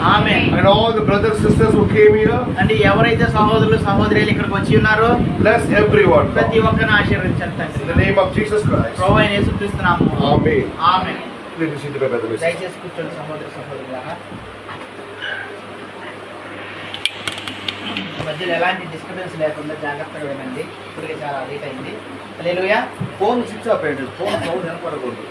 Amen. And all the brothers sisters who came here, అంటే ఎవరైతే సహోదరులు సహోదరులు ఇక్కడికి వచ్చి ఉన్నారో bless everyone. ప్రతి ఒక్కరిని ఆశీర్వదించండి In తండ్రి. the name of Jesus Christ. ప్రభువైన యేసుక్రీస్తు నామములో. Amen. Amen. Please be seated, brother. దయచేసి కూర్చోండి సహోదరు సహోదరులారా. మధ్యలో ఎలాంటి డిస్టర్బెన్స్ లేకుండా జాగ్రత్తగా వినండి. ఇప్పటికే చాలా లేట్ అయింది. హల్లెలూయా. ఫోన్ స్విచ్ ఆఫ్ అయ్యింది. ఫోన్ సౌండ్ వినపడకూడదు.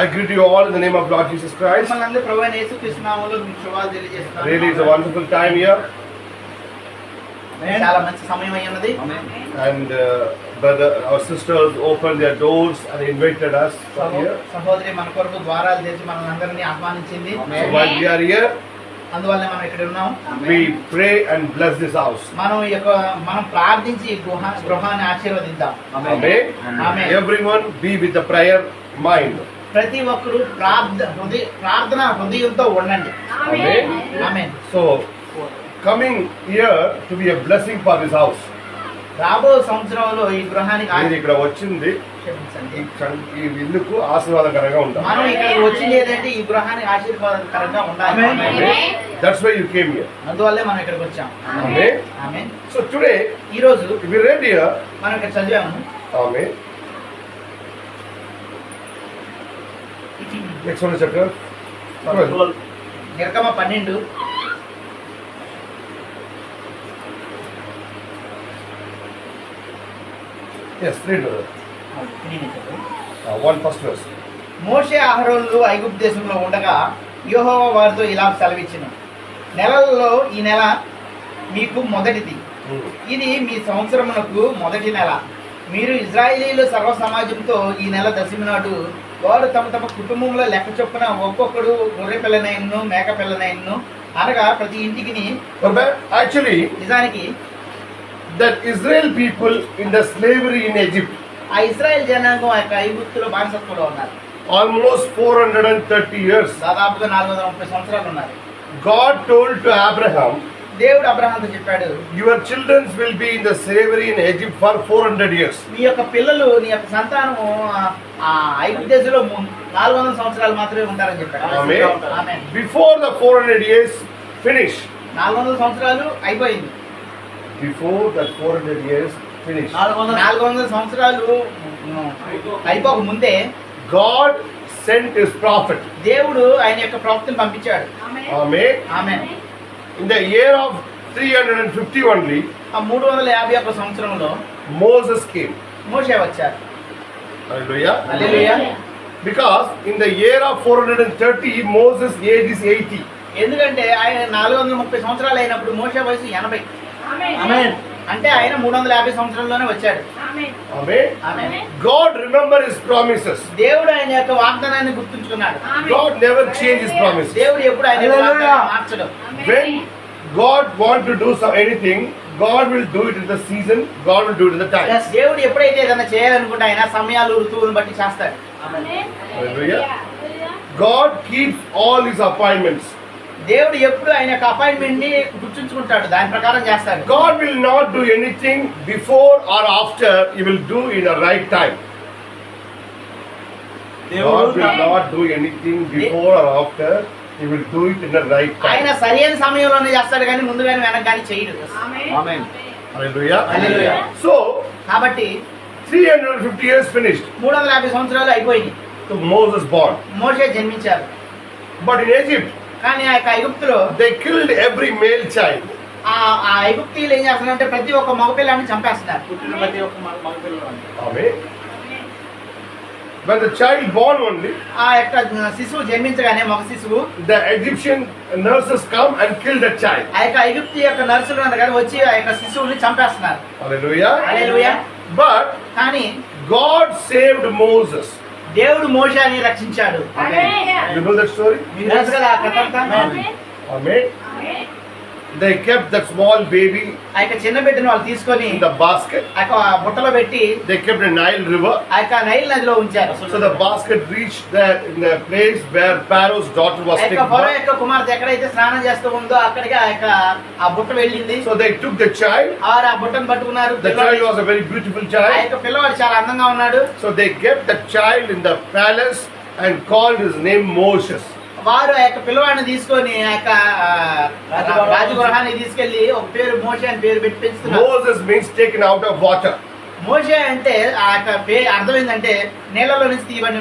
I greet you all in the name of Lord Jesus Christ. మిమ్మల్ని అందరూ ప్రభువైన యేసుక్రీస్తు నామములో మీకు శుభాలు తెలియజేస్తున్నాను. Really, it's a wonderful time here. చాలా మంచి సమయం అయి ఉన్నది. And brother, our sisters opened their doors and invited us for here. సహోదరి మన కొరకు ద్వారాలు తెరిచి మనల్ని అందరినీ ఆహ్వానించింది. So while we are here, అందువల్ల మనం ఇక్కడ ఉన్నాం. we pray and bless this house. మనం ప్రార్థించి ఈ గృహాన్ని ఆశీర్వదిద్దాం. Amen. Amen. Everyone be with the prayer mind. ప్రతి ఒక్కరు ప్రార్థన హృదయంతో ఉండండి. Amen. Amen. So coming here to be a blessing for this house. రాబో సంవత్సరంలో ఈ గృహానికి నేను ఇక్కడ వచ్చింది క్షమించండి. ఈ ఇల్లుకు ఆశీర్వాదకరంగా ఉంటాం. మనం ఇక్కడ వచ్చింది ఏంటంటే ఈ గృహానికి ఆశీర్వాదకరంగా ఉండాలి. That's why you came here. అందువల్లే మనం ఇక్కడికి వచ్చాం. Amen. ఆమేన్. So today, ఈ రోజు if we read here, మనం ఇక్కడ చదివాము. Amen. Next one is chapter 12. నిర్గమ 12. Yes, read brother. One first verse. మోషే అహరోనులు ఐగుప్తు దేశంలో ఉండగా యెహోవా వారితో ఇలా సెలవిచ్చెను. నెలల్లో ఈ నెల మీకు మొదటిది. ఇది మీ సంవత్సరమునకు మొదటి నెల. మీరు ఇశ్రాయేలీయుల సర్వ సమాజంతో ఈ నెల దశమి నాడు వారు తమ తమ కుటుంబంలో లెక్క చొప్పున ఒక్కొక్కడు గొర్రె పిల్లనైన్ను మేక పిల్లనైన్ను అనగా ప్రతి ఇంటికి Actually, నిజానికి that Israel people in the slavery in Egypt, ఆ ఇశ్రాయేల్ జనాంగం ఆ యొక్క ఐగుప్తులో బానిసత్వంలో ఉన్నారు. almost 430 years. దాదాపుగా 430 సంవత్సరాలు ఉన్నారు. God told to Abraham, దేవుడు అబ్రహాముతో చెప్పాడు, your children will be in the slavery in Egypt for 400 years. నీ యొక్క పిల్లలు నీ యొక్క సంతానము ఆ ఐగుప్తు దేశంలో 400 సంవత్సరాలు మాత్రమే ఉంటారని చెప్పాడు. Amen. Before the 400 years finish, 400 సంవత్సరాలు అయిపోయింది. before that 400 years finish, 400 సంవత్సరాలు అయిపోక ముందే God sent his prophet. దేవుడు ఆయన యొక్క ప్రవక్తను పంపించాడు. Amen. Amen. In the year of 350 only, ఆ 351 సంవత్సరంలో Moses came. మోషే వచ్చారు. Hallelujah. Hallelujah. Because in the year of 430, Moses' age is 80. ఎందుకంటే ఆయన 430 సంవత్సరాలు అయినప్పుడు మోషే వయసు 80. ఆమేన్. అంటే ఆయన 350 సంవత్సరంలోనే వచ్చాడు. Amen. ఆమేన్. God remember his promises. దేవుడు ఆయన యొక్క వాగ్దానాన్ని గుర్తుంచుకున్నాడు. God never change his promises. దేవుడు ఎప్పుడు ఆయన యొక్క వాగ్దానాన్ని మార్చడు. When God want to do anything, God will do it in the season, God will do it in the time. దేవుడు ఎప్పుడైతే ఏదైనా చేయాలనుకుంటే ఆయన సమయాలు ఋతువులను బట్టి చేస్తాడు. Hallelujah. God keeps all his appointments. దేవుడు ఎప్పుడు ఆయన యొక్క అపాయింట్మెంట్ ని గుర్తుంచుకుంటాడు, దాని ప్రకారం చేస్తాడు. God will not do anything before or after, he will do in the right time. God will not do anything before or after, he will do it in the right ఆయన time. సరైన సమయంలోనే చేస్తాడు కానీ ముందు కానీ వెనక కానీ చేయడు. Amen. Hallelujah. Hallelujah. So, కాబట్టి 350 years finished. 350 సంవత్సరాలు అయిపోయింది. So Moses born. మోషే జన్మించారు. But in Egypt, కానీ ఆ యొక్క ఐగుప్తులో they killed every male child. ఆ ఐగుప్తీయులు ఏం చేస్తున్నారంటే ప్రతి ఒక్క మగపిల్లాన్ని చంపేస్తున్నారు. పుట్టిన ప్రతి ఒక్క మగపిల్లాన్ని. Amen. When the child born only, ఆ యొక్క శిశువు జన్మించగానే మగ శిశువు the Egyptian nurses come and kill the child. ఆ యొక్క ఐగుప్తు యొక్క నర్సులు అన్నారు వచ్చి ఆ యొక్క శిశువుని చంపేస్తున్నారు. Hallelujah. హల్లెలూయా. But కానీ God saved Moses. దేవుడు మోషేని రక్షించాడు. You know that story? మీకు తెలుసు కదా ఆ కథ అంతా? Amen. They kept that small baby ఆ యొక్క చిన్న బిడ్డను వాళ్ళు తీసుకొని in the basket. ఆ యొక్క బుట్టలో పెట్టి They kept in Nile River. ఆ యొక్క నైల్ నదిలో ఉంచారు. So the basket reached there in the place where Pharaoh's daughter was ఆ యొక్క taken. ఫరో యొక్క కుమార్తె ఎక్కడైతే స్నానం చేస్తూ ఉందో అక్కడికి ఆ యొక్క ఆ బుట్ట వెళ్ళింది. So they took the child. ఆ బుట్టను పట్టుకున్నారు. The child was a very beautiful ఆ child. యొక్క పిల్లవాడు చాలా అందంగా ఉన్నాడు. So they kept the child in the palace and called his name Moses. వారు ఆ యొక్క పిల్లవాడిని తీసుకొని ఆ యొక్క రాజగృహాన్ని తీసుకెళ్లి ఒక పేరు మోషే అని పేరు పెట్టి పెంచుతున్నారు. Moses means taken out of water. మోషే అంటే ఆ యొక్క పేరు అర్థం ఏంటంటే నీళ్ళలో నుంచి తీయబడి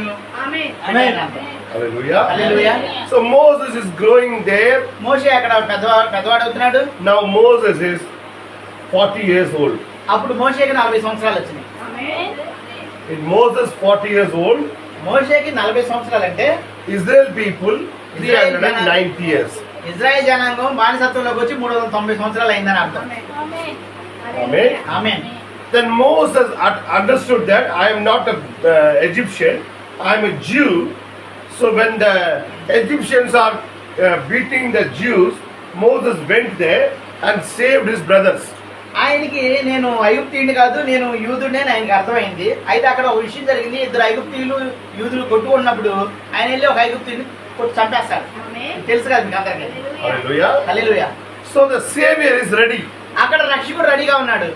Hallelujah. Hallelujah. So Moses is growing there. మోషే అక్కడ పెద్దవాడు అవుతున్నాడు. Now Moses is 40 years old. అప్పుడు మోషేకి 40 సంవత్సరాలు వచ్చినాయి. In Moses 40 years old, మోషేకి 40 సంవత్సరాలు అంటే Israel people 390 years. ఇజ్రాయెల్ జనాంగం బానిసత్వంలోకి వచ్చి 390 సంవత్సరాలు అయిందని అర్థం. Amen. Amen. Then Moses understood that I am not an Egyptian, I am a Jew. So when the Egyptians are beating the Jews, Moses went there and saved his brothers. ఆయనకి నేను ఐగుప్తీయుడిని కాదు, నేను యూదుడిని అని ఆయనకి అర్థమైంది. అయితే అక్కడ ఒక విషయం జరిగింది. ఇద్దరు ఐగుప్తీయులు యూదులు కొట్టుకున్నప్పుడు ఆయన వెళ్ళి ఒక ఐగుప్తీయుని కొట్టి చంపేస్తాడు. తెలుసు కదా మీకు అందరికీ. Hallelujah. Hallelujah. So the Savior is ready. అక్కడ రక్షకుడు రెడీగా ఉన్నాడు.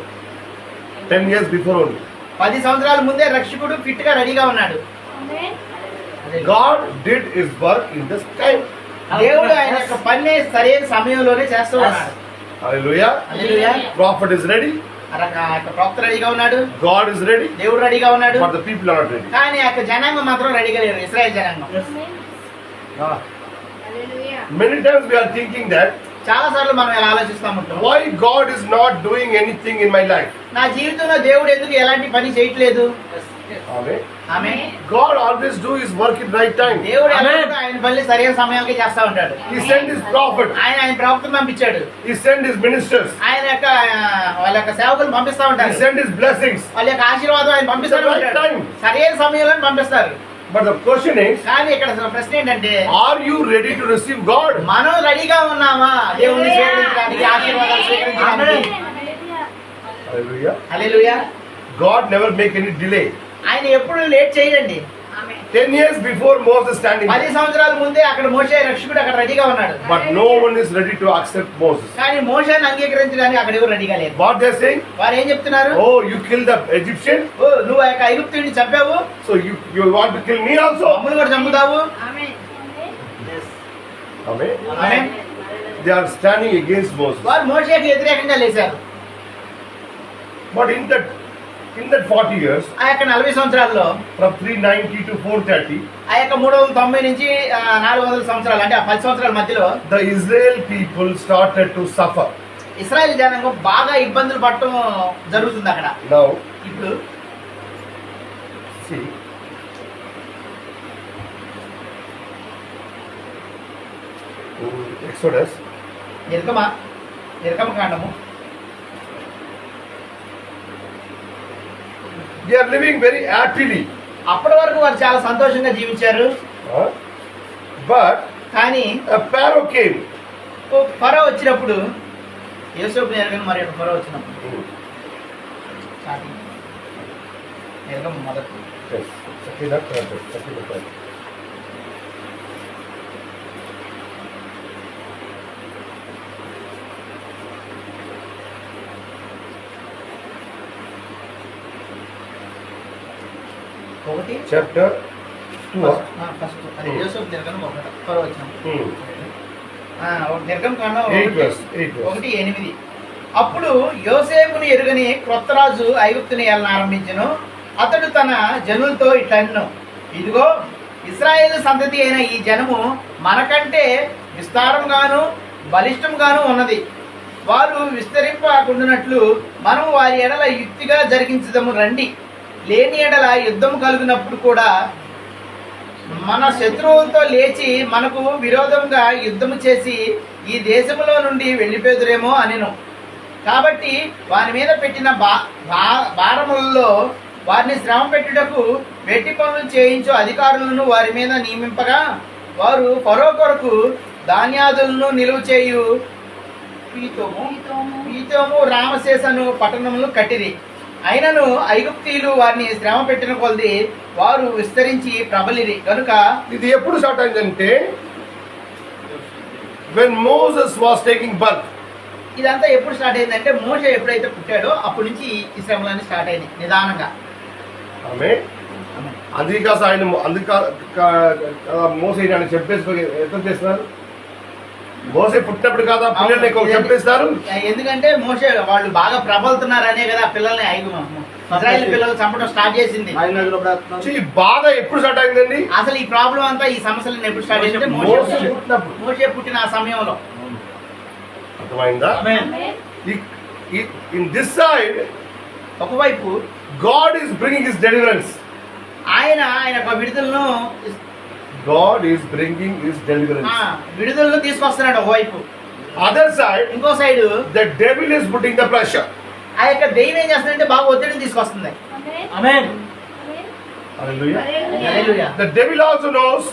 10 years before only. 10 సంవత్సరాల ముందే రక్షకుడు ఫిట్ గా రెడీగా ఉన్నాడు. God did his work in this time. దేవుడు ఆయన యొక్క పని సరైన సమయంలోనే చేస్తూ ఉన్నాడు. Hallelujah. Hallelujah. Prophet is ready. ఆ యొక్క ప్రవక్త రెడీగా ఉన్నాడు. God is ready. దేవుడు రెడీగా ఉన్నాడు. But the people are not ready. కానీ ఆ యొక్క జనాంగం మాత్రం రెడీగా లేరు. ఇశ్రాయేల్ జనాంగం. Many times we are thinking that చాలా సార్లు మనం ఇలా ఆలోచిస్తూ ఉంటాం. why God is not doing anything in my life. నా జీవితంలో దేవుడు ఎందుకు ఎలాంటి పని చేయట్లేదు? Amen. ఆమె God always do his work in right time. దేవుడు ఎల్లప్పుడూ ఆయన పని సరైన సమయానికి చేస్తా ఉంటాడు. He sent his prophet. ఆయన ప్రవక్తను పంపించాడు. He sent his ministers. ఆయన యొక్క వాళ్ళ యొక్క సేవకులను పంపిస్తా He ఉంటాడు. sent his blessings. వాళ్ళ యొక్క ఆశీర్వాదం ఆయన పంపిస్తూ At the right ఉంటాడు. time. సరైన సమయంలో పంపిస్తారు. But the question is, కానీ ఇక్కడ అసలు ప్రశ్న ఏంటంటే are you ready to receive God? మనం రెడీగా ఉన్నామా దేవుణ్ణి స్వీకరించడానికి, ఆశీర్వాదాలు స్వీకరించడానికి? Hallelujah. హల్లెలూయా. God never make any delay. ఆయన ఎప్పుడు late చేయడండి. 10 years before Moses standing 10 there. సంవత్సరాల ముందే అక్కడ మోషే రక్షకుడు అక్కడ రెడీగా ఉన్నాడు. But no one is ready to accept Moses. కానీ మోషేని అంగీకరించడానికి అక్కడ ఎవరు రెడీగా లేరు. What they are saying? వారు ఏం చెప్తున్నారు? Oh, you killed the Egyptian, ఓ నువ్వు ఆ యొక్క ఐగుప్తుడిని చంపావు, so you want to kill me also? మమ్మల్ని కూడా చంపుతావు. Amen. Amen. They are standing against Moses. వారు మోషేకి వ్యతిరేకంగా లేచారు. But in that 40 years, ఆ యొక్క 40 సంవత్సరాల్లో from 390 to 430, ఆ యొక్క 390 నుంచి 400 సంవత్సరాలు అంటే ఆ 10 సంవత్సరాల మధ్యలో the Israel people started to suffer. Israel జనాంగం బాగా ఇబ్బందులు పడటం జరుగుతుంది అక్కడ. Now, ఇప్పుడు see, Exodus, నిర్గమ కాండము they are living very happily. అప్పటి వరకు వారు చాలా సంతోషంగా జీవించారు. But కానీ a Pharaoh came. ఓ ఫరో వచ్చినప్పుడు, యోసేపు ఎరగని మరి ఒక ఫరో వచ్చినప్పుడు స్టార్టింగ్ నిర్గమ మొదటి Yes. Second up, second up. ఒకటి Chapter 2. ఫస్ట్ అది యోసేపు నిర్గమ ఒకటి ఫరో వచ్చినప్పుడు Hmm. ఒక నిర్గమ కాండం 8 verse. 8 verse. 1:8. అప్పుడు యోసేపుని ఎరుగని క్రొత్త రాజు ఐగుప్తుని ఏలన ఆరంభించెను. అతడు తన జనులతో ఇట్లన్నెను, ఇదిగో ఇశ్రాయేలు సంతతి అయిన ఈ జనము మనకంటే విస్తారంగాను బలిష్టంగాను ఉన్నది. వారు విస్తరింపకుండానట్లు మనము వారి ఎడల యుక్తిగా జరిగించదము రండి. లేని ఎడల యుద్ధము కలిగినప్పుడు కూడా మన శత్రువులతో లేచి మనకు విరోధంగా యుద్ధము చేసి ఈ దేశములో నుండి వెళ్ళిపోదురేమో అనెను. కాబట్టి వారి మీద పెట్టిన భారములలో వారిని శ్రమ పెట్టుటకు వెట్టి పనులు చేయించు అధికారులను వారి మీద నియమింపగా వారు ఫరో కొరకు ధాన్యాదులను నిలువ చేయు పీతోము రామశేషను పట్టణములు కట్టిరి. అయినను ఐగుప్తీయులు వారిని శ్రమ పెట్టిన కొలది వారు విస్తరించి ప్రబలిరి కనుక. ఇది ఎప్పుడు స్టార్ట్ అయిందంటే when Moses was taking birth. ఇదంతా ఎప్పుడు స్టార్ట్ అయిందంటే మోషే ఎప్పుడైతే పుట్టాడో అప్పటి నుంచి ఈ శ్రమలన్నీ స్టార్ట్ అయింది నిదానంగా. Amen. అందుకే కాస్త ఆయన మోసే అని చెప్పేసి ఎంత చేస్తున్నారు? మోసే పుట్టినప్పుడు కాదా పిల్లల్ని ఎక్కువ చెప్పేస్తారు? ఎందుకంటే మోసే వాళ్ళు బాగా ప్రబలుతున్నారనే కదా పిల్లల్ని ఇజ్రాయెల్ పిల్లలు చంపడం స్టార్ట్ చేసింది. ఈ బాధ ఎప్పుడు స్టార్ట్ అయిందండి? అసలు ఈ ప్రాబ్లం అంతా ఈ సమస్యలను ఎప్పుడు స్టార్ట్ అయిందంటే మోసే పుట్టిన ఆ సమయంలో. అర్థమైందా? ఇన్ దిస్ సైడ్ ఒకవైపు God is bringing his deliverance. ఆయన ఒక విడుదలను విడుదలను తీసుకొస్తున్నాడు ఒకవైపు. Other side, ఇంకో side the devil is putting the pressure. ఆ యొక్క దెయ్యం ఏం చేస్తుందంటే బాగా ఒత్తిడిని తీసుకొస్తుంది. ఆమేన్. Hallelujah. Hallelujah. The devil also knows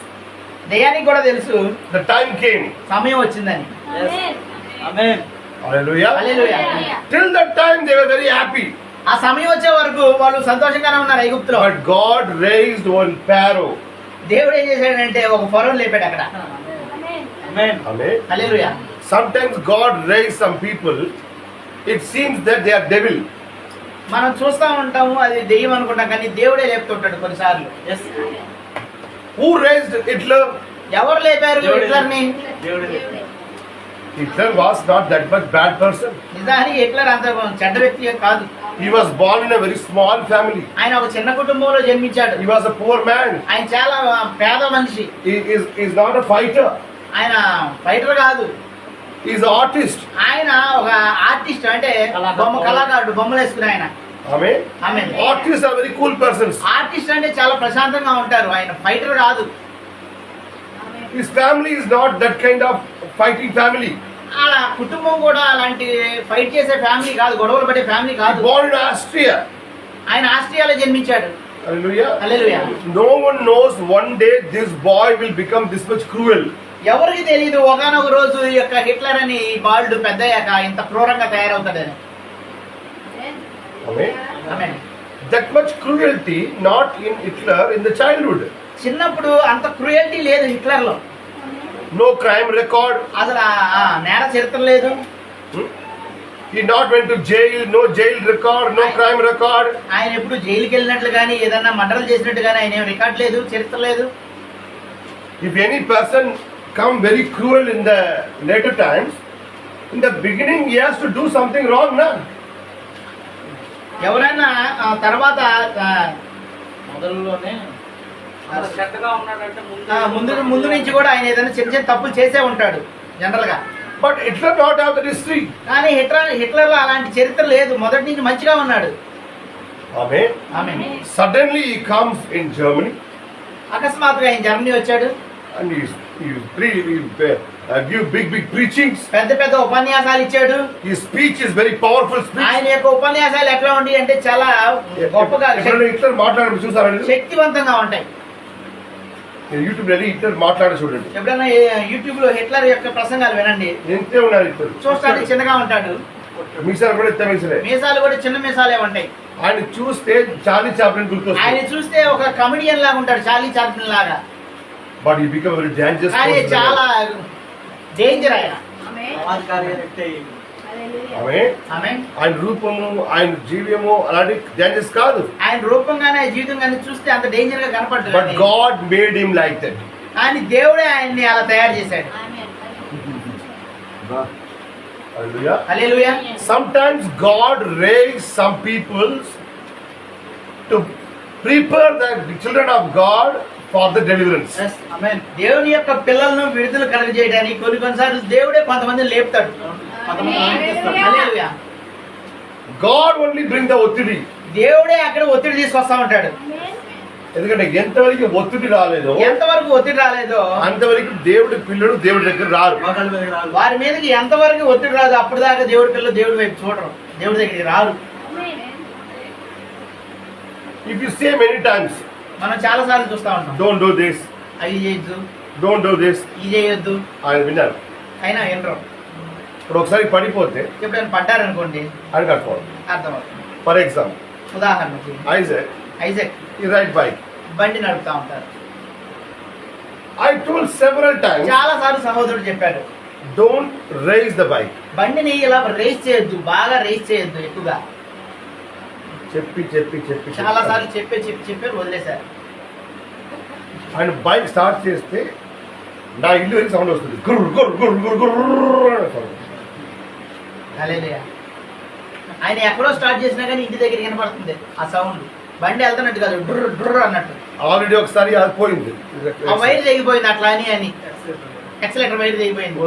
దెయ్యానికి కూడా తెలుసు the time came. సమయం వచ్చిందని. ఆమేన్. Hallelujah. Hallelujah. Till that time they were very happy. ఆ సమయం వచ్చే వరకు వాళ్ళు సంతోషంగానే ఉన్నారు ఐగుప్తులో. But God raised one Pharaoh. దేవుడు ఏం చేశాడంటే ఒక ఫరోని లేపాడు అక్కడ. ఆమేన్. Amen. Hallelujah. Sometimes God raised some people. It seems that they are devil. మనం చూస్తా ఉంటాము అది దెయ్యం అనుకుంటాం కానీ దేవుడే లేపుతుంటాడు కొన్నిసార్లు. Who raised Hitler? ఎవరు లేపారు హిట్లర్ని? Hitler was not that much bad person. నిజానికి హిట్లర్ అంత చెడ్డ వ్యక్తి కాదు. He was born in a very small family. ఆయన ఒక చిన్న కుటుంబంలో జన్మించాడు. He was a poor man. ఆయన చాలా పేద మనిషి. He is not a fighter. ఆయన ఫైటర్ కాదు. He is an artist. ఆయన ఒక ఆర్టిస్ట్ అంటే కళాకారుడు, బొమ్మలు వేసుకుని ఆయన. Amen. Amen. Artists are very cool persons. Artist అంటే చాలా ప్రశాంతంగా ఉంటారు. ఆయన ఫైటర్ కాదు. His family is not that kind of fighting family. అలా కుటుంబం కూడా అలాంటి ఫైట్ చేసే ఫ్యామిలీ కాదు, గొడవలు పడే ఫ్యామిలీ కాదు. Born in Austria. ఆయన ఆస్ట్రియాలో జన్మించాడు. Hallelujah. Hallelujah. No one knows one day this boy will become this much cruel. ఎవరికి తెలియదు ఒకనొక రోజు ఈ యొక్క హిట్లర్ అని బాలుడు పెద్దయ్యాక ఇంత క్రూరంగా తయారవుతాడని. Amen. Amen. That much cruelty not in Hitler in the childhood. చిన్నప్పుడు అంత క్రూయల్టీ లేదు హిట్లర్లో. No crime record. అసలు ఆ నేర చరిత్ర లేదు. He not went to jail. No jail record. No crime record. ఆయన ఎప్పుడు జైలుకి వెళ్ళినట్లు కానీ ఏదన్నా మర్డర్లు చేసినట్టు కానీ ఆయన ఏం రికార్డ్ లేదు, చరిత్ర లేదు. If any person come very cruel in the later times, in the beginning he has to do something wrong, na? ఎవరైనా తర్వాత మొదలులోనే ముందు నుంచి కూడా ఆయన ఏదైనా చిన్న చిన్న తప్పులు చేసే ఉంటాడు జనరల్ గా. But Hitler not have the history. కానీ హిట్లర్ లో అలాంటి చరిత్ర లేదు, మొదటి నుంచి మంచిగా ఉన్నాడు. Amen. Amen. Suddenly he comes in Germany అకస్మాత్తుగా ఆయన జర్మనీ వచ్చాడు. and he give big preachings. పెద్ద పెద్ద ఉపన్యాసాలు ఇచ్చాడు. His speech is very powerful speech. ఆయన యొక్క ఉపన్యాసాలు ఎట్లా ఉండి అంటే చాలా గొప్పగా హిట్లర్ మాట్లాడడం చూసారండి? శక్తివంతంగా ఉంటాయి. యూట్యూబ్ లో హిట్లర్ మాట్లాడ చూడండి. ఎప్పుడైనా యూట్యూబ్ లో హిట్లర్ యొక్క ప్రసంగాలు వినండి. ఎంతే ఉన్నారు హిట్లర్. చూస్తానికి చిన్నగా ఉంటాడు. మీసాలు కూడా ఎంత మీసాలే. మీసాలు కూడా చిన్న మీసాలే ఉంటాయి. ఆయన చూస్తే చార్లీ చాప్లిన్ గుర్తొస్తుంది. ఆయన చూస్తే ఒక కమెడియన్ లాగా ఉంటాడు, చార్లీ చాప్లిన్ లాగా. But he become very dangerous. ఆయన చాలా డేంజర్ ఆయన. ఆయన రూపము, ఆయన జీవ్యము అలాంటి డేంజరస్ కాదు. ఆయన రూపంగానే జీవితం కానీ చూస్తే అంత డేంజర్ గా కనపడుతుంది. But God made him like that. కానీ దేవుడే ఆయన్ని అలా తయారు చేశాడు. Hallelujah. Hallelujah. Sometimes God raised some people to prepare the children of God for the deliverance. Yes, amen. దేవుని యొక్క పిల్లలను విడుదల కలుగజేయడానికి కొన్నిసార్లు దేవుడే కొంతమందిని లేపుతాడు. Hallelujah. God only bring the ఒత్తిడి. దేవుడే అక్కడ ఒత్తిడి తీసుకొస్తా ఉంటాడు. ఎందుకంటే ఎంతవరకు ఒత్తిడి రాలేదో, అంతవరకు దేవుడి పిల్లలు దేవుడి దగ్గర రారు. వారి మీదకి ఎంతవరకు ఒత్తిడి రాదు అప్పటిదాకా దేవుడి పిల్లలు దేవుడి వైపు చూడరు, దేవుడి దగ్గరికి రారు. If you say many times, మనం చాలా సార్లు చూస్తా ఉంటాం, don't do this, అది చేయొద్దు, don't do this, ఇది చేయొద్దు, ఆయన విన్నారు. అయినా వినరు. ఇప్పుడు ఒకసారి పడిపోతే ఎప్పుడైనా పడ్డారనుకోండి ఆయన కట్టుకోవాలి. అర్థమవుతుంది. ఫర్ ఎగ్జాంపుల్, ఉదాహరణకి ఐజాక్ ఈ రైట్ బైక్, బండి నడుపుతా ఉంటారు. I told several times, చాలా సార్లు సహోదరుడు చెప్పాడు, don't raise the bike. బండిని ఇలా రేస్ చేయొద్దు, బాగా రేస్ చేయొద్దు ఎక్కువగా. చెప్పి చాలా సార్లు చెప్పి వదిలేశారు. ఆయన బైక్ స్టార్ట్ చేస్తే నా ఇల్లు వెళ్ళి సౌండ్ వస్తుంది, గుర్రు గుర్రు గుర్రు గుర్రు గుర్రు అనే సౌండ్. హల్లెలూయా. ఆయన ఎక్కడో స్టార్ట్ చేసినా కానీ ఇంటి దగ్గర వినపడుతుంది ఆ సౌండ్. బండి వెళ్తున్నట్టు కాదు, డ్రు డ్రు అన్నట్టు. ఆల్రెడీ ఒకసారి అది పోయింది, ఆ వైర్ తెగిపోయింది అట్లా అని ఎక్సలేటర్ వైర్ తెగిపోయింది,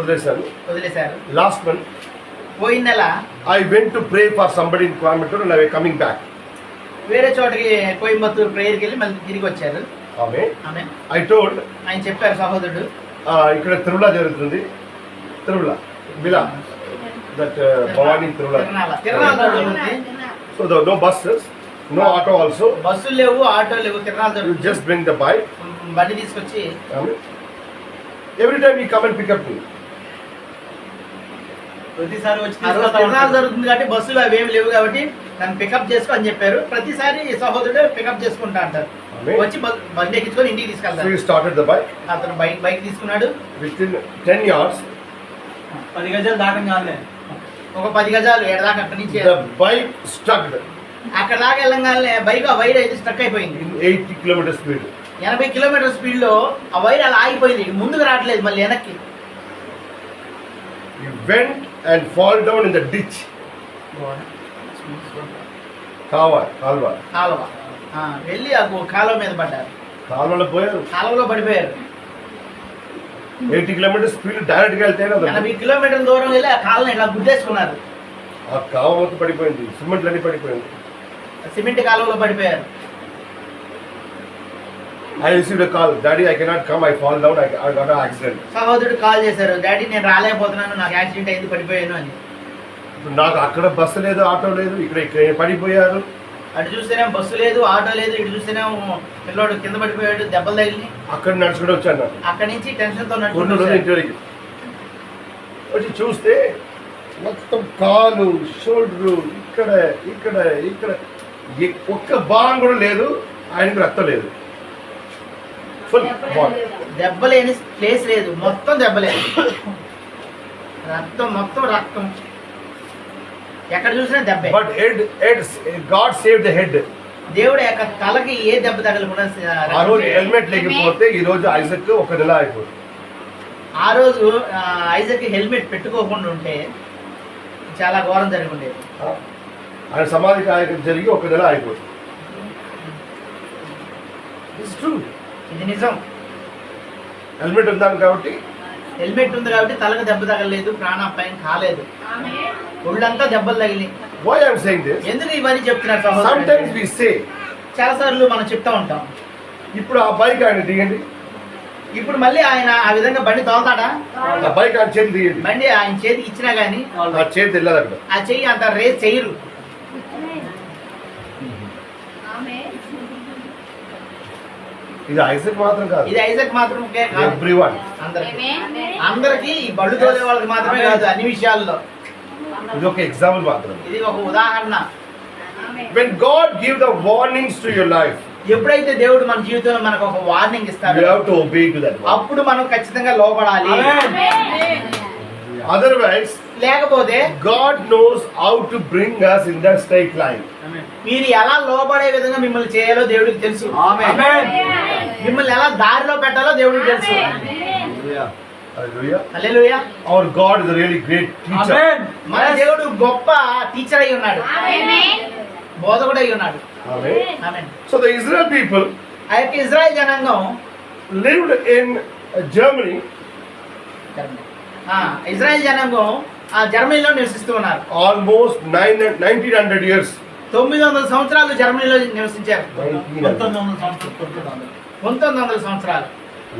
వదిలేశారు. లాస్ట్ మంత్ పోయిన నెల I went to pray for somebody in Coimbatore and I coming back. వేరే చోటకి కోయంబత్తూరు ప్రేయర్కి వెళ్ళి మళ్ళీ తిరిగి వచ్చారు. ఆమె ఆమె ఐ టోల్డ్, ఆయన చెప్పారు సహోదరుడు, ఇక్కడ తిరుమల జరుగుతుంది, తిరుమల బిలా దట్ భవానీ తిరుమల. తిరునాళ్ళ జరుగుతుంది. So no buses, no auto also, బస్సులు లేవు, ఆటో లేవు, తిరునాళ్ళ యూ జరుగుతుంది. Just bring the bike. బండి తీసుకొచ్చి every time you come and pick up me. ప్రతిసారి వచ్చి ఆ రోజు తిరునాళ్ళ జరుగుతుంది కాబట్టి బస్సులు అవి ఏమి లేవు కాబట్టి నన్ను పికప్ చేసుకో అని చెప్పారు. ప్రతిసారి సహోదరుడు పికప్ చేసుకుంటా అంటారు. వచ్చి బండి ఎక్కించుకొని ఇంటికి So తీసుకెళ్తారు. you started the bike. అతను బైక్ తీసుకున్నాడు. Within 10 yards, 10 గజాలు దాటంగానే ఒక 10 గజాలు ఏడదాకా అక్కడి నుంచి the bike stuck అక్కడ దాకా వెళ్ళంగానే బైక్ ఆ వైర్ అయితే స్టక్ అయిపోయింది. in 80 kilometer speed. 80 kilometre speed లో ఆ వైర్ అలా ఆగిపోయింది, ముందుకు రావట్లేదు మళ్ళీ వెనక్కి. You went and fall down in the ditch. Kalva. కాలువ వెళ్ళి ఆ కాలువ మీద పడ్డారు. కాలువలో పోయారు. కాలువలో పడిపోయారు. 80 kilometers speed డైరెక్ట్ గా వెళ్తే 80 కిలోమీటర్ల దూరం వెళ్ళి ఆ కాలువని ఇట్లా గుద్దేసుకున్నారు. ఆ కాలువ మొత్తం పడిపోయింది, సిమెంట్ అన్ని పడిపోయింది. సిమెంట్ కాలువలో పడిపోయారు. I received a call, Daddy, I cannot come, I fall down, I got an accident. సహోదరుడు కాల్ చేశారు, డాడీ నేను రాలేకపోతున్నాను, నాకు యాక్సిడెంట్ అయింది, పడిపోయాను అని. ఇప్పుడు నాకు అక్కడ బస్సు లేదు, ఆటో లేదు, ఇక్కడ పడిపోయారు. అటు చూస్తేనే బస్సు లేదు, ఆటో లేదు, ఇటు చూస్తేనే పిల్లోడు కింద పడిపోయాడు, దెబ్బలు తగిలి. అక్కడ నడుచుకుంటూ వచ్చాను. అక్కడి నుంచి టెన్షన్ తో ఇంటికి వచ్చి చూస్తే మొత్తం కాలు, షోల్డరు, ఇక్కడ ఇక్కడ ఇక్కడ ఒక్క భాగం కూడా లేదు, ఆయనకు రక్తం లేదు. ఫుల్ బాడీ దెబ్బ లేని ప్లేస్ లేదు, మొత్తం దెబ్బలేదు, రక్తం మొత్తం రక్తం, ఎక్కడ చూసినా దెబ్బ. But God save the head. దేవుడు యొక్క తలకి ఏ దెబ్బ తగలకుండా ఆ రోజు హెల్మెట్ లేకపోతే ఈ రోజు ఐజక్ ఒక నెల అయిపోతుంది. ఆ రోజు ఐజక్ హెల్మెట్ పెట్టుకోకుండా ఉంటే చాలా ఘోరం జరిగి ఉండేది. ఆయన సమాధి కార్యక్రమం జరిగి ఒక నెల అయిపోతుంది. ఇట్స్ ట్రూ, ఇది నిజం. హెల్మెట్ ఉందాను కాబట్టి, హెల్మెట్ ఉంది కాబట్టి తలకు దెబ్బ తగలలేదు, ప్రాణాపాయం కాలేదు, ఒళ్ళంతా దెబ్బలు తగిలి. why I am saying this? ఎందుకు ఇవన్నీ చెప్తున్నారు సహోదరుడు? Sometimes we say, చాలా సార్లు మనం చెప్తా ఉంటాం, ఇప్పుడు ఆ బైక్ ఆయన దిగండి, ఇప్పుడు మళ్ళీ ఆయన ఆ విధంగా బండి తోలుతాడా? ఆ బైక్ ఆయన చేతి దిగండి, బండి ఆయన చేతికి ఇచ్చినా గానీ ఆ చేతి వెళ్ళదు అక్కడ. ఆ చెయ్యి అంత రేస్ చెయ్యరు. ఇది ఐజక్ మాత్రం కాదు, ఇది ఐజక్ మాత్రమే కాదు, ఎవ్రీవన్. అందరికి ఈ బళ్ళు తోలే వాళ్ళకి మాత్రమే కాదు, అన్ని విషయాల్లో. ఇది ఒక ఎగ్జాంపుల్ మాత్రం. ఇది ఒక ఉదాహరణ. When God give the warnings to your life, ఎప్పుడైతే దేవుడు మన జీవితంలో మనకు ఒక వార్నింగ్ you ఇస్తాడు, have to obey to that warning. అప్పుడు మనం ఖచ్చితంగా లోపడాలి. Otherwise, లేకపోతే God knows how to bring us in that straight line. మీరు ఎలా లోపడే విధంగా మిమ్మల్ని చేయాలో దేవుడికి తెలుసు. మిమ్మల్ని ఎలా దారిలో పెట్టాలో దేవుడికి తెలుసు. Hallelujah. Hallelujah. Our God is a really great teacher. మన దేవుడు గొప్ప టీచర్ అయి ఉన్నాడు, బోధకుడు అయి ఉన్నాడు. Amen. Amen. So the Israel people ఆ యొక్క ఇజ్రాయెల్ జనాంగం lived in Germany ఇజ్రాయెల్ జనాంగం ఆ జర్మనీలో నివసిస్తూ ఉన్నారు. almost 1900 years. 900 సంవత్సరాలు జర్మనీలో నివసించారు. 1900 సంవత్సరాలు.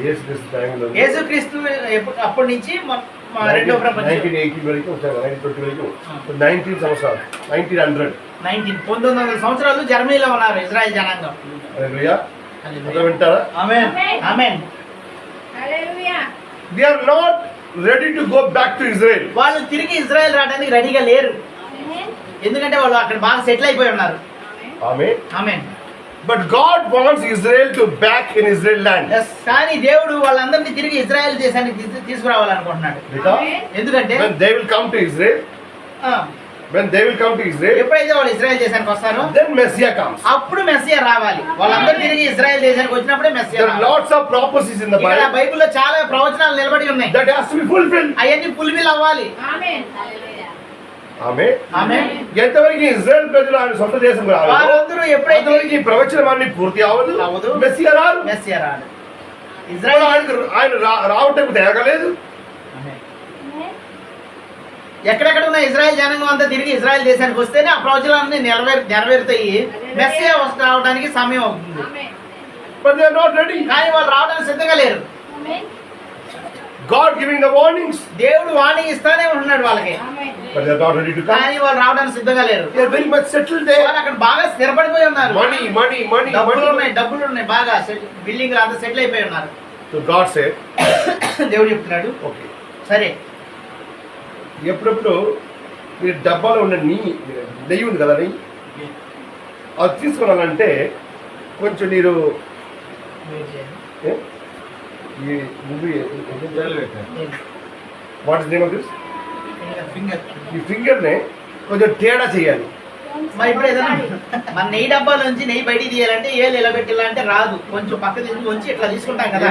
Yes, this time లో యేసుక్రీస్తు అప్పటి నుంచి రెండో ప్రపంచం 1980 వరకు వచ్చారు, 1920 వరకు. So 19 సంవత్సరాలు, 1900 సంవత్సరాలు జర్మనీలో ఉన్నారు ఇజ్రాయెల్ జనాంగం. హల్లెలూయా. అలా వింటారా? ఆమేన్. ఆమేన్. They are not ready to go back to Israel. వాళ్ళు తిరిగి ఇజ్రాయెల్ రావడానికి రెడీగా లేరు, ఎందుకంటే వాళ్ళు అక్కడ బాగా సెటిల్ అయిపోయి ఉన్నారు. Amen. Amen. But God wants Israel to back in Israel land. కానీ దేవుడు వాళ్ళందరినీ తిరిగి ఇజ్రాయెల్ దేశానికి తీసుకురావాలనుకుంటున్నాడు. Because ఎందుకంటే when they will come to Israel, when they will come to Israel, ఎప్పుడైతే వాళ్ళు ఇజ్రాయెల్ దేశానికి వస్తారో then Messiah comes. అప్పుడు మెస్సియా రావాలి. వాళ్ళందరూ తిరిగి ఇజ్రాయెల్ దేశానికి వచ్చినప్పుడే మెస్సియా There are రావాలి. lots of prophecies in the ఇక్కడ Bible బైబిల్లో చాలా ప్రవచనాలు నిలబడి ఉన్నాయి. that has to be fulfilled. అవన్నీ ఫుల్ఫిల్ అవ్వాలి. ఆమేన్. ఆమేన్. ఎంతవరకు ఇజ్రాయెల్ ప్రజలు ఆయన సొంత దేశం రావాలి, వారందరూ ఎప్పుడైతే అంతవరకు ఈ ప్రవచనం అన్ని పూర్తి అవ్వదు, అవ్వదు. మెస్సియా రాడు. మెస్సియా రాడు. ఇజ్రాయెల్ ఇజ్రాయెల్ ఆయన రావటం తిరగలేదు. ఎక్కడెక్కడ ఉన్న ఇజ్రాయెల్ జనాంగం అంతా తిరిగి ఇజ్రాయెల్ దేశానికి వస్తేనే ఆ ప్రవచనాలన్నీ నెరవేరుతాయి. మెస్సియా రావడానికి సమయం అవుతుంది. But they are not ready. కానీ వాళ్ళు రావడానికి సిద్ధంగా లేరు. God giving the warnings, దేవుడు వాణి ఇస్తానే ఉంటున్నాడు వాళ్ళకి, but they are not ready to come. కానీ వాళ్ళు రావడానికి సిద్ధంగా లేరు. They are very much settled there. వాళ్ళు అక్కడ బాగా స్థిరపడిపోయి ఉన్నారు. Money, money, money, డబ్బులు money. ఉన్నాయి, డబ్బులు ఉన్నాయి, బాగా బిల్డింగ్ అంతా సెటిల్ అయిపోయి ఉన్నారు. So God said, దేవుడు చెప్తున్నాడు, okay. సరే ఎప్పుడెప్పుడు మీరు డబ్బాలో ఉన్న నెయ్యి ఉంది కదా, నెయ్యి అది తీసుకున్నానంటే కొంచెం మీరు ఈ movie what is name of this, finger ఈ ఫింగర్ని కొంచెం తేడా చేయాలి. మరి ఇప్పుడు ఏదైనా మన నెయ్యి డబ్బాల నుంచి నెయ్యి బయటికి తీయాలంటే ఏళ్ళు ఇలా పెట్టాలంటే రాదు. కొంచెం పక్క తీసుకుని ఉంచి ఇట్లా తీసుకుంటాం కదా,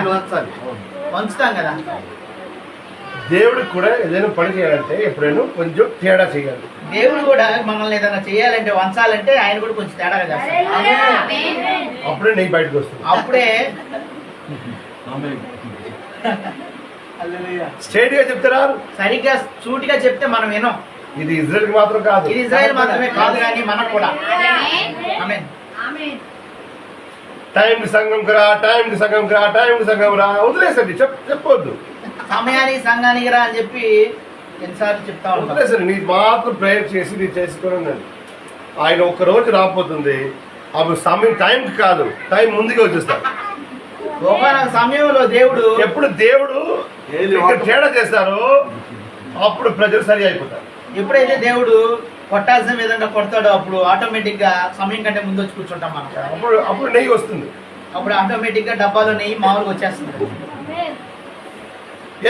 వంచుతాం కదా. దేవుడికి కూడా ఏదైనా పని చేయాలంటే ఎప్పుడైనా కొంచెం తేడా చేయాలి. దేవుడు కూడా మనల్ని ఏదైనా చేయాలంటే వంచాలంటే ఆయన కూడా కొంచెం తేడాగా చేస్తాడు. అప్పుడే నెయ్యి బయటకు వస్తుంది. అప్పుడే స్ట్రైట్ గా చెప్తారా, సరిగ్గా సూటిగా చెప్తే మనం వినం. ఇది ఇజ్రాయెల్ మాత్రం కాదు, ఇది ఇజ్రాయెల్ మాత్రమే కాదు కానీ మనకు కూడా. ఆమేన్. టైంకి సంఘంకి రా, టైంకి సంఘంకి రా, టైంకి సంఘం రా, వదిలేసండి, చెప్పొద్దు. సమయానికి సంఘానికి రా అని చెప్పి ఎన్నిసార్లు చెప్తా ఉంటాం. వదిలేసండి, నీ మాత్రం ప్రేయర్ చేసి నీ చేసుకుని ఉండండి. ఆయన ఒక్క రోజు రాకపోతుంది, అప్పుడు సమయం టైంకి కాదు, టైం ముందుగా వచ్చేస్తాడు. ఒకనొక సమయంలో దేవుడు ఎప్పుడు దేవుడు ఇక్కడ తేడా చేస్తారో అప్పుడు ప్రజలు సరి అయిపోతారు. ఎప్పుడైతే దేవుడు కొట్టాల్సిన విధంగా కొడతాడో అప్పుడు ఆటోమేటిక్ గా సమయం కంటే ముందు వచ్చి కూర్చుంటాం మనం. అప్పుడు నెయ్యి వస్తుంది. అప్పుడు ఆటోమేటిక్ గా డబ్బాలో నెయ్యి మామూలుగా వచ్చేస్తుంది.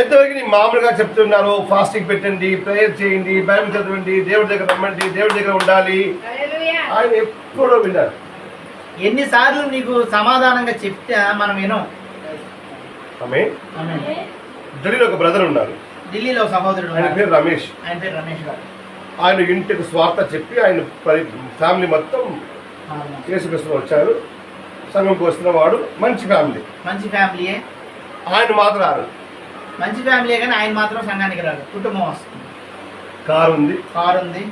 ఎంతవరకు నీ మామూలుగా చెప్తున్నారు, ఫాస్టింగ్ పెట్టండి, ప్రేయర్ చేయండి, బైబిల్ చదవండి, దేవుడి దగ్గర రమ్మండి, దేవుడి దగ్గర ఉండాలి, ఆయన ఎప్పుడో విన్నారు. ఎన్నిసార్లు నీకు సమాధానంగా చెప్తే మనం వినం. ఆమె ఆమేన్. ఢిల్లీలో ఒక బ్రదర్ ఉన్నారు, ఢిల్లీలో ఒక సహోదరుడు ఆయన ఉన్నాడు. పేరు రమేష్. ఆయన పేరు రమేష్ గారు. ఆయన ఇంటికి స్వార్థ చెప్పి ఆయన ఫ్యామిలీ మొత్తం యేసుక్రీస్తు వచ్చారు. సంఘంకి వస్తున్న వాడు మంచి ఫ్యామిలీ, మంచి ఫ్యామిలీయే, ఆయన మాత్రం రారు. మంచి ఫ్యామిలీయే కానీ ఆయన మాత్రం సంఘానికి రాడు. కుటుంబం వస్తుంది, కారు ఉంది, కారు ఉంది,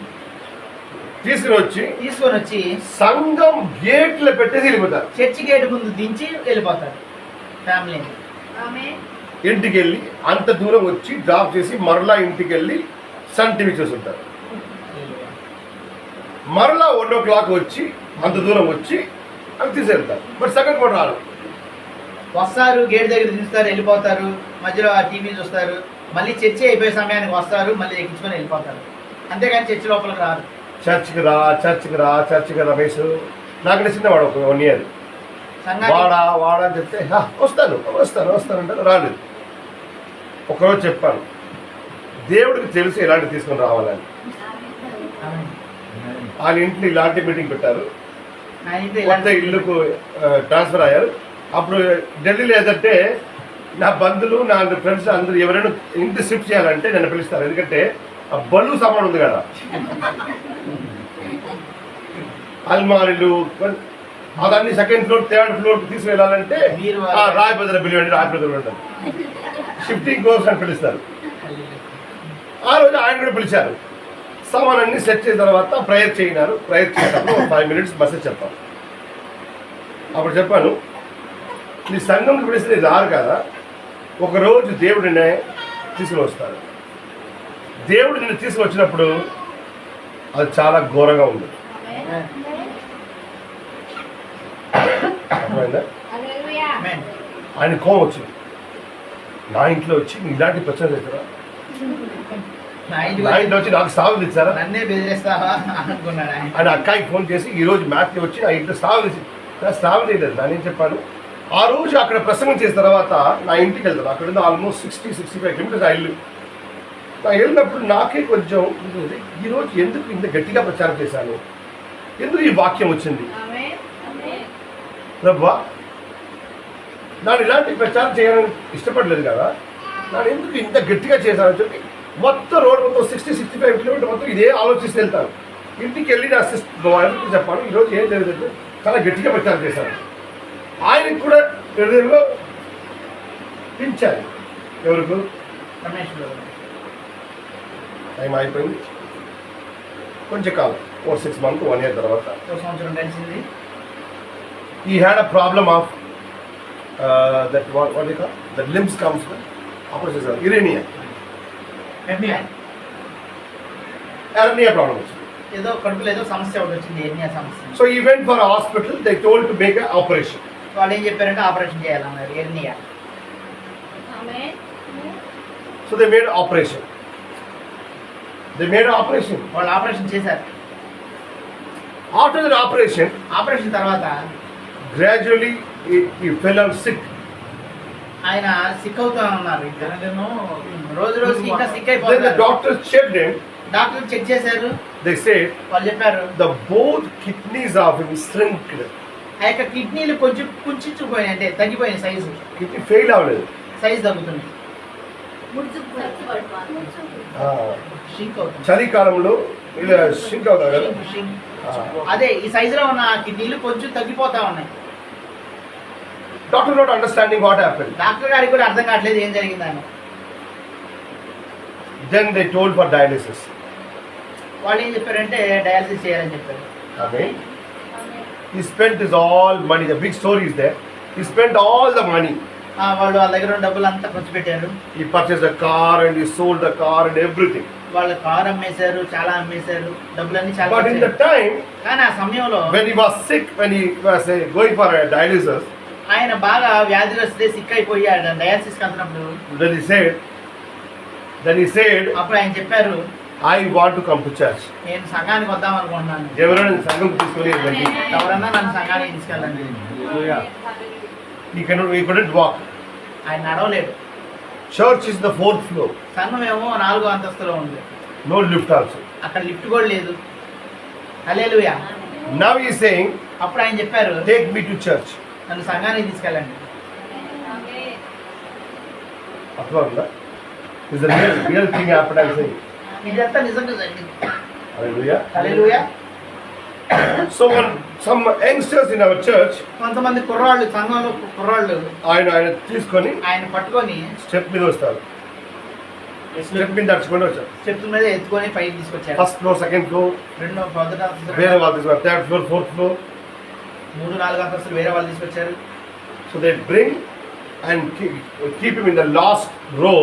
తీసుకుని వచ్చి సంఘం గేట్లో పెట్టేసి వెళ్ళిపోతారు. చర్చి గేట్ ముందు దించి వెళ్ళిపోతారు ఫ్యామిలీ. ఇంటికి వెళ్ళి అంత దూరం వచ్చి డ్రాప్ చేసి మరలా ఇంటికి వెళ్ళి సన్ టీవీ చూస్తుంటారు. మరలా 1 o'clock వచ్చి అంత దూరం వచ్చి అని తీసుకెళ్తారు. బట్ సెకండ్ కూడా రారు. వస్తారు, గేట్ దగ్గర దించుతారు, వెళ్ళిపోతారు, మధ్యలో ఆ టీవీ చూస్తారు, మళ్ళీ చర్చి అయిపోయే సమయానికి వస్తారు, మళ్ళీ ఎక్కించుకొని వెళ్ళిపోతారు. అంతేగాని చర్చి లోపలికి రారు. చర్చికి రా, చర్చికి రా, చర్చికి రమేష్ నాకంటే చిన్నవాడు, ఒక 1 year. వాడా వాడా అని చెప్తే వస్తాను అంటే రాలేదు. ఒకరోజు చెప్పాను, దేవుడికి తెలుసు ఎలాంటి తీసుకొని రావాలని. ఆయన ఇంట్లో ఇలాంటి మీటింగ్ పెట్టారు, కొత్త ఇల్లుకు ట్రాన్స్ఫర్ అయ్యారు. అప్పుడు ఢిల్లీలో ఏదంటే నా బంధువులు, నా ఫ్రెండ్స్ అందరూ ఎవరైనా ఇంటి షిఫ్ట్ చేయాలంటే నన్ను పిలుస్తారు. ఎందుకంటే ఆ బళ్ళు సామాన్ ఉంది కదా, అల్మారీలు, అదన్నీ 2nd floor 3rd floor తీసుకెళ్ళాలంటే రాయపద్ర బిల్లు రాయపద్ర ఉంటుంది, షిఫ్టింగ్ కోర్స్ అని పిలుస్తారు. ఆ రోజు ఆయన కూడా పిలిచారు. సామాన్ అన్ని సెట్ చేసిన తర్వాత ప్రేయర్ చేయినారు. ప్రేయర్ చేసినప్పుడు 5 minutes మెసేజ్ చెప్పాను. అప్పుడు చెప్పాను, నీ సంఘంకి పిలిస్తే రారు కదా, ఒకరోజు దేవుడిని తీసుకుని వస్తారు. దేవుడు నిన్ను తీసుకువచ్చినప్పుడు అది చాలా ఘోరంగా ఉంది. అర్థమైందా? ఆయన కోపం వచ్చింది. నా ఇంట్లో వచ్చి ఇలాంటి ప్రశ్నలు చేస్తారా, నా ఇంట్లో వచ్చి నాకు సాగు తెచ్చారా, నన్నే బెదిరిస్తావా అనుకున్నాడు ఆయన. ఆయన అక్కాయికి ఫోన్ చేసి ఈరోజు మ్యాథ్కి వచ్చి నా ఇంట్లో సాగు తెచ్చి సాగు చేయలేదు. నేను చెప్పాను, ఆ రోజు అక్కడ ప్రసంగం చేసిన తర్వాత నా ఇంటికి వెళ్తాను. అక్కడ ఆల్మోస్ట్ 60-65 kilometers ఆ ఇల్లు. వెళ్ళినప్పుడు నాకే కొంచెం ఈరోజు ఎందుకు ఇంత గట్టిగా ప్రచారం చేశాను, ఎందుకు ఈ వాక్యం వచ్చింది ప్రభా, ನಾನು ఇలాంటి ప్రచారం చేయాలని ఇష్టపడలేదు కదా, ನಾನು ఎందుకు ఇంత గట్టిగా చేశానని చెప్పి మొత్తం రోడ్ మొత్తం 60-65 కిలోమీటర్ మొత్తం ఇదే ఆలోచిస్తే వెళ్తాను. ఇంటికి వెళ్ళి నా సిస్టర్ చెప్పాను ఈరోజు ఏం జరిగిందంటే చాలా గట్టిగా ప్రచారం చేశాను. ఆయనకు కూడా హృదయంలో పించాలి. ఎవరికి? రమేష్ గారు. టైం అయిపోయింది. కొంచెం కాలం 4-6 months 1 year తర్వాత ఒక సంవత్సరం కలిసింది. he had a problem of that what they call the limbs comes with operation hernia problem వచ్చింది. ఏదో కడుపులో ఏదో సమస్య ఒకటి వచ్చింది, హెర్నియా సమస్య. So he went for a hospital. They told to make an operation. వాళ్ళు ఏం చెప్పారంటే ఆపరేషన్ చేయాలన్నారు hernia. So they made operation. వాళ్ళు ఆపరేషన్ చేశారు. After the operation, ఆపరేషన్ తర్వాత gradually he fell on sick. ఆయన సిక్ అవుతా ఉన్నారు. ఇంకా రోజు రోజుకి ఇంకా సిక్ Then the అయిపోతున్నారు. doctors checked him. Doctor check చేశారు. They said వాళ్ళు చెప్పారు the both kidneys of him shrinked. ఆ యొక్క కిడ్నీలు కొంచెం కుంచుకుపోయినాయి, అంటే తగ్గిపోయినాయి, సైజు కిడ్నీ ఫెయిల్ అవ్వలేదు. సైజు తగ్గుతుంది, షింక్ అవుతుంది. చలికాలంలో ఇలా షింక్ అవుతారు కదా. షింక్. అదే ఈ సైజులో ఉన్న కిడ్నీలు కొంచెం తగ్గిపోతా ఉన్నాయి. Doctor not understanding what happened. Doctor గారికి కూడా అర్థం కావట్లేదు ఏం జరిగిందని. Then they told for dialysis. వాళ్ళు ఏం చెప్పారంటే డయాలసిస్ చేయాలని చెప్పారు. Amen. He spent his all money. The big story is there. He spent all the money. వాళ్ళు వాళ్ళ దగ్గర ఉన్న డబ్బులు అంతా ఖర్చు పెట్టారు. He purchased a car and he sold the car and everything. వాళ్ళ కారు అమ్మేశారు, చాలా అమ్మేశారు, డబ్బులన్నీ చాలా But in the ఖర్చు time కానీ ఆ సమయంలో when he was sick, when he was going for a dialysis, ఆయన బాగా వ్యాధులు వస్తే సిక్ అయిపోయి డయాలసిస్ కంటున్నప్పుడు then he said, అప్పుడు ఆయన చెప్పారు I want to come to church. నేను సంఘానికి వద్దాం అనుకుంటున్నాను, ఎవరైనా సంఘం తీసుకొని వెళ్ళండి. ఎవరన్నా నన్ను సంఘానికి తీసుకెళ్ళండి. He couldn't walk. ఆయన నడవలేడు. Church is the 4th floor. సంఘం ఏమో 4వ అంతస్తులో ఉంది, No lift also. అక్కడ లిఫ్ట్ కూడా లేదు. హల్లెలూయా. Now he is saying, అప్పుడు ఆయన చెప్పారు take me to church. నన్ను సంఘానికి తీసుకెళ్ళండి. అర్థమవుతుందా? Is the real thing happened, I'm saying. ఇదంతా నిజంగా జరిగింది. Hallelujah. Hallelujah. So when some youngsters in our church, కొంతమంది కుర్రాళ్ళు, సంఘంలో కుర్రాళ్ళు ఆయన తీసుకొని ఆయన పట్టుకొని స్టెప్ మీద వస్తారు. స్టెప్ మీద నడుచుకొని వచ్చారు. చెట్ల మీద ఎత్తుకొని పైకి తీసుకొచ్చారు. ఫస్ట్ ఫ్లోర్, సెకండ్ ఫ్లోర్ రెండో మొదటి అంతస్తు, వేరే వాళ్ళు తీసుకున్నారు. Third floor, fourth floor. 3-4 అంతస్తులు వేరే వాళ్ళు తీసుకొచ్చారు. So they bring and keep him in the last row,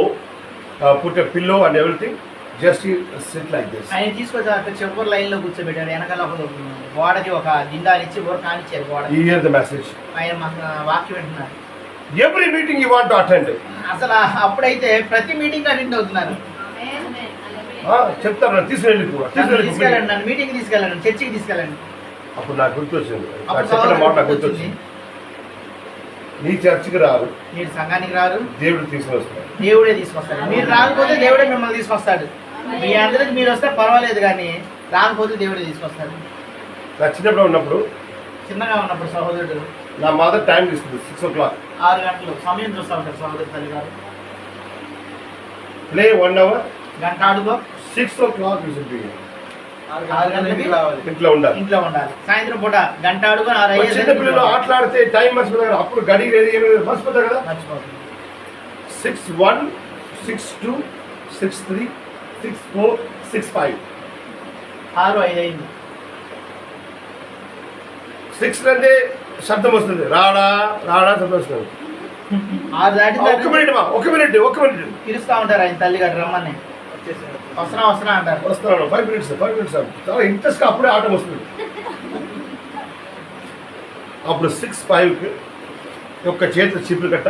put a pillow and everything, just he sit like this. ఆయన తీసుకొచ్చి అక్కడ చివరి లైన్ లో కూర్చోబెట్టారు. వెనకాల ఒక గోడకి ఒక దిండానిచ్చి ఊరు కానిచ్చారు గోడ. You hear the message. ఆయన మాకు వాక్యం వింటున్నారు. Every meeting you want to attend. అసలు అప్పుడైతే ప్రతి మీటింగ్ అటెండ్ అవుతున్నారు. చెప్తారు తీసుకెళ్ళి తీసుకెళ్ళండి, నన్ను మీటింగ్ తీసుకెళ్ళండి, చర్చికి తీసుకెళ్ళండి. అప్పుడు నాకు గుర్తొచ్చింది, అప్పుడు చెప్పిన మాట నాకు గుర్తొచ్చింది. గుర్తొచ్చింది. నీ చర్చికి రారు, మీరు సంఘానికి రారు, దేవుడు తీసుకుని వస్తాడు. దేవుడే తీసుకొస్తాడు. మీరు రాకపోతే దేవుడే మిమ్మల్ని తీసుకొస్తాడు. మీ అందరికి మీరు వస్తే పర్వాలేదు, కానీ రాకపోతే దేవుడే తీసుకొస్తాడు. నా చిన్నప్పుడు ఉన్నప్పుడు చిన్నగా ఉన్నప్పుడు సహోదరుడు నా మదర్ టైం తీసుకుంది 6 o'clock. 6 గంటలు సమయం చూస్తూ ఉంటారు సహోదరు తల్లి గారు. Play 1 hour. గంట ఆడుకో. 6 o'clock you should be here. 6 గంటలకి ఇంట్లో ఉండాలి. ఇంట్లో ఉండాలి. సాయంత్రం పూట గంట ఆడుకో. 6 చిన్న పిల్లలు ఆటలాడితే టైం మర్చిపోతారు. అప్పుడు గడి ఏమి మర్చిపోతారు కదా. మర్చిపోతుంది. 6:1, 6:2, 6:3, 6:4, 6:5. 6:05 అయింది. 6 అంటే శబ్దం వస్తుంది, రాడా రాడా శబ్దం వస్తుంది. 6 దాటిన ఒక్క మినిట్ పిలుస్తా ఉంటారు ఆయన తల్లి గారు, రమ్మని. వస్తున్నా అంటారు. వస్తున్నాను 5 minutes చాలా ఇంట్రెస్ట్ గా అప్పుడే ఆటం వస్తుంది. అప్పుడు 6:05 ఒక్క చేతి చిప్పులు కట్ట,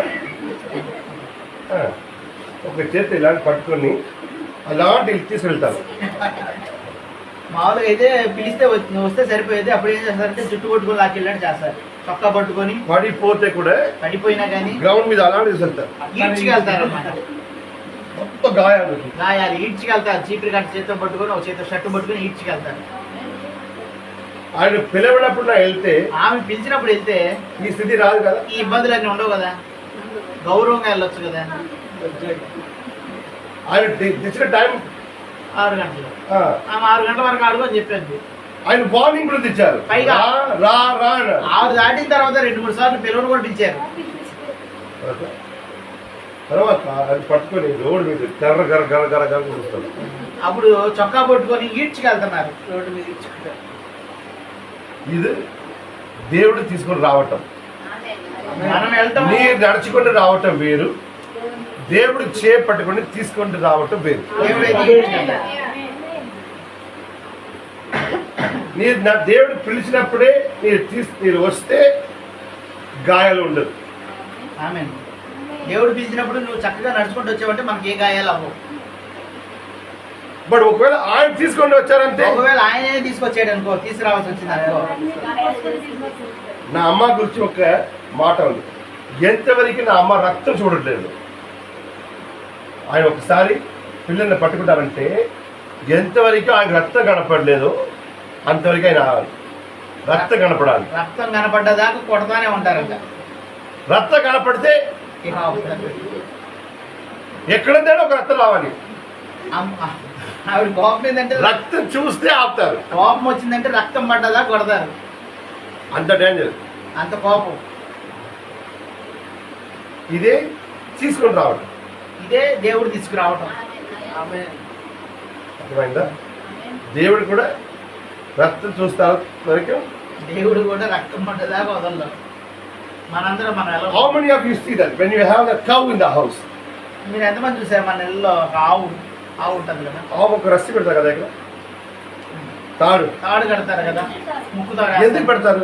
ఒక చేతి ఇలాంటి పట్టుకొని అలాంటి తీసుకెళ్తాను. మామూలుగా అయితే పిలిస్తే వస్తే సరిపోయేది. అప్పుడు ఏం చేస్తారంటే జుట్టు కొట్టుకొని లాక్కెళ్ళాడు చేస్తారు. చొక్కా పట్టుకొని పడిపోతే కూడా పడిపోయినా కానీ గ్రౌండ్ మీద అలాంటి తీసుకెళ్తారు. ఈడ్చికెళ్తారు అన్నమాట. మొత్తం గాయాలు. గాయాలు ఈడ్చికెళ్తారు, చీపురు గంట చేతితో పట్టుకొని ఒక చేతితో షర్టు పట్టుకొని ఈడ్చికెళ్తారు. ఆయన పిలవనప్పుడు నా వెళ్తే ఆమె పిలిచినప్పుడు వెళ్తే ఈ స్థితి రాదు కదా. ఈ ఇబ్బందులన్నీ ఉండవు కదా, గౌరవంగా వెళ్ళొచ్చు కదా. ఆయన తెచ్చిన టైం 6 గంటలు, ఆ, ఆమె 6 గంటల వరకు అడుగు అని చెప్పింది. ఆయన వార్నింగ్ కూడా తెచ్చారు. పైగా రా రా రా అన్నారు. 6 దాటిన తర్వాత 2-3 సార్లు పిల్లలు కూడా పిలిచారు. తర్వాత అది పట్టుకొని రోడ్డు మీద గర్ర గర్ర గర్ర గర్ర గర్ర చూస్తాడు. అప్పుడు చొక్కా పట్టుకొని ఈడ్చికెళ్తున్నారు, రోడ్డు మీద ఈడ్చుకుంటారు. ఇది దేవుడు తీసుకొని రావటం. మనం వెళ్తాం, మీరు నడుచుకుంటూ రావటం వేరు, దేవుడు చేపట్టుకొని తీసుకుంటూ రావటం వేరు. దేవుడైతే ఈడ్చుకెళ్తాడు. మీరు నా దేవుడు పిలిచినప్పుడే మీరు వస్తే గాయాలు ఉండదు. ఆమేన్. దేవుడు పిలిచినప్పుడు నువ్వు చక్కగా నడుచుకుంటూ వచ్చావంటే మనకి ఏ గాయాలు అవ్వవు. బట్ ఒకవేళ ఆయన తీసుకొని వచ్చారంటే, ఒకవేళ ఆయనే తీసుకొచ్చాడు అనుకో, తీసుకురావాల్సి వచ్చింది అనుకో. నా అమ్మ గురించి ఒక మాట ఉంది, ఎంతవరకు నా అమ్మ రక్తం చూడట్లేదు. ఆయన ఒకసారి పిల్లల్ని పట్టుకుంటారంటే ఎంతవరకు ఆయన రక్తం కనపడలేదు అంతవరకు ఆయన రక్తం కనపడాలి. రక్తం కనపడ్డదాకా కొడతానే ఉంటారంట. రక్తం కనపడితే ఇక అవుతుంది. ఎక్కడైనా ఒక రక్తం రావాలి. ఆవిడ కోపం ఏంటంటే రక్తం చూస్తే ఆపుతారు. కోపం వచ్చిందంటే రక్తం పడ్డదా కొడతారు, అంత డేంజర్. అంత కోపం. ఇదే తీసుకొని రావటం. ఇదే దేవుడు తీసుకురావటం. అర్థమైందా? దేవుడు కూడా రక్తం చూస్తారు వరకు. దేవుడు కూడా రక్తం పడ్డదాకా వదలదు. మనందరం మనం ఎలా, How many of you see that when you have a cow in the house? మీరు ఎంతమంది చూసారు మన ఇళ్ళలో ఒక ఆవు ఉంటుంది కదా, ఆవు ఒక రస్సి పెడతారు కదా ఇక్కడ, తాడు. తాడు కడతారు కదా, ముక్కుతాడు. ఎందుకు పెడతారు?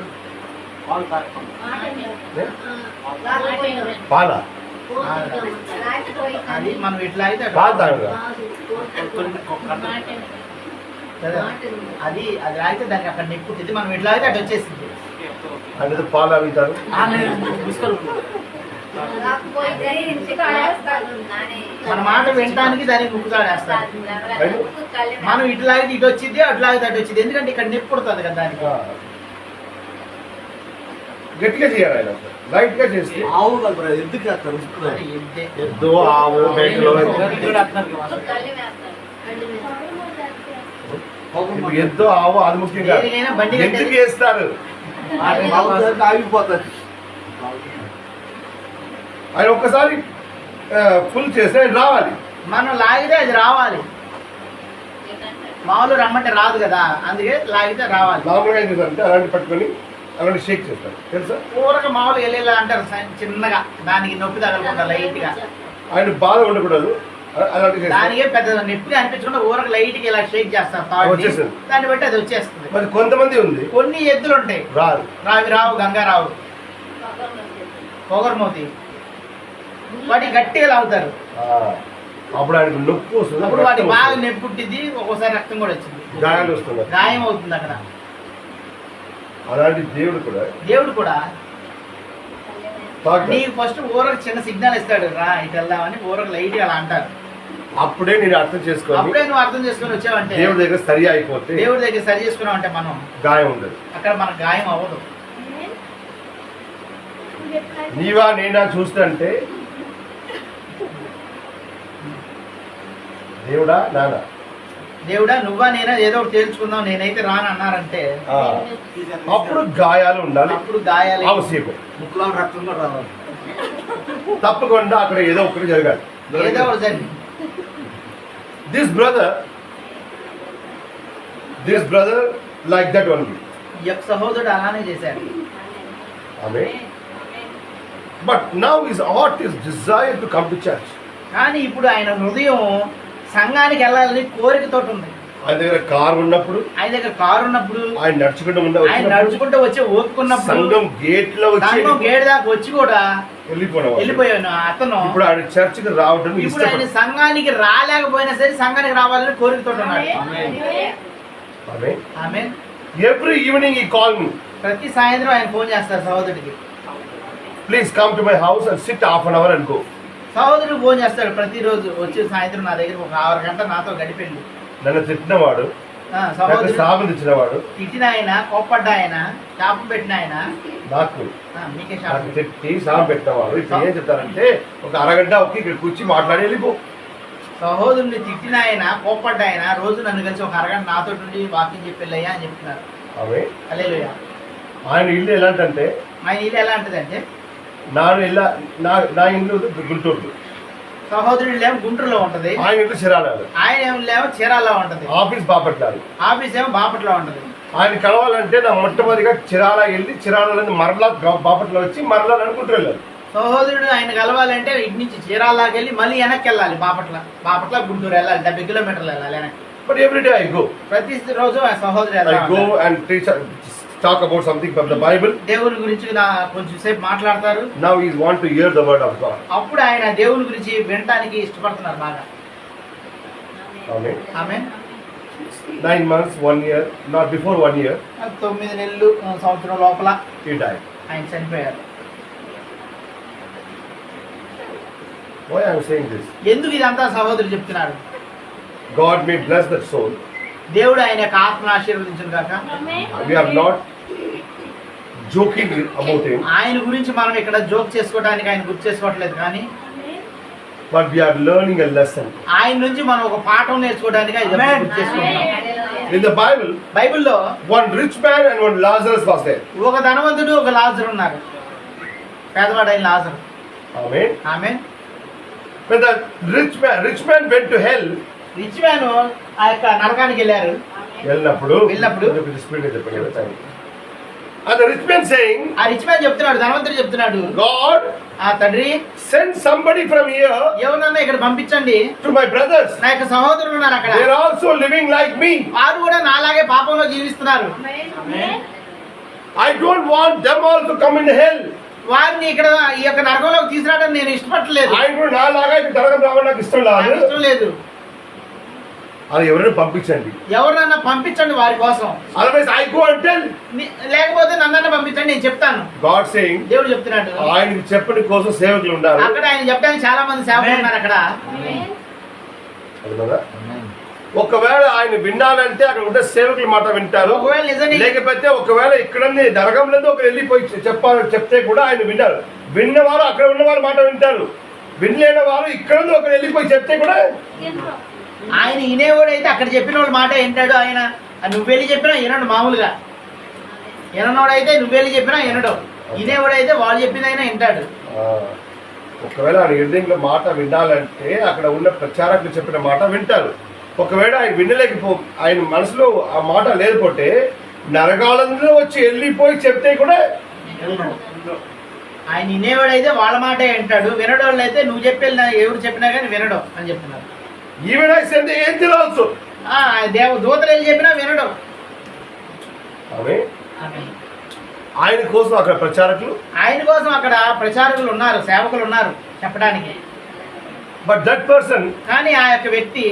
పాల అది మనం ఇట్లా అయితే అటు పాలు తాగుదా? కదా. అది రాయితే దానికి అక్కడ నెప్పుతుంది, మనం ఇట్లా అయితే అటు వచ్చేసింది. అనేది పాలు అడుగుతారు. మన మాట వినటానికి దానికి ముక్కుతాడేస్తాడు. మనం ఇట్లా అయితే ఇటు వచ్చింది, అట్లా అయితే అటు వచ్చింది. ఎందుకంటే ఇక్కడ నొప్పి పుడుతుంది కదా దానికి. గట్టిగా చేయాలి ఆయన, లైట్ గా చేస్తే. ఆవు కలపరా, ఎందుకు చేస్తారు? అది ఇంతే. ఎద్దు, ఆవు, మేకలు. ఇప్పుడు ఎద్దు, ఆవు అది ముఖ్యం కాదు. దేనికైనా బండి ఎందుకు వేస్తారు? ఆగిపోతుంది. ఆయన ఒక్కసారి ఫుల్ చేస్తే ఆయన రావాలి. మనం లాగితే అది రావాలి. మామూలు రమ్మంటే రాదు కదా, అందుకే లాగితే రావాలి. మామూలుగా ఏం చేస్తారంటే అలాంటి పట్టుకొని అలాంటి షేక్ చేస్తారు, తెలుసా? ఊరక మామూలు వెళ్ళేలా అంటారు చిన్నగా, దానికి నొప్పి తగలకుండా లైట్ గా. ఆయన బాధ ఉండకూడదు, అలాంటి చేస్తారు. దానికే పెద్ద నొప్పిగా అనిపించకుండా ఊరక లైట్ గా ఇలా షేక్ చేస్తారు తాడుని. వచ్చేసింది. దాన్ని బట్టి అది వచ్చేస్తుంది. మరి కొంతమంది ఉంది కొన్ని ఎద్దులు ఉంటాయి, రాదు. రావు గంగారావు, పొగర్మోతి, వాటి గట్టిగా లాగుతారు. ఆ, అప్పుడు ఆయనకు నొప్పి వస్తుంది, అప్పుడు వాటి రక్తం బాగా వస్తుంది, నొప్పి పుట్టింది, ఒక్కోసారి రక్తం కూడా వచ్చింది, గాయాలు వస్తుంది. గాయం అవుతుంది అక్కడ. అలాంటి దేవుడు కూడా దేవుడు కూడా తాకుతాడు. నీకు ఫస్ట్ ఊరకు చిన్న సిగ్నల్ ఇస్తాడు, రా ఇటు వెళ్దామని. ఊరకు లైట్ గా అలా అంటారు. అప్పుడే నేను అర్థం చేసుకోవాలి. అప్పుడే నువ్వు అర్థం చేసుకుని వచ్చావంటే, దేవుడి దగ్గర సరి అయిపోతే దేవుడి దగ్గర సరి చేసుకున్నావు అంటే మనం గాయం ఉండదు. అక్కడ మనకు గాయం అవ్వదు. నీవా నేనా చూస్తుంటే దేవుడా నానా, దేవుడా నువ్వా నేనా ఏదో ఒకటి తేల్చుకుందాం, నేనైతే రాను అన్నారంటే ఆ, అప్పుడు గాయాలు ఉండాలి. అప్పుడు గాయాలు, అవశ్యకం. ముక్కులో రక్తం కూడా రావాలి. తప్పకుండా అక్కడ ఏదో ఒకటి జరగాలి. ఏదో ఒకటి జరిగింది. This brother like that only. ఈ యొక్క సహోదరుడు అలానే చేశాడు. ఆమె but now his heart is desire to come to church. కానీ ఇప్పుడు ఆయన హృదయం సంఘానికి వెళ్ళాలని కోరికతో ఉంది. ఆయన దగ్గర కారు ఉన్నప్పుడు, ఆయన దగ్గర కారు ఉన్నప్పుడు, ఆయన నడుచుకుంటూ ఆయన నడుచుకుంటూ వచ్చే ఓపుకున్నప్పుడు, సంఘం గేట్ లో వచ్చి సంఘం గేట్ దాకా వచ్చి కూడా వెళ్ళిపోవడం. వెళ్ళిపోయాను అతను. ఇప్పుడు ఆయన చర్చికి రావడం ఇప్పుడు ఆయన ఇష్టపడు. సంఘానికి రాలేకపోయినా సరే సంఘానికి రావాలని కోరికతో ఉన్నాడు. ఆమె ఆమె every evening he call me, ప్రతి సాయంత్రం ఆయన ఫోన్ చేస్తారు సహోదరుడికి, please come to my house and sit half an hour and go. సహోదరుడు భోజనం చేస్తాడు ప్రతిరోజు వచ్చి సాయంత్రం నా దగ్గర ఒక 6 గంట నాతో గడిపెళ్ళి. నన్ను తిట్టినవాడు, నాకు సహోదరుడు శాపం ఇచ్చినవాడు, తిట్టిన ఆయన, కోప్పడ్డ ఆయన, శాపం పెట్టిన ఆయన, నాకు మీకే నాకు శాపం. తిట్టి శాపం పెట్టినవాడు. ఇప్పుడు ఏం చెప్తారంటే ఒక అరగంట ఒక్క ఇక్కడ కూర్చి మాట్లాడి వెళ్ళిపో. సహోదరుని తిట్టిన ఆయన, కోప్పడ్డ ఆయన రోజు నన్ను కలిసి ఒక అరగంట నాతో నుండి వాకింగ్ చెప్పెళ్ళయ్యా అని చెప్తున్నారు. ఆమె హల్లెలూయా. ఆయన ఇల్లు ఎలాంటంటే, ఆయన ఇల్లు ఎలా ఉంటుందంటే, నా ఇల్లు గుంటూరు, సహోదరుడు ఏమో గుంటూరులో ఉంటది, ఆయన ఇల్లు చిరాలాలు, ఆయన ఏమో చీరాల్లో ఉంటది, ఆఫీస్ బాపట్లాడు. ఆఫీస్ ఏమో బాపట్లో ఉంటది. ఆయన కలవాలంటే నా మొట్టమొదటిగా చిరాల వెళ్ళి చిరాలని మరలా బాపట్లో వచ్చి మరలా అనుకుంటూ వెళ్ళాలి. సహోదరుడు ఆయన కలవాలంటే ఇటు నుంచి చీరాల్లాకి వెళ్ళి మళ్ళీ వెనక్కి వెళ్ళాలి. బాపట్ల గుంటూరు వెళ్ళాలి, 70 కిలోమీటర్లు వెళ్ళాలి వెనక్కి. But every day I go, ప్రతి రోజు ఆ సహోదరుడు I వెళ్తా go ఉంటాడు. and teach, talk about something from the Bible. దేవుని గురించి కొంచెం సేపు మాట్లాడతారు. Now he want to hear the word of God. అప్పుడు ఆయన దేవుని గురించి వినటానికి ఇష్టపడుతున్నారు బాగా. Amen. ఆమె 9 months, 1 year, not before 1 year, 9 నెలలు సంవత్సరం లోపల he died. ఆయన చనిపోయారు. Why I am saying this? ఎందుకు ఇదంతా సహోదరుడు చెప్తున్నాడు? God may bless that soul. దేవుడు ఆయన యొక్క ఆత్మను ఆశీర్వదించును గాక. We are not joking about him, ఆయన గురించి మనం ఇక్కడ జోక్ చేసుకోవడానికి ఆయన గుర్తు చేసుకోవట్లేదు, కానీ but we are learning a lesson. ఆయన నుంచి మనం ఒక పాఠం నేర్చుకోవడానికి ఆయన గుర్తు చేసుకుంటున్నాం. In the Bible, బైబిల్లో one rich man and one Lazarus was there. ఒక ధనవంతుడు, ఒక లాజరు ఉన్నారు. పేదవాడైన లాజరు. Amen. ఆమె When the rich man went to hell, rich man ఆ యొక్క నరకానికి వెళ్ళారు. వెళ్ళినప్పుడు స్పీడ్ గా చెప్పండి. And the rich man saying, ఆ రిచ్ మ్యాన్ చెప్తున్నాడు, ధనవంతుడు చెప్తున్నాడు, God, ఆ తండ్రి send somebody from here ఎవరినన్నా ఇక్కడ పంపించండి, to my brothers. నా యొక్క సహోదరులు ఉన్నారు అక్కడ, They are also living like me. వారు కూడా నాలాగే పాపంలో జీవిస్తున్నారు. I don't want them all to come in hell. వారిని ఇక్కడ ఈ యొక్క నరకంలోకి తీసుకురావడం నేను ఇష్టపడలేదు, ఆయన కూడా నాలాగా ఇక్కడ నరకం రావడం నాకు ఇష్టం నాకు లేదు. ఇష్టం లేదు. అది ఎవరైనా పంపించండి. ఎవరినన్నా పంపించండి వారి కోసం, Otherwise I go and tell. లేకపోతే నన్నన్నా పంపించండి, నేను చెప్తాను. God saying, దేవుడు చెప్తున్నాడు. ఆయనకి చెప్పని కోసం సేవకులు ఉండాలి. అక్కడ ఆయన చెప్పడానికి చాలా మంది సేవకులు ఉన్నారు అక్కడ. అర్థమవుతుందా? ఒకవేళ ఆయన వినాలంటే అక్కడ ఉంటే సేవకుల మాట వింటారు. ఒకవేళ నిజంగా లేకపోతే ఒకవేళ ఇక్కడ నరకంలో ఒక వెళ్ళిపోయి చెప్తే కూడా ఆయన విన్నారు. విన్నవారు అక్కడ ఉన్నవారు మాట వింటారు. వినలేని వారు ఇక్కడ ఒక వెళ్ళిపోయి చెప్తే కూడా ఆయన వినేవాడు అయితే అక్కడ చెప్పిన వాడు మాట వింటాడు. ఆయన నువ్వు వెళ్ళి చెప్పినా వినడు, మామూలుగా విననోడు అయితే నువ్వు వెళ్ళి చెప్పినా వినడు, వినేవాడు అయితే వాళ్ళు చెప్పిందైనా వింటాడు. ఒకవేళ ఆయన హృదయంలో మాట వినాలంటే అక్కడ ఉన్న ప్రచారకులు చెప్పిన మాట వింటారు. ఒకవేళ ఆయన వినలేకపో, ఆయన మనసులో ఆ మాట లేకపోతే నరకాలంలో వచ్చి వెళ్ళిపోయి చెప్తే కూడా ఆయన వినేవాడు అయితే వాళ్ళ మాటే వింటాడు, వినడోళ్ళు అయితే నువ్వు చెప్పిన ఎవరు చెప్పినా కానీ వినడు అని చెప్తున్నారు. Even I send the Angel also. దూతలు వెళ్ళి చెప్పినా వినడు. ఆయన కోసం అక్కడ ప్రచారకులు, ఆయన కోసం అక్కడ ప్రచారకులు ఉన్నారు, సేవకులు ఉన్నారు చెప్పడానికి. బట్ దట్ పర్సన్ కానీ ఆ యొక్క వ్యక్తి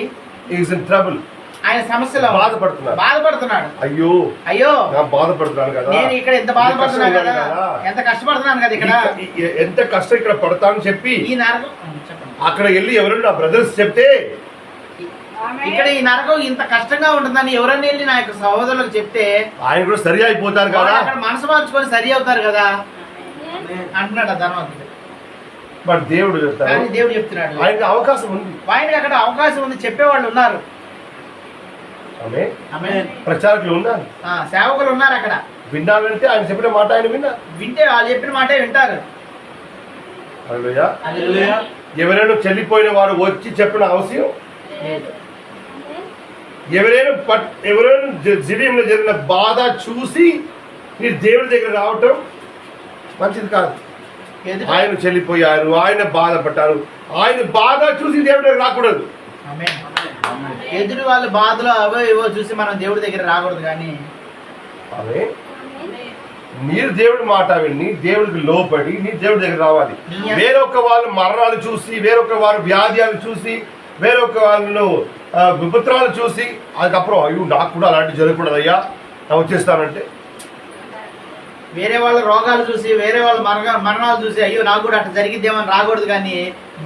ఈజ్ ఇన్ ట్రబుల్. ఆయన సమస్యలో బాధపడుతున్నాడు. అయ్యో అయ్యో బాధపడుతున్నాను కదా, నేను ఇక్కడ ఎంత బాధపడుతున్నాను కదా, ఎంత కష్టపడుతున్నాను కదా, ఇక్కడ ఎంత కష్టం ఇక్కడ పడతానని చెప్పి ఈ నరకం చెప్పండి, అక్కడ వెళ్ళి ఎవరైనా నా బ్రదర్స్ చెప్తే ఇక్కడ ఈ నరకం ఇంత కష్టంగా ఉంటుందని ఎవరన్నా వెళ్ళి నా యొక్క సహోదరులకు చెప్తే ఆయన కూడా సరి అయిపోతారు కదా, అక్కడ మనసు మార్చుకొని సరి అవుతారు కదా అంటున్నాడు ఆ ధనవంతుడు. బట్ దేవుడు చెప్తాడు, కానీ దేవుడు చెప్తున్నాడు ఆయనకి అవకాశం ఉంది, ఆయనకి అక్కడ అవకాశం ఉంది, చెప్పేవాళ్ళు ఉన్నారు, ప్రచారకులు ఉన్నారు, సేవకులు ఉన్నారు. అక్కడ వినాలంటే ఆయన చెప్పిన మాట ఆయన వింటే వాళ్ళు చెప్పిన మాటే వింటారు. హల్లెలూయా. ఎవరైనా చెల్లిపోయిన వారు వచ్చి చెప్పిన అవసరం, ఎవరైనా జీవితంలో జరిగిన బాధ చూసి మీరు దేవుడి దగ్గర రావటం మంచిది కాదు. ఆయన చెల్లిపోయారు, ఆయన బాధపడ్డారు, ఆయన బాధ చూసి దేవుడి దగ్గర రాకూడదు. ఎదురు వాళ్ళ బాధలో అవో ఏవో చూసి మనం దేవుడి దగ్గర రాకూడదు. కానీ అదే మీరు దేవుడి మాట విని దేవుడికి లోపడి నీ దేవుడి దగ్గర రావాలి. వేరొక వాళ్ళు మరణాలు చూసి, వేరొక వారు వ్యాధ్యాలు చూసి, వేరొక వాళ్ళు విపత్రాలు చూసి அதுக்கப்புறம் అయ్యో నాకు కూడా అలాంటి జరగకూడదు అయ్యా నా వచ్చేస్తానంటే వేరే వాళ్ళ రోగాలు చూసి వేరే వాళ్ళ మరణాలు చూసి అయ్యో నాకు కూడా అట్లా జరిగిద్దేమని రాకూడదు, కానీ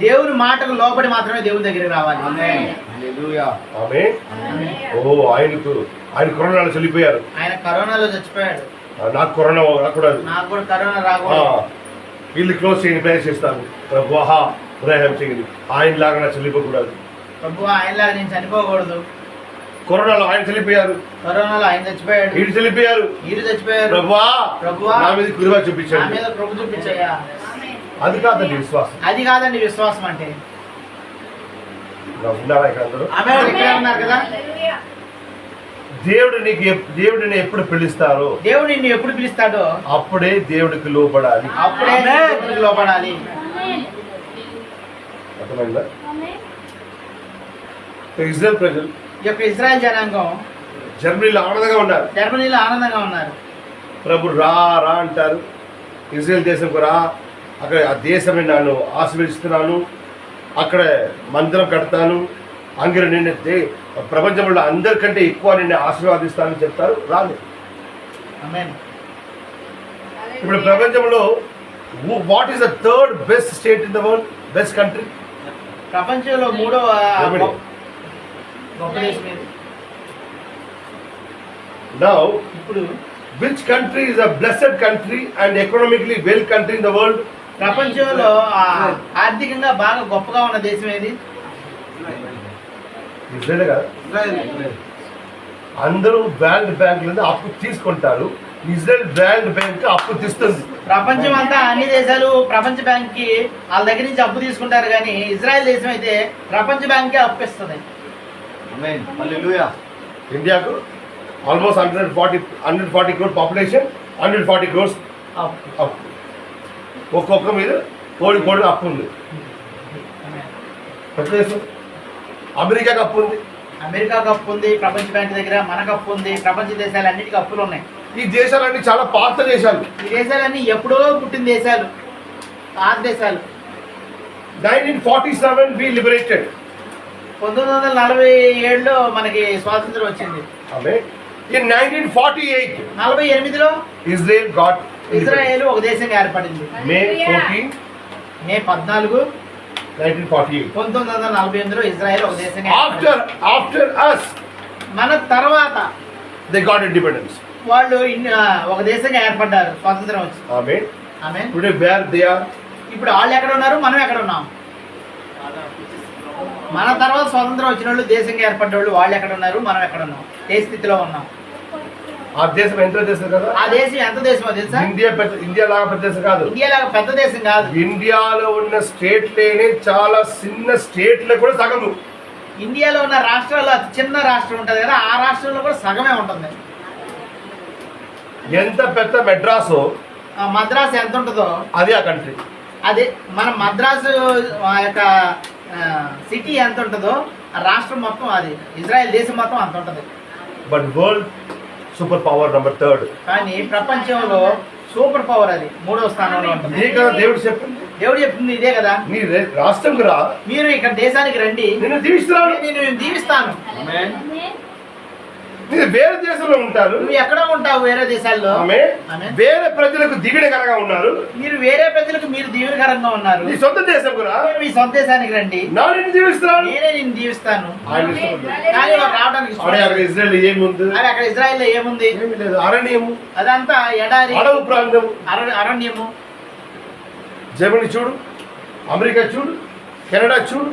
దేవుని మాటకు లోబడి మాత్రమే దేవుని దగ్గరికి రావాలి. హల్లెలూయా. ఆమేన్. ఆయన కరోనాలో చనిపోయారు. ఆయన కరోనాలో చచ్చిపోయాడు. నాకు కరోనా రాకూడదు, నాకు కూడా కరోనా రాకూడదు. వీళ్ళు క్లోజ్ చేయండి, ప్రేయర్ చేస్తాను. ప్రభువా ప్రేయర్ చేయండి, ఆయన లాగా నాకు చనిపోకూడదు. ప్రభు ఆయనలాగా నేను చనిపోకూడదు. కరోనాలో ఆయన చనిపోయారు, కరోనాలో ఆయన చచ్చిపోయాడు, వీళ్ళు చనిపోయారు. వీరు చచ్చిపోయారు. ప్రభువా నా మీద కృప నా చూపించండి. మీద ప్రభు చూపించయ్యా. అది కాదండి విశ్వాసం. అది కాదండి విశ్వాసం అంటే. ఉన్నారా ఇక్కడ అందరూ? ఆమె ఇక్కడే ఉన్నారు కదా. దేవుడిని ఎప్పుడు పిలుస్తారో, దేవుడు నిన్ను ఎప్పుడు పిలుస్తాడో అప్పుడే దేవుడికి లోపడాలి. అప్పుడే దేవుడికి లోపడాలి. అర్థమైందా? ఇజ్రాయెల్ ప్రజలు ఈ యొక్క ఇజ్రాయెల్ జనాంగం జర్మనీలో ఆనందంగా ఉన్నారు. జర్మనీలో ఆనందంగా ఉన్నారు. ప్రభు రా రా అంటారు. ఇజ్రాయెల్ దేశంకు రా, అక్కడ ఆ దేశం నేను ఆశీర్వదిస్తున్నాను, అక్కడ మందిరం కడతాను, అంగిర నిన్ను ప్రపంచంలో అందరికంటే ఎక్కువ నిన్ను ఆశీర్వాదిస్తానని చెప్తారు. రాదు. ఆమేన్. ఇప్పుడు ప్రపంచంలో what is the third best state in the world, best country? ప్రపంచంలో మూడవ జర్మనీ. గొప్ప దేశం ఏది? నౌ ఇప్పుడు which country is a blessed country and economically well country in the world? ప్రపంచంలో ఆర్థికంగా బాగా గొప్పగా ఉన్న దేశం ఏది? ఇజ్రాయెల్ కదా. ఇజ్రాయెల్. అందరూ వరల్డ్ బ్యాంక్ నుండి అప్పు తీసుకుంటారు, ఇజ్రాయెల్ వరల్డ్ బ్యాంక్ అప్పు తీస్తుంది. ప్రపంచం అంతా అన్ని దేశాలు ప్రపంచ బ్యాంక్ కి వాళ్ళ దగ్గర నుంచి అప్పు తీసుకుంటారు, కానీ ఇజ్రాయెల్ దేశం అయితే ప్రపంచ బ్యాంకే అప్పు ఇస్తుంది. ఆమేన్. హల్లెలూయా. ఇండియాకు ఆల్మోస్ట్ 140 crore పాపులేషన్, 140 crores అప్పు. ఒక్కొక్క మీద కోడి అప్పు ఉంది. పెద్ద దేశం. అమెరికాకి అప్పు ఉంది, అమెరికాకు అప్పు ఉంది, ప్రపంచ బ్యాంక్ దగ్గర మనకు అప్పు ఉంది, ప్రపంచ దేశాలు అన్నిటికీ అప్పులు ఉన్నాయి. ఈ దేశాలన్నీ చాలా పాత దేశాలు. ఈ దేశాలన్నీ ఎప్పుడో పుట్టిన దేశాలు, పాత దేశాలు. 1947 we liberated. 1947లో మనకి స్వాతంత్రం వచ్చింది. ఆమె in 1948 48లో Israel got ఇజ్రాయేల్ ఒక దేశంగా ఏర్పడింది. May 14 మే 14 1948. 1948లో ఇజ్రాయేల్ ఒక దేశంగా ఏర్పడింది. After us మన తర్వాత they got independence. వాళ్ళు ఒక దేశంగా ఏర్పడ్డారు స్వాతంత్రం వచ్చి. Amen. Amen. Today where they are? ఇప్పుడు వాళ్ళు ఎక్కడ ఉన్నారు, మనం ఎక్కడ ఉన్నాం? మన తర్వాత స్వాతంత్రం వచ్చిన వాళ్ళు, దేశంగా ఏర్పడ్డ వాళ్ళు ఎక్కడ ఉన్నారు, మనం ఎక్కడ ఉన్నాం? ఏ స్థితిలో ఉన్నాం? ఆ దేశం ఎంత దేశం కదా? ఆ దేశం ఎంత దేశమో తెలుసా? ఇండియా లాగా పెద్ద దేశం కాదు. ఇండియా లాగా పెద్ద దేశం కాదు. ఇండియాలో ఉన్న స్టేట్లేనే చాలా చిన్న స్టేట్లే కూడా సగము. ఇండియాలో ఉన్న రాష్ట్రాల్లో అతి చిన్న రాష్ట్రం ఉంటుంది కదా, ఆ రాష్ట్రంలో కూడా సగమే ఉంటుంది. ఎంత పెద్ద మెడ్రాసో మద్రాసు ఎంత ఉంటుందో అది ఆ కంట్రీ. అదే మన మద్రాసు యొక్క సిటీ ఎంత ఉంటుందో ఆ రాష్ట్రం మొత్తం, అది ఇజ్రాయెల్ దేశం మొత్తం అంత ఉంటుంది. But world super power number 3. కానీ ప్రపంచంలో సూపర్ పవర్ అది 3వ స్థానంలో ఉంటుంది. ఇదే కదా దేవుడు చెప్పింది. దేవుడు చెప్తుంది ఇదే కదా, నీ రాష్ట్రంకి రా, మీరు ఇక్కడ దేశానికి రండి, నేను దీవిస్తున్నాను. నేను దీవిస్తాను. ఆమేన్. మీరు వేరే దేశంలో ఉంటారు, నువ్వు ఎక్కడ ఉంటావు వేరే దేశాల్లో, ఆమేన్. ఆమేన్. వేరే ప్రజలకు దిగుడకరంగా ఉన్నారు, మీరు వేరే ప్రజలకు మీరు దీవెనకరంగా ఉన్నారు. నీ సొంత దేశంకు రా, మీరు మీ సొంత దేశానికి రండి, నా నిన్ను దీవిస్తున్నాను. నేనే నిన్ను దీవిస్తాను. ఆయన ఇష్టపడ్డాడు. కానీ వారు రావడానికి అక్కడ అక్కడ ఇజ్రాయెల్ ఏముంది? అది అక్కడ ఇజ్రాయెల్లో ఏముంది? ఏమీ లేదు. అరణ్యము, అదంతా ఎడారి, అడవు ప్రాంతము. అరణ్యము. జర్మనీ చూడు, అమెరికా చూడు, కెనడా చూడు,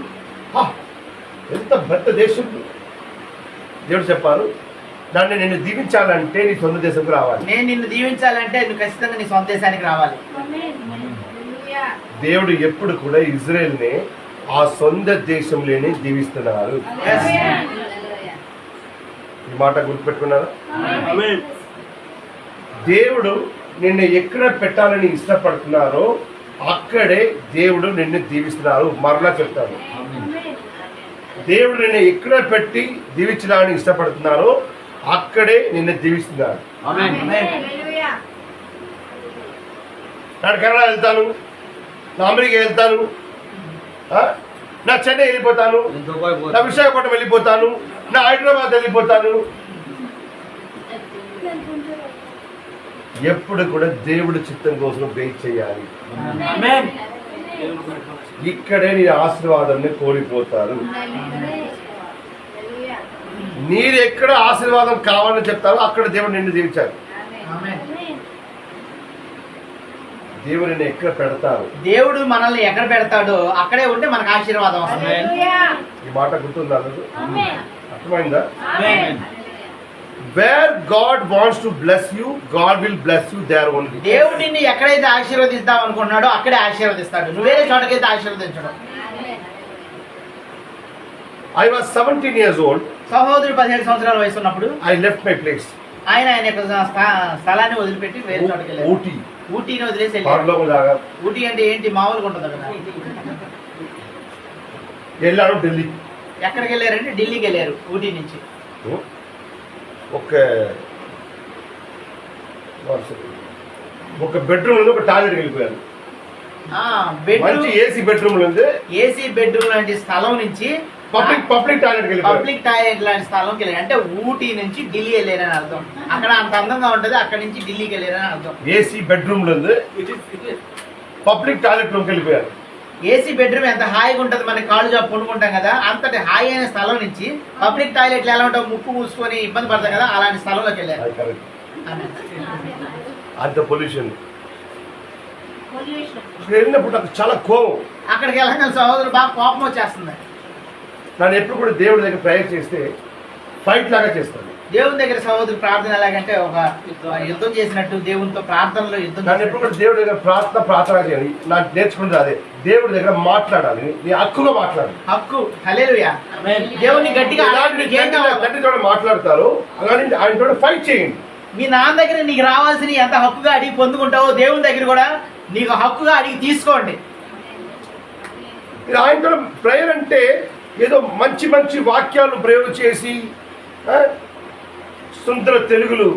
ఎంత పెద్ద దేశం. దేవుడు చెప్పారు, దాన్ని నిన్ను దీవించాలంటే నీ సొంత దేశంకు రావాలి. నేను నిన్ను దీవించాలంటే నువ్వు ఖచ్చితంగా నీ సొంత దేశానికి రావాలి. దేవుడు ఎప్పుడు కూడా ఇజ్రాయెల్ని ఆ సొంత దేశంలోనే దీవిస్తున్నారు. ఈ మాట గుర్తుపెట్టుకున్నారా? ఆమేన్. దేవుడు నిన్ను ఎక్కడ పెట్టాలని ఇష్టపడుతున్నారో అక్కడే దేవుడు నిన్ను దీవిస్తున్నారు. మరలా చెప్తాను, దేవుడు నిన్ను ఎక్కడ పెట్టి దీవించడానికి ఇష్టపడుతున్నారో అక్కడే నిన్ను దీవిస్తున్నారు. ఆమేన్. నా కెనడా వెళ్తాను, నా అమెరికా వెళ్తాను, నా చెన్నై వెళ్ళిపోతాను, నేను దుబాయ్ నా పోతా. విశాఖపట్నం వెళ్ళిపోతాను, నా హైదరాబాద్ వెళ్ళిపోతాను. ఎప్పుడు కూడా దేవుడి చిత్తం కోసం వెయిట్ చేయాలి. ఆమేన్. ఇక్కడే నీ ఆశీర్వాదాన్ని కోల్పోతారు. మీరు ఎక్కడ ఆశీర్వాదం కావాలని చెప్తారో అక్కడ దేవుడు నిన్ను దీవించాలి. ఆమేన్. దేవుడు నిన్ను ఎక్కడ పెడతారు. దేవుడు మనల్ని ఎక్కడ పెడతాడో అక్కడే ఉంటే మనకు ఆశీర్వాదం వస్తుంది. ఈ మాట గుర్తుందా? అర్థమైందా? ఆమేన్. Where God wants to bless you, God will bless you there only. దేవుడు నిన్ను ఎక్కడైతే ఆశీర్వదిద్దాం అనుకున్నాడో అక్కడే ఆశీర్వదిస్తాడు. నువ్వు వేరే చోటకైతే ఆశీర్వదించడం. I was 17 years old. సహోదరుడు 17 సంవత్సరాల వయసు ఉన్నప్పుడు I left my place. ఆయన యొక్క స్థలాన్ని వదిలిపెట్టి వేరే చోటకి వెళ్ళారు. ఊటీ. ఊటీని వదిలేసి వెళ్ళారు. పార్లోకి దాగా ఊటీ అంటే ఏంటి, మామూలుగా ఉంటుంది కదా. వెళ్ళాను ఢిల్లీ. ఎక్కడికి వెళ్ళారంటే ఢిల్లీకి వెళ్ళారు ఊటీ నుంచి. ఒక బెడ్రూమ్ ఉంది, ఒక టాయిలెట్ వెళ్ళిపోయాను. మంచి ఏసీ బెడ్రూమ్ ఉంది. ఏసీ బెడ్రూమ్ లాంటి స్థలం నుంచి పబ్లిక్ టాయిలెట్ వెళ్ళిపోయాను. పబ్లిక్ టాయిలెట్ లాంటి స్థలంకి వెళ్ళారు. అంటే ఊటీ నుంచి ఢిల్లీ వెళ్ళారని అర్థం. అక్కడ అంత అందంగా ఉంటది, అక్కడ నుంచి ఢిల్లీకి వెళ్ళారని అర్థం. ఏసీ బెడ్రూమ్ ఉంది, పబ్లిక్ టాయిలెట్ రూమ్కి వెళ్ళిపోయారు. ఏసీ బెడ్రూమ్ ఎంత హాయిగా ఉంటుంది, మనకి కాళ్ళు జాబ్ పండుకుంటాం కదా, అంతటి హాయి అయిన స్థలం నుంచి పబ్లిక్ టాయిలెట్లు ఎలా ఉంటాం, ముక్కు మూసుకొని ఇబ్బంది పడతాం కదా, అలాంటి స్థలంలోకి వెళ్ళారు. అది correct. అంత పొల్యూషన్. వెళ్ళినప్పుడు నాకు చాలా కోపం. అక్కడికి వెళ్ళగానే సహోదరుడు బాగా కోపం వచ్చేస్తుంది. నన్ను ఎప్పుడు కూడా దేవుడి దగ్గర ప్రేయర్ చేస్తే ఫైట్ లాగా చేస్తాను. దేవుని దగ్గర సహోదరు ప్రార్థన ఎలాగంటే ఒక యుద్ధం చేసినట్టు దేవునితో ప్రార్థనలో యుద్ధం. నన్ను ఎప్పుడు కూడా దేవుడి దగ్గర ప్రార్థన చేయాలి. నాకు నేర్చుకున్నది అదే, దేవుడి దగ్గర మాట్లాడాలి, నీ హక్కుగా మాట్లాడాలి. హక్కు. హల్లెలూయా. దేవుని గట్టిగా తండ్రితో మాట్లాడతారు, అలాంటి ఆయనతో ఫైట్ చేయండి. మీ నాన్న దగ్గర నీకు రావాల్సిన ఎంత హక్కుగా అడిగి పొందుకుంటావో దేవుని దగ్గర కూడా నీకు హక్కుగా అడిగి తీసుకోండి. ఆయనతో ప్రేయర్ అంటే ఏదో మంచి మంచి వాక్యాలు ప్రయోగం చేసి సుందర తెలుగులు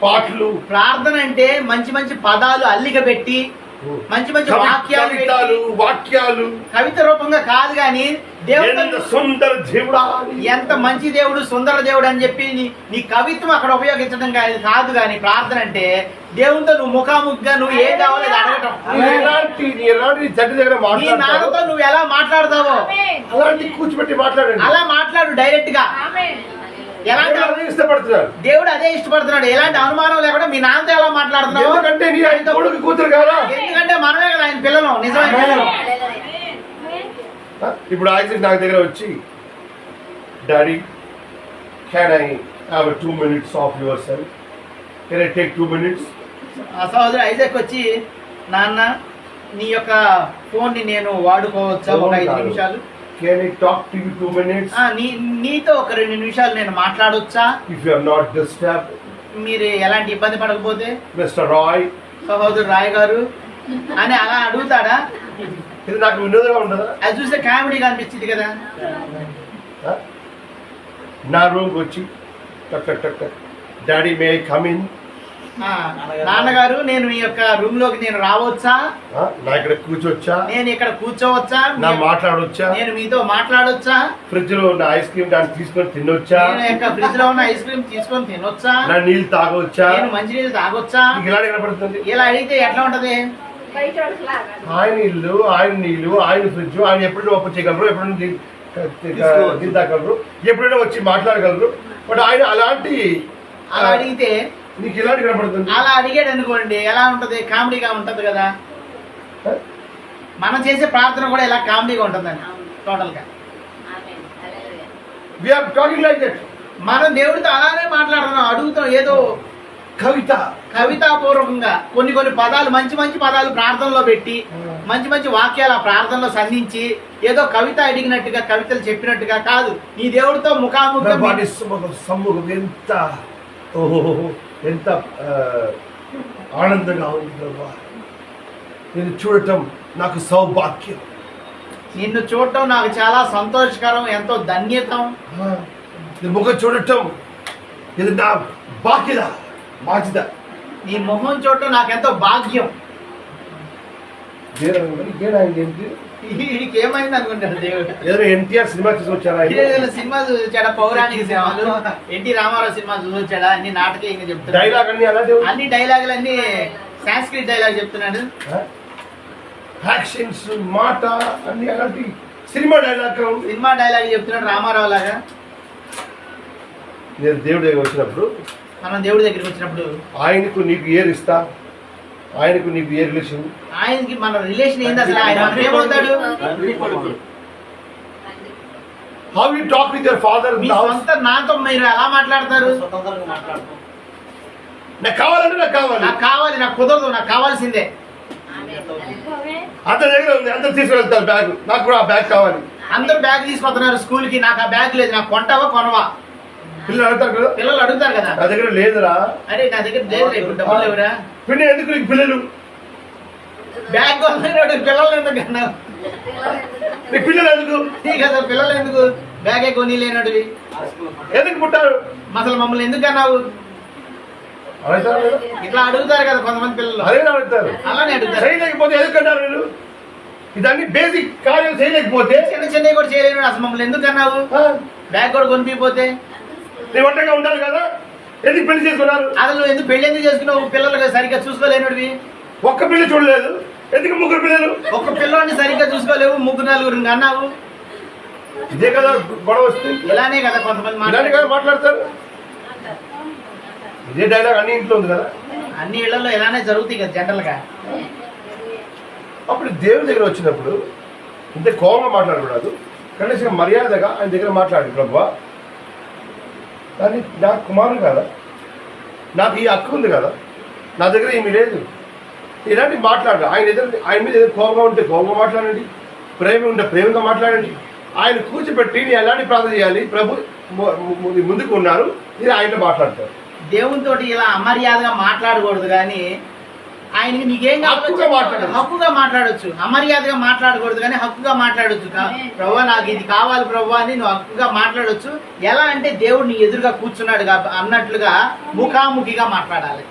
పాటలు. ప్రార్థన అంటే మంచి మంచి పదాలు అల్లిక పెట్టి మంచి మంచి వాక్యాలు కవిత రూపంగా కాదు గాని దేవుడు సుందర దేవుడా, ఎంత మంచి దేవుడు, సుందర దేవుడు అని చెప్పి నీ కవిత్వం అక్కడ ఉపయోగించడం కాదు గాని ప్రార్థన అంటే దేవునితో నువ్వు ముఖాముఖిగా నువ్వు ఏం కావాలో అడగటం. ఎలాంటి తండ్రి దగ్గర నీ నాన్నతో నువ్వు ఎలా మాట్లాడతావో అలాంటి కూర్చోబెట్టి మాట్లాడండి. అలా మాట్లాడు డైరెక్ట్ గా. ఎలాంటి ఇష్టపడుతున్నాడు దేవుడు, అదే ఇష్టపడుతున్నాడు. ఎలాంటి అనుమానం లేకుండా మీ నాన్నతో ఎలా మాట్లాడుతున్నావు. ఎందుకంటే నీ ఆయన కొడుకు కూతురు కదా, ఎందుకంటే మనమే కదా ఆయన పిల్లలు, నిజమైన పిల్లలు. ఇప్పుడు ఐజాక్ నాకు దగ్గర వచ్చి, daddy can I have 2 minutes of yourself? Can I take 2 minutes? ఆ సహోదరు ఐజాక్ వచ్చి, నాన్న నీ యొక్క ఫోన్ ని నేను వాడుకోవచ్చా ఒక 5 నిమిషాలు? Can I talk to you 2 minutes? నీతో ఒక 2 నిమిషాలు నేను మాట్లాడొచ్చా? If you are not disturbed. మీరు ఎలాంటి ఇబ్బంది పడకపోతే. Mr. Roy, సహోదరు రాయ్ గారు అని అలా అడుగుతాడా? ఇది నాకు వినోదంగా ఉండదా? అది చూస్తే కామెడీగా అనిపించింది కదా. నా రూమ్కి వచ్చి టక్ టక్ టక్ టక్, daddy may I come in? నాన్నగారు నేను మీ యొక్క రూమ్ లోకి నేను రావచ్చా? నా ఇక్కడ కూర్చోవచ్చా? నేను ఇక్కడ కూర్చోవచ్చా? నా మాట్లాడొచ్చా? నేను మీతో మాట్లాడొచ్చా? ఫ్రిడ్జ్ లో ఉన్న ఐస్ క్రీమ్ దాన్ని తీసుకొని తినొచ్చా? నేను యొక్క ఫ్రిడ్జ్ లో ఉన్న ఐస్ క్రీమ్ తీసుకొని తినొచ్చా? నా నీళ్ళు తాగొచ్చా? నేను మంచి నీళ్ళు తాగొచ్చా? ఇలా కనపడుతుంది. ఇలా అడిగితే ఎట్లా ఉంటది? ఆయన ఇల్లు, ఆయన నీళ్లు, ఆయన ఫ్రిడ్జ్, ఆయన ఎప్పుడైనా ఓపెన్ చేయగలరు, ఎప్పుడైనా దిద్దాగలరు, ఎప్పుడైనా వచ్చి మాట్లాడగలరు. బట్ ఆయన అలాంటి అలా అడిగితే నీకు ఇలాంటి కనపడుతుంది. అలా అడిగాడు అనుకోండి, ఎలా ఉంటది? కామెడీగా ఉంటది కదా. మనం చేసే ప్రార్థన కూడా ఇలా కామెడీగా ఉంటుందండి టోటల్ గా. We are talking like that. మనం దేవుడితో అలానే మాట్లాడుతున్నాం, అడుగుతాం ఏదో కవితాపూర్వకంగా కొన్ని పదాలు, మంచి మంచి పదాలు ప్రార్థనలో పెట్టి మంచి మంచి వాక్యాలు ఆ ప్రార్థనలో సంధించి ఏదో కవిత అడిగినట్టుగా, కవితలు చెప్పినట్టుగా కాదు. నీ దేవుడితో ముఖాముఖి ఎంత ఆనందంగా ఉంది. నేను చూడటం నాకు సౌభాగ్యం. నిన్ను చూడటం నాకు చాలా సంతోషకరం, ఎంతో ధన్యతం. ముఖం చూడటం ఇది నా బాధ్యత. నీ మొహం చూడటం నాకెంతో భాగ్యం. వీడికి ఏమైంది అనుకుంటాడు దేవుడు. ఏదో ఎన్టీఆర్ సినిమా తీసుకొచ్చారా ఏదైనా సినిమా చూసొచ్చాడా, పౌరాణిక సినిమాలు, ఎన్టీ రామారావు సినిమా చూసొచ్చాడా, అన్ని నాటకీయంగా చెప్తున్నాడు. డైలాగ్ అన్ని అలాగే అన్ని డైలాగులు అన్ని సాంస్క్రిట్ డైలాగ్ చెప్తున్నాడు. యాక్షన్స్ మాట అన్ని అలాంటి సినిమా డైలాగ్ సినిమా డైలాగ్ చెప్తున్నాడు రామారావు లాగా. నేను దేవుడి దగ్గర వచ్చినప్పుడు, మనం దేవుడి దగ్గరికి వచ్చినప్పుడు ఆయనకు నీకు ఏ ఇస్తా, ఆయనకు నీకు ఏ రిలేషన్, ఆయనకి మన రిలేషన్ ఏంది అసలు, ఆయన మనకి ఏమవుతాడు? How you talk with your father? మీ సొంత నాతో మీరు ఎలా మాట్లాడతారు? నాకు కావాలంటే నాకు కావాలి, నాకు కావాలి, నాకు కుదరదు, నాకు కావాల్సిందే. అందరి దగ్గర ఉంది, అందరు తీసుకువెళ్తారు బ్యాగ్, నాకు కూడా ఆ బ్యాగ్ కావాలి. అందరు బ్యాగ్ తీసుకొస్తున్నారు స్కూల్ కి, నాకు ఆ బ్యాగ్ లేదు, నాకు కొంటావా కొనవా? పిల్లలు అడుగుతారు కదా, పిల్లలు అడుగుతారు కదా, నా దగ్గర లేదురా. అరే నా దగ్గర లేదు, ఇప్పుడు డబ్బులు లేవురా. పిల్ల ఎందుకు నీకు పిల్లలు? బ్యాగ్ కొన్నాడు, పిల్లలు ఎందుకు అన్నావు? నీ పిల్లలు ఎందుకు? నీకు అసలు పిల్లలు ఎందుకు? బ్యాగే కొని లేనడివి ఎందుకు పుట్టారు? అసలు మమ్మల్ని ఎందుకు అన్నావు? అడుగుతారు కదా, ఇట్లా అడుగుతారు కదా కొంతమంది పిల్లలు, అదే అడుగుతారు. అలానే అడుగుతారు. చేయలేకపోతే ఎందుకన్నారు మీరు? ఇదన్నీ బేసిక్ కార్యం చేయలేకపోతే చిన్న చిన్నవి కూడా చేయలేను, అసలు మమ్మల్ని ఎందుకు అన్నావు? బ్యాగ్ కూడా కొనిపిపోతే నీ ఒంటరిగా ఉండాలి కదా, ఎందుకు పెళ్లి చేసుకున్నారు? అసలు నువ్వు ఎందుకు పెళ్లి ఎందుకు చేసుకున్నావు? పిల్లలు సరిగ్గా చూసుకోలేనుడివి, ఒక్క పిల్ల చూడలేదు, ఎందుకు ముగ్గురు పిల్లలు? ఒక్క పిల్లోని సరిగ్గా చూసుకోలేవు, ముగ్గురు నలుగురు అన్నావు. ఇదే కదా గొడవ వస్తుంది, ఇలానే కదా కొంతమంది ఇలానే కదా మాట్లాడతారు. ఇదే డైలాగ్ అన్ని ఇంట్లో ఉంది కదా, అన్ని ఇళ్లలో ఇలానే జరుగుతాయి కదా జనరల్ గా. అప్పుడు దేవుడి దగ్గర వచ్చినప్పుడు ఇంత కోపంగా మాట్లాడకూడదు, కనీసం మర్యాదగా ఆయన దగ్గర మాట్లాడు. ప్రభువా, కానీ నాకు కుమారుడు కదా, నాకు ఈ హక్కు ఉంది కదా, నా దగ్గర ఏమీ లేదు, ఇలాంటి మాట్లాడు. ఆయన మీద ఏదో కోపంగా ఉంటే కోపంగా మాట్లాడండి, ప్రేమ ఉంటే ప్రేమగా మాట్లాడండి. ఆయన కూర్చోబెట్టి నేను ఎలాంటి ప్రార్థన చేయాలి, ప్రభు ముందుకు ఉన్నారు, ఇది ఆయనతో మాట్లాడతారు. దేవునితో ఇలా అమర్యాదగా మాట్లాడకూడదు, కానీ ఆయనకి నీకేం కావాలో హక్కుగా మాట్లాడొచ్చు. అమర్యాదగా మాట్లాడకూడదు కానీ హక్కుగా మాట్లాడొచ్చు. ప్రభువా నాకు ఇది కావాలి ప్రభువా అని నువ్వు హక్కుగా మాట్లాడొచ్చు. ఎలా అంటే దేవుడు నీ ఎదురుగా కూర్చున్నాడు అన్నట్లుగా ముఖాముఖిగా మాట్లాడాలి.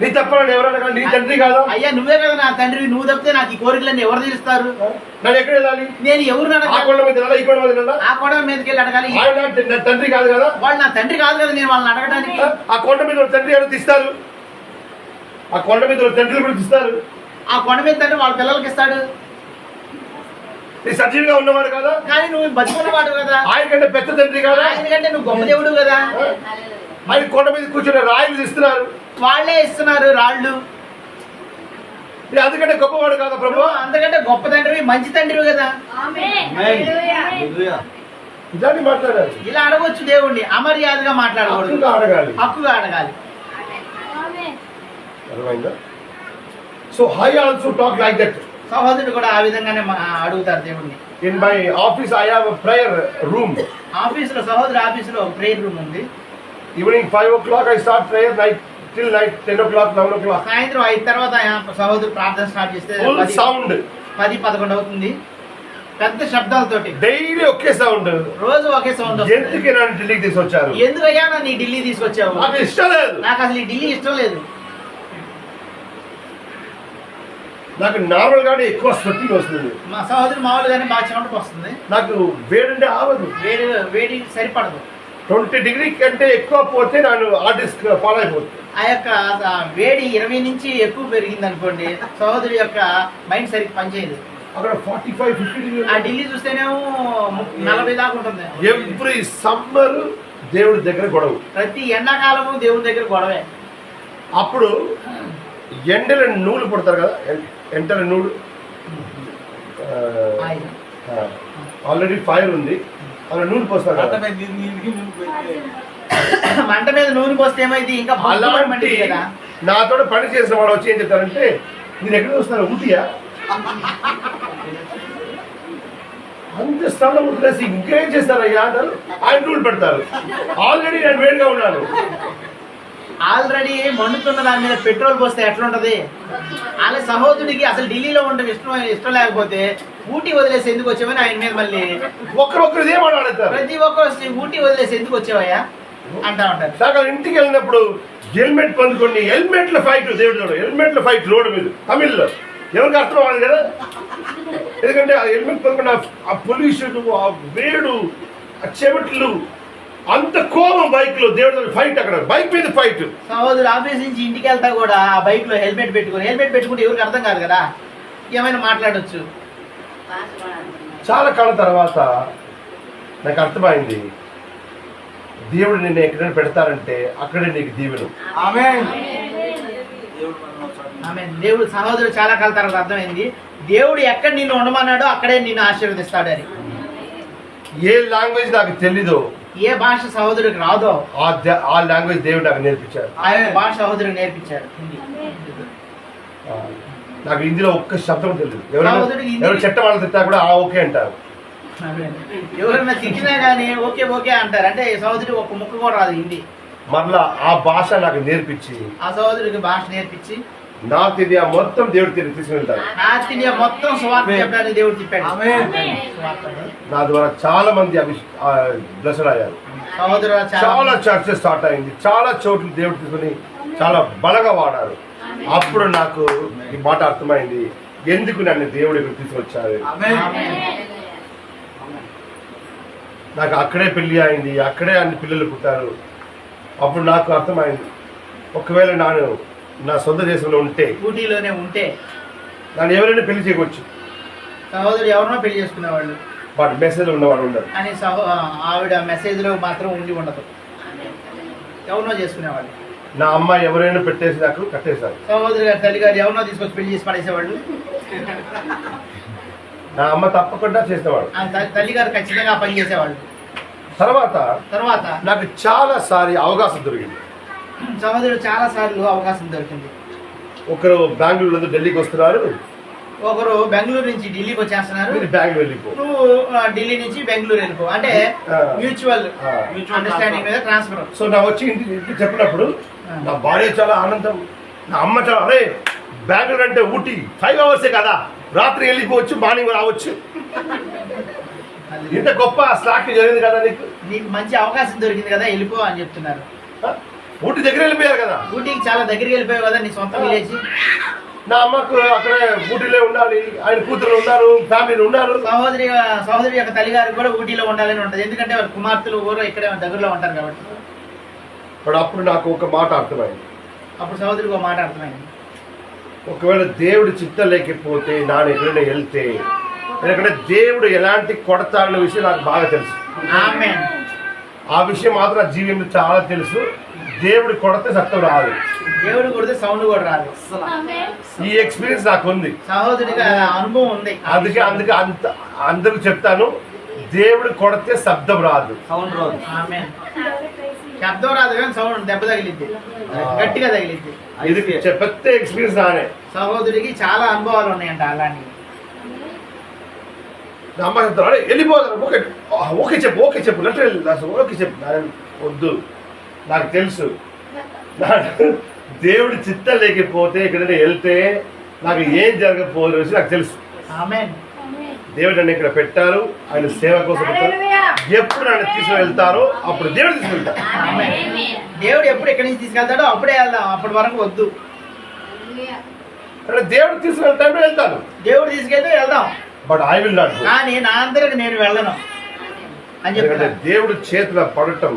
నీ తప్పని ఎవరైనా నీ తండ్రి కాదా? అయ్యా నువ్వే కదా నా తండ్రి, నువ్వు తప్పితే నాకు ఈ కోరికలన్నీ ఎవరు తీరుస్తారు? నన్ను ఎక్కడ వెళ్ళాలి? నేను ఎవరు ఆ కొండ మీద ఈ కొండ మీద ఆ కొండ మీదకి వెళ్ళి అడగాలి? నా తండ్రి కాదు కదా, వాళ్ళు నా తండ్రి కాదు కదా నేను వాళ్ళని అడగడానికి. ఆ కొండ మీద తండ్రి ఎవరు తీస్తారు? ఆ కొండ మీద తండ్రులు కూడా తీస్తారు. ఆ కొండ మీద తండ్రి వాళ్ళ పిల్లలకి ఇస్తాడు. నీ సజీవిగా ఉన్నవాడు కదా, కానీ నువ్వు బతుకున్నవాడు కదా, ఆయన కంటే పెద్ద తండ్రి కదా, ఎందుకంటే నువ్వు గొప్ప దేవుడు కదా. ఆయన కొండ మీద కూర్చొని రాయిలు ఇస్తున్నారు, వాళ్ళే ఇస్తున్నారు రాళ్ళు. అందుకంటే గొప్పవాడు కదా ప్రభు, అంతకంటే గొప్ప తండ్రివి, మంచి తండ్రివి కదా. ఇలాంటి మాట్లాడాలి. ఇలా అడగొచ్చు దేవుణ్ణి, అమర్యాదగా మాట్లాడకూడదు, అడగాలి, హక్కుగా అడగాలి. అర్థమైందా? So I also talk like that. సహోదరుడు కూడా ఆ విధంగానే అడుగుతారు దేవుణ్ణి. In my office I have a prayer room. ఆఫీసులో సహోదరు ఆఫీసులో ప్రేయర్ రూమ్ ఉంది. Evening 5 o'clock I start prayer, night till night 10 o'clock 11 o'clock. సాయంత్రం 5 తర్వాత సహోదరు ప్రార్థన స్టార్ట్ చేస్తే ఫుల్ సౌండ్ 10-11 అవుతుంది, పెద్ద శబ్దాలతోటి. డైలీ ఒకే సౌండ్, రోజు ఒకే సౌండ్. ఎందుకు నన్ను ఢిల్లీకి తీసుకొచ్చారు? ఎందుకయ్యా నీ ఢిల్లీ తీసుకొచ్చావు? నాకు ఇష్టం లేదు, నాకు అసలు ఈ ఢిల్లీ ఇష్టం లేదు. నాకు నార్మల్ గానే ఎక్కువ స్వెట్టింగ్ వస్తుంది. మా సహోదరు మామూలుగానే బాగా చెమటకు వస్తుంది, నాకు వేడంటే ఆవదు, వేడి సరిపడదు. 20 degree కంటే ఎక్కువ పోతే నేను ఆర్టిస్ట్ ఫాలో అయిపోతుంది. ఆ యొక్క వేడి 20 నుంచి ఎక్కువ పెరిగింది అనుకోండి, సహోదరు యొక్క మైండ్ సరిగ్గా పనిచేయదు. అక్కడ 45-50 degree. ఆ ఢిల్లీ చూస్తేనేమో 40 దాకా ఉంటుంది. ఎవ్రీ సమ్మర్ దేవుడి దగ్గర గొడవ, ప్రతి ఎండాకాలము దేవుడి దగ్గర గొడవే. అప్పుడు ఎండల నూలు పుడతారు కదా, ఎండల నూలు ఆల్రెడీ ఫైర్ ఉంది, అలా నూనె పోస్తారు కదా, మంట మీద నూనె పోస్తే ఏమైంది? ఇంకా అలాంటి కదా. నాతో పని చేసిన వాడు వచ్చి ఏం చెప్తారంటే, మీరు ఎక్కడ చూస్తున్నారు, ఊటియా? అంత స్థలం వదిలేసి ఇంకేం చేస్తారయ్యా అంటారు. ఆయన నూనె పెడతారు. ఆల్రెడీ నేను వేడిగా ఉన్నాను, ఆల్రెడీ మండుతున్న దాని మీద పెట్రోల్ పోస్తే ఎట్లుంటది? అలా సహోదరుడికి అసలు ఢిల్లీలో ఉండడం ఇష్టం లేకపోతే ఊటీ వదిలేసి ఎందుకు వచ్చావని ఆయన మీద మళ్ళీ ఒకరు ఇదే మాట్లాడతారు. ప్రతి ఒక్కరు ఊటీ వదిలేసి ఎందుకు వచ్చావయ్యా అంటా ఉంటారు. నాకు ఇంటికి వెళ్ళినప్పుడు హెల్మెట్ పొందుకోండి, హెల్మెట్ల ఫైట్, దేవుడు హెల్మెట్ల ఫైట్ రోడ్డు మీద, తమిళ్లో ఎవరికి అర్థం అవ్వాలి కదా. ఎందుకంటే ఆ హెల్మెట్ పక్కన ఆ పొల్యూషన్, ఆ వేడు, ఆ చెమట్లు, అంత కోపం బైక్ లో. దేవుడు ఫైట్, అక్కడ బైక్ మీద ఫైట్. సహోదరు ఆఫీస్ నుంచి ఇంటికి వెళ్తా కూడా ఆ బైక్ లో హెల్మెట్ పెట్టుకుంటే ఎవరికి అర్థం కాదు కదా, ఏమైనా మాట్లాడొచ్చు. చాలా కాలం తర్వాత నాకు అర్థమైంది, దేవుడు నిన్ను ఎక్కడైనా పెడతారంటే అక్కడే నీకు దీవెను. ఆమేన్. ఆమె దేవుడు సహోదరు చాలా కాలం తర్వాత అర్థమైంది, దేవుడు ఎక్కడ నిన్ను ఉండమన్నాడో అక్కడే నిన్ను ఆశీర్వదిస్తాడని. ఏ లాంగ్వేజ్ నాకు తెలీదో, ఏ భాష సహోదరుడికి రాదో ఆ లాంగ్వేజ్ దేవుడు నాకు నేర్పించాడు. ఆ భాష సహోదరుడికి నేర్పించాడు. నాకు హిందీలో ఒక్క శబ్దం తెలియదు. సహోదరుడికి హిందీ- ఎవరు చెట్ట వాళ్ళు తిట్టా కూడా ఆ ఓకే అంటారు. ఎవరైనా తిట్టినా కానీ ఓకే ఓకే అంటారు. అంటే సహోదరుడు ఒక ముక్క కూడా రాదు హిందీ. మరలా ఆ భాష నాకు నేర్పించి ఆ సహోదరుడికి భాష నేర్పించి నార్త్ ఇండియా మొత్తం దేవుడు తీసుకెళ్తారు. నార్త్ ఇండియా మొత్తం సువార్త చెప్పడానికి దేవుడు తిప్పాడు. ఆమేన్. సువార్తను. నా ద్వారా చాలా మంది బ్లెస్డ్ అయ్యారు. సహోదరు చాలా చర్చెస్ స్టార్ట్ అయింది. చాలా చోట్ల దేవుడు తీసుకుని చాలా బలంగా వాడారు. అప్పుడు నాకు ఈ మాట అర్థమైంది, ఎందుకు నన్ను దేవుడు ఇక్కడ తీసుకొచ్చారు. ఆమేన్. నాకు అక్కడే పెళ్లి అయింది, అక్కడే అన్ని పిల్లలు పుట్టారు. అప్పుడు నాకు అర్థమైంది, ఒకవేళ నా సొంత దేశంలో ఉంటే ఊటీలోనే ఉంటే నన్ను ఎవరైనా పెళ్లి చేయవచ్చు, సహోదరు ఎవరినో పెళ్లి చేసుకునేవాళ్ళు, బట్ మెసేజ్ ఉన్నవాడు ఉండరు. కానీ ఆవిడ మెసేజ్ లో మాత్రం ఉండి ఉండదు, ఎవరినో చేసుకునేవాళ్ళు. నా అమ్మ ఎవరైనా పెట్టేసి నాకు కట్టేశారు. సహోదరు గారు తల్లి గారు ఎవరినో తీసుకొచ్చి పెళ్లి చేసి పడేసేవాళ్ళు. నా అమ్మ తప్పకుండా చేసేవాడు. ఆ తల్లి గారు ఖచ్చితంగా ఆ పని చేసేవాళ్ళు. తర్వాత నాకు చాలా సారి అవకాశం దొరికింది. సహోదరుడు చాలా సార్లు అవకాశం దొరికింది. ఒకరు బెంగళూరు నుండి ఢిల్లీకి వస్తున్నారు, ఒకరు బెంగళూరు నుంచి ఢిల్లీకి వచ్చేస్తున్నారు, మీరు బెంగళూరు వెళ్ళిపో. నువ్వు ఢిల్లీ నుంచి బెంగళూరు వెళ్ళిపో అంటే మ్యూచువల్ అండర్స్టాండింగ్ మీద ట్రాన్స్ఫర్. సో నా వచ్చి ఇంటికి చెప్పినప్పుడు నా భార్య చాలా ఆనందం, నా అమ్మ చాలా, అరే బెంగళూరు అంటే ఊటీ 5 అవర్సే కదా, రాత్రి వెళ్ళిపోవచ్చు, మార్నింగ్ రావచ్చు, ఇంత గొప్ప స్లాట్ జరిగింది కదా నీకు, నీకు మంచి అవకాశం దొరికింది కదా వెళ్ళిపో అని చెప్తున్నారు. ఊటీ దగ్గర వెళ్ళిపోయారు కదా. ఊటీకి చాలా దగ్గరికి వెళ్ళిపోయావు కదా నీ సొంత విలేజ్. నా అమ్మకు అక్కడే ఊటీలో ఉండాలి, ఆయన కూతురు ఉన్నారు, ఫ్యామిలీలు ఉన్నారు. సహోదరి యొక్క తల్లి గారికి కూడా ఊటీలో ఉండాలని ఉంటుంది, ఎందుకంటే వాళ్ళ కుమార్తెలు కూడా ఇక్కడే దగ్గరలో ఉంటారు కాబట్టి. అప్పుడు నాకు ఒక మాట అర్థమైంది. అప్పుడు సహోదరికి ఒక మాట అర్థమైంది, ఒకవేళ దేవుడు చిత్తం లేకపోతే నాన్న ఎక్కడైనా వెళ్తే, ఎందుకంటే దేవుడు ఎలాంటి కొడతారన్న విషయం నాకు బాగా తెలుసు. ఆమేన్. ఆ విషయం మాత్రం నా జీవితంలో చాలా తెలుసు. దేవుడు కొడితే సత్యం రాదు, దేవుడు కొడితే సౌండ్ కూడా రాదు. ఈ ఎక్స్పీరియన్స్ నాకు ఉంది. సహోదరికి ఆ అనుభవం ఉంది. అందుకే అందరికి చెప్తాను, దేవుడు కొడితే శబ్దం రాదు. సౌండ్ రాదు. ఆమేన్. శబ్దం రాదు కానీ సౌండ్ దెబ్బ తగిలిద్ది, గట్టిగా తగిలిద్ది. ఇది పెద్ద ఎక్స్పీరియన్స్ నానే. సహోదరికి చాలా అనుభవాలు ఉన్నాయంట అలాంటివి. నా అమ్మ చెప్తాను, అరే వెళ్ళిపోతాను, ఓకే చెప్పు, ఓకే చెప్పు, ఓకే చెప్పు. వద్దు, నాకు తెలుసు దేవుడి చిత్తం లేకపోతే ఎక్కడైనా వెళ్తే నాకు ఏం జరగకపోదు నాకు తెలుసు. ఆమేన్. దేవుడు నన్ను ఇక్కడ పెట్టారు, ఆయన సేవ కోసం పెట్టారు. ఎప్పుడు నన్ను తీసుకుని వెళ్తారో అప్పుడు దేవుడు తీసుకెళ్తారు. ఆమేన్. దేవుడు ఎప్పుడు ఎక్కడి నుంచి తీసుకెళ్తాడో అప్పుడే వెళ్దాం, అప్పటి వరకు వద్దు. అంటే దేవుడు తీసుకుని వెళ్తాడు, వెళ్తాను. దేవుడు తీసుకెళ్తే వెళ్దాం, బట్ ఐ విల్ నాట్. కానీ నా అందరికి నేను వెళ్ళను అని ఎందుకంటే చెప్తాను. దేవుడి చేతిలో పడటం,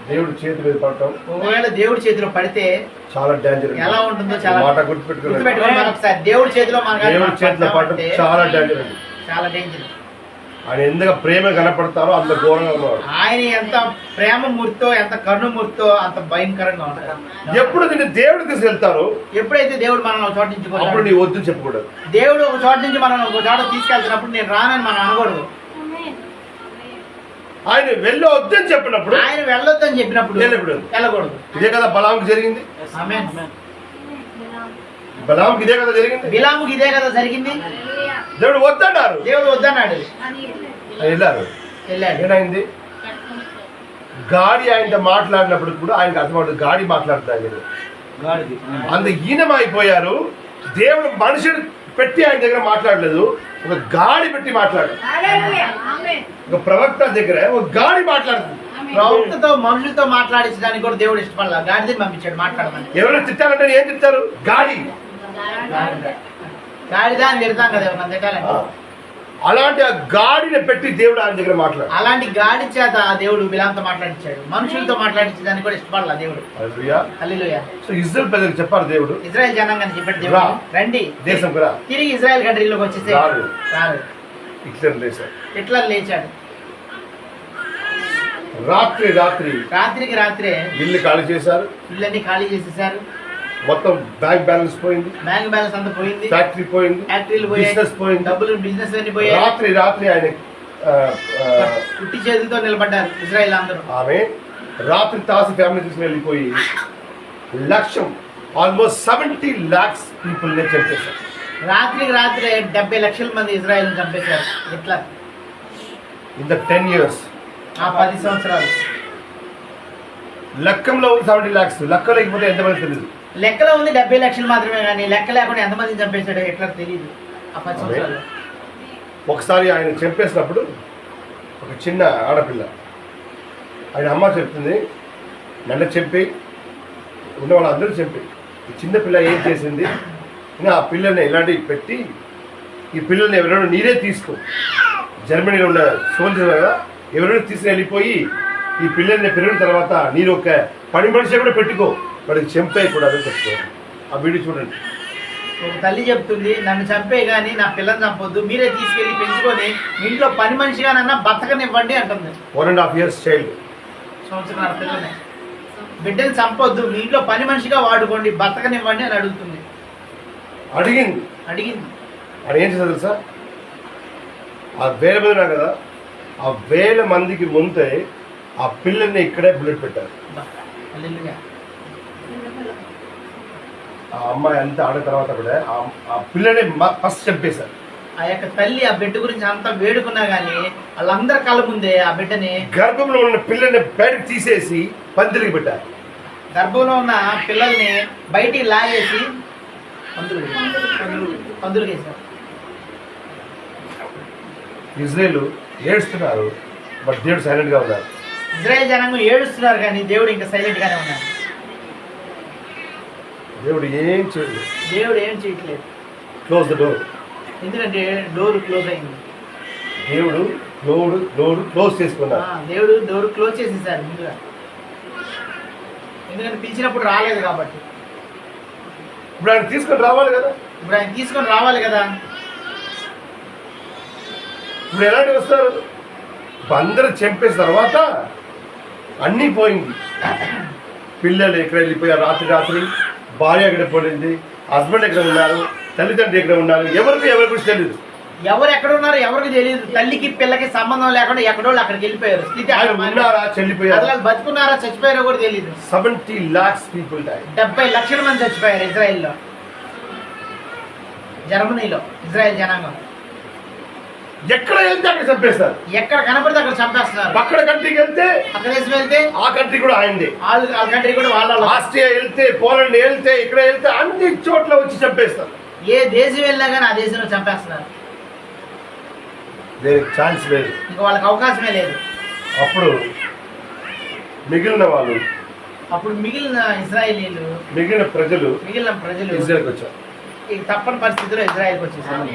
దేవుడి చేతి మీద పడటం ఒకవేళ దేవుడి చేతిలో పడితే చాలా డేంజర్. ఎలా ఉంటుందో చాలా మాట గుర్తుపెట్టుకోండి. గుర్తుపెట్టుకోండి ఒకసారి. దేవుడి చేతిలో దేవుడి చేతిలో పడటం చాలా డేంజర్ అండి. చాలా డేంజర్. ఆయన ఎందుకు ప్రేమ కనపడతారో అంత ఘోరంగా ఉన్నవాడు. ఆయన ఎంత ప్రేమ మూర్తో, ఎంత కరుణ మూర్తో అంత భయంకరంగా ఉంటాడు. ఎప్పుడు నిన్ను దేవుడు తీసుకెళ్తారో ఎప్పుడైతే దేవుడు మనం ఒక చోట నుంచి అప్పుడు నీ వద్దు చెప్పకూడదు. దేవుడు ఒక చోట నుంచి మనం ఒక చోట తీసుకెళ్తున్నప్పుడు నేను రానని మనం అనకూడదు. ఆయన వెళ్ళొద్దని చెప్పినప్పుడు, ఆయన వెళ్ళొద్దని చెప్పినప్పుడు వెళ్ళకూడదు. ఇదే కదా బలాంకి జరిగింది. ఆమేన్. బలాంకి ఇదే కదా జరిగింది. బిలాముకి ఇదే కదా జరిగింది. దేవుడు వద్దన్నారు, దేవుడు వద్దన్నాడు, వెళ్ళారు. వెళ్ళాడు. ఏమైంది? గాడి ఆయనతో మాట్లాడినప్పుడు కూడా ఆయనకు అర్థమవుతుంది, గాడి మాట్లాడుతాడు. గాడిది. అంత ఈనమైపోయారు. దేవుడు మనుషుడు పెట్టి ఆయన దగ్గర మాట్లాడలేదు, ఒక గాడి పెట్టి మాట్లాడు. ఒక ప్రవక్త దగ్గర ఒక గాడి మాట్లాడుతుంది. ప్రవక్తతో మనుషులతో మాట్లాడించడానికి కూడా దేవుడు ఇష్టపడాల, గాడిదని పంపించాడు మాట్లాడమని. ఎవరైనా తిట్టారంటే ఏం తిట్టారు? గాడి. గాడిద అని తిడతాం కదా మనం తిట్టాలంటే. అలాంటి ఆ గాడిని పెట్టి దేవుడు ఆయన దగ్గర మాట్లాడు. అలాంటి గాడి చేత ఆ దేవుడు బిలాంతో మాట్లాడించాడు. మనుషులతో మాట్లాడించడానికి కూడా ఇష్టపడాల దేవుడు. హల్లెలూయా. సో ఇజ్రాయెల్ ప్రజలకు చెప్పారు దేవుడు, ఇజ్రాయెల్ జనాంగాన్ని చెప్పాడు దేవుడు, రండి దేశం రా, తిరిగి ఇజ్రాయెల్ కంట్రీలోకి వచ్చేసి రారు. రారు. హిట్లర్ లేచాడు. హిట్లర్ లేచాడు. రాత్రికి రాత్రే ఇల్లు ఖాళీ చేశారు, ఇళ్ళని ఖాళీ చేసేసారు. మొత్తం బ్యాంక్ బ్యాలెన్స్ పోయింది, బ్యాంక్ బ్యాలెన్స్ అంతా పోయింది, ఫ్యాక్టరీ పోయింది, ఫ్యాక్టరీలు బిజినెస్ పోయింది, డబ్బులు బిజినెస్ అన్ని పోయాయి. రాత్రి ఆయన పుట్టి చేతులతో నిలబడ్డారు ఇజ్రాయెల్ అందరూ. ఆమె రాత్రి తాసి ఫ్యామిలీ తీసుకుని వెళ్ళిపోయి లక్ష్యం ఆల్మోస్ట్ 70 lakhs పీపుల్ ని చంపేశారు. రాత్రే 70 లక్షల మంది ఇజ్రాయెల్ చంపేశారు హిట్లర్. ఇన్ ద 10 years, ఆ 10 సంవత్సరాలు. లెక్కంలో 70 lakhs, లెక్క లేకపోతే ఎంతమంది తెలియదు. లెక్కలో ఉంది 70 లక్షలు మాత్రమే, కానీ లెక్క లేకుండా ఎంతమందిని చంపేశాడో హిట్లర్ తెలియదు ఆ 10 సంవత్సరాలు. ఒకసారి ఆయన చంపేసినప్పుడు ఒక చిన్న ఆడపిల్ల, ఆయన అమ్మ చెప్తుంది, నన్ను చంపి ఉన్న వాళ్ళందరూ చంపి, ఈ చిన్న పిల్ల ఏం చేసింది, ఇంకా ఆ పిల్లల్ని ఇలాంటివి పెట్టి ఈ పిల్లల్ని ఎవరైనా నీరే తీసుకో, జర్మనీలో ఉన్న సోల్జర్ కదా, ఎవరైనా తీసుకుని వెళ్ళిపోయి ఈ పిల్లల్ని పెరిగిన తర్వాత నేను ఒక పని మనిషి కూడా పెట్టుకో, వాడికి చంపేయకూడదని చెప్తాను. ఆ వీడియో చూడండి. ఒక తల్లి చెప్తుంది, నన్ను చంపే కానీ నా పిల్లని చంపొద్దు, మీరే తీసుకెళ్లి పెంచుకొని మీ ఇంట్లో పని మనిషిగానన్నా బతకనివ్వండి అంటుంది. 1.5 years చైల్డ్, సంవత్సరాల పిల్లని, బిడ్డని చంపొద్దు, మీ ఇంట్లో పని మనిషిగా వాడుకోండి, బతకనివ్వండి అని అడుగుతుంది. అడిగింది. ఆయన ఏం చేశారు తెలుసా, ఆ 1000 మంది ఉన్నారు కదా, ఆ 1000 మందికి ముందే ఆ పిల్లల్ని ఇక్కడే బుల్లెట్ పెట్టారు. హల్లెలూయా. ఆ అమ్మాయి అంతా ఆడిన తర్వాత కూడా ఆ పిల్లని ఫస్ట్ చంపేశారు. ఆ యొక్క తల్లి ఆ బిడ్డ గురించి అంతా వేడుకున్నా గానీ వాళ్ళందరి కళ్ళ ముందే ఆ బిడ్డని, గర్భంలో ఉన్న పిల్లని బయటకు తీసేసి పందిరికి పెట్టారు. గర్భంలో ఉన్న పిల్లల్ని బయటికి లాగేసి పందులు వేశారు. ఇజ్రాయేల్ ఏడుస్తున్నారు, బట్ దేవుడు సైలెంట్ గా ఉన్నారు. ఇజ్రాయెల్ జనాంగం ఏడుస్తున్నారు కానీ దేవుడు ఇంకా సైలెంట్ గానే ఉన్నాడు. దేవుడు ఏం చేయలేదు. దేవుడు ఏం చేయట్లేదు. Close the door. ఎందుకంటే డోర్ క్లోజ్ అయింది. దేవుడు డోర్ క్లోజ్ చేసుకున్నారు. దేవుడు డోర్ క్లోజ్ చేసేసారు ముందుగా, ఎందుకంటే పిలిచినప్పుడు రాలేదు కాబట్టి. ఇప్పుడు ఆయన తీసుకొని రావాలి కదా. ఇప్పుడు ఎలాంటి వస్తారు, అందరూ చంపేసిన తర్వాత అన్నీ పోయింది. పిల్లలు ఎక్కడ వెళ్ళిపోయారు, రాత్రి భార్య ఎక్కడ పోయింది, హస్బెండ్ ఎక్కడ ఉన్నారు, తల్లిదండ్రులు ఎక్కడ ఉన్నారు, ఎవరి గురించి తెలియదు. ఎవరు ఎక్కడ ఉన్నారు ఎవరికి తెలియదు. తల్లికి పిల్లకి సంబంధం లేకుండా ఎక్కడో అక్కడికి వెళ్ళిపోయారు. ఉన్నారా, చెల్లిపోయారు, బతుకున్నారా, చచ్చిపోయారో కూడా తెలియదు. 70 lakhs people died. 70 లక్షల మంది చచ్చిపోయారు ఇజ్రాయెల్లో, జర్మనీలో ఇజ్రాయెల్ జనాంగం. ఎక్కడ వెళ్తే అక్కడ చంపేస్తారు, ఎక్కడ కనపడితే అక్కడ చంపేస్తున్నారు. అక్కడ కంట్రీకి వెళ్తే, అక్కడ దేశం వెళ్తే ఆ కంట్రీ కూడా ఆయనదే, ఆ కంట్రీ కూడా వాళ్ళ. ఆస్ట్రియా వెళ్తే, పోలాండ్ వెళ్తే, ఇక్కడ వెళ్తే అన్ని చోట్ల వచ్చి చంపేస్తారు. ఏ దేశం వెళ్ళినా కానీ ఆ దేశంలో చంపేస్తున్నారు. దేనికి ఛాన్స్ లేదు, ఇంకా వాళ్ళకి అవకాశమే లేదు. అప్పుడు మిగిలిన వాళ్ళు, మిగిలిన ఇజ్రాయేలీలు, మిగిలిన ప్రజలు ఇజ్రాయెల్కి వచ్చారు. ఇక తప్పని పరిస్థితిలో ఇజ్రాయెల్కి వచ్చేసారు.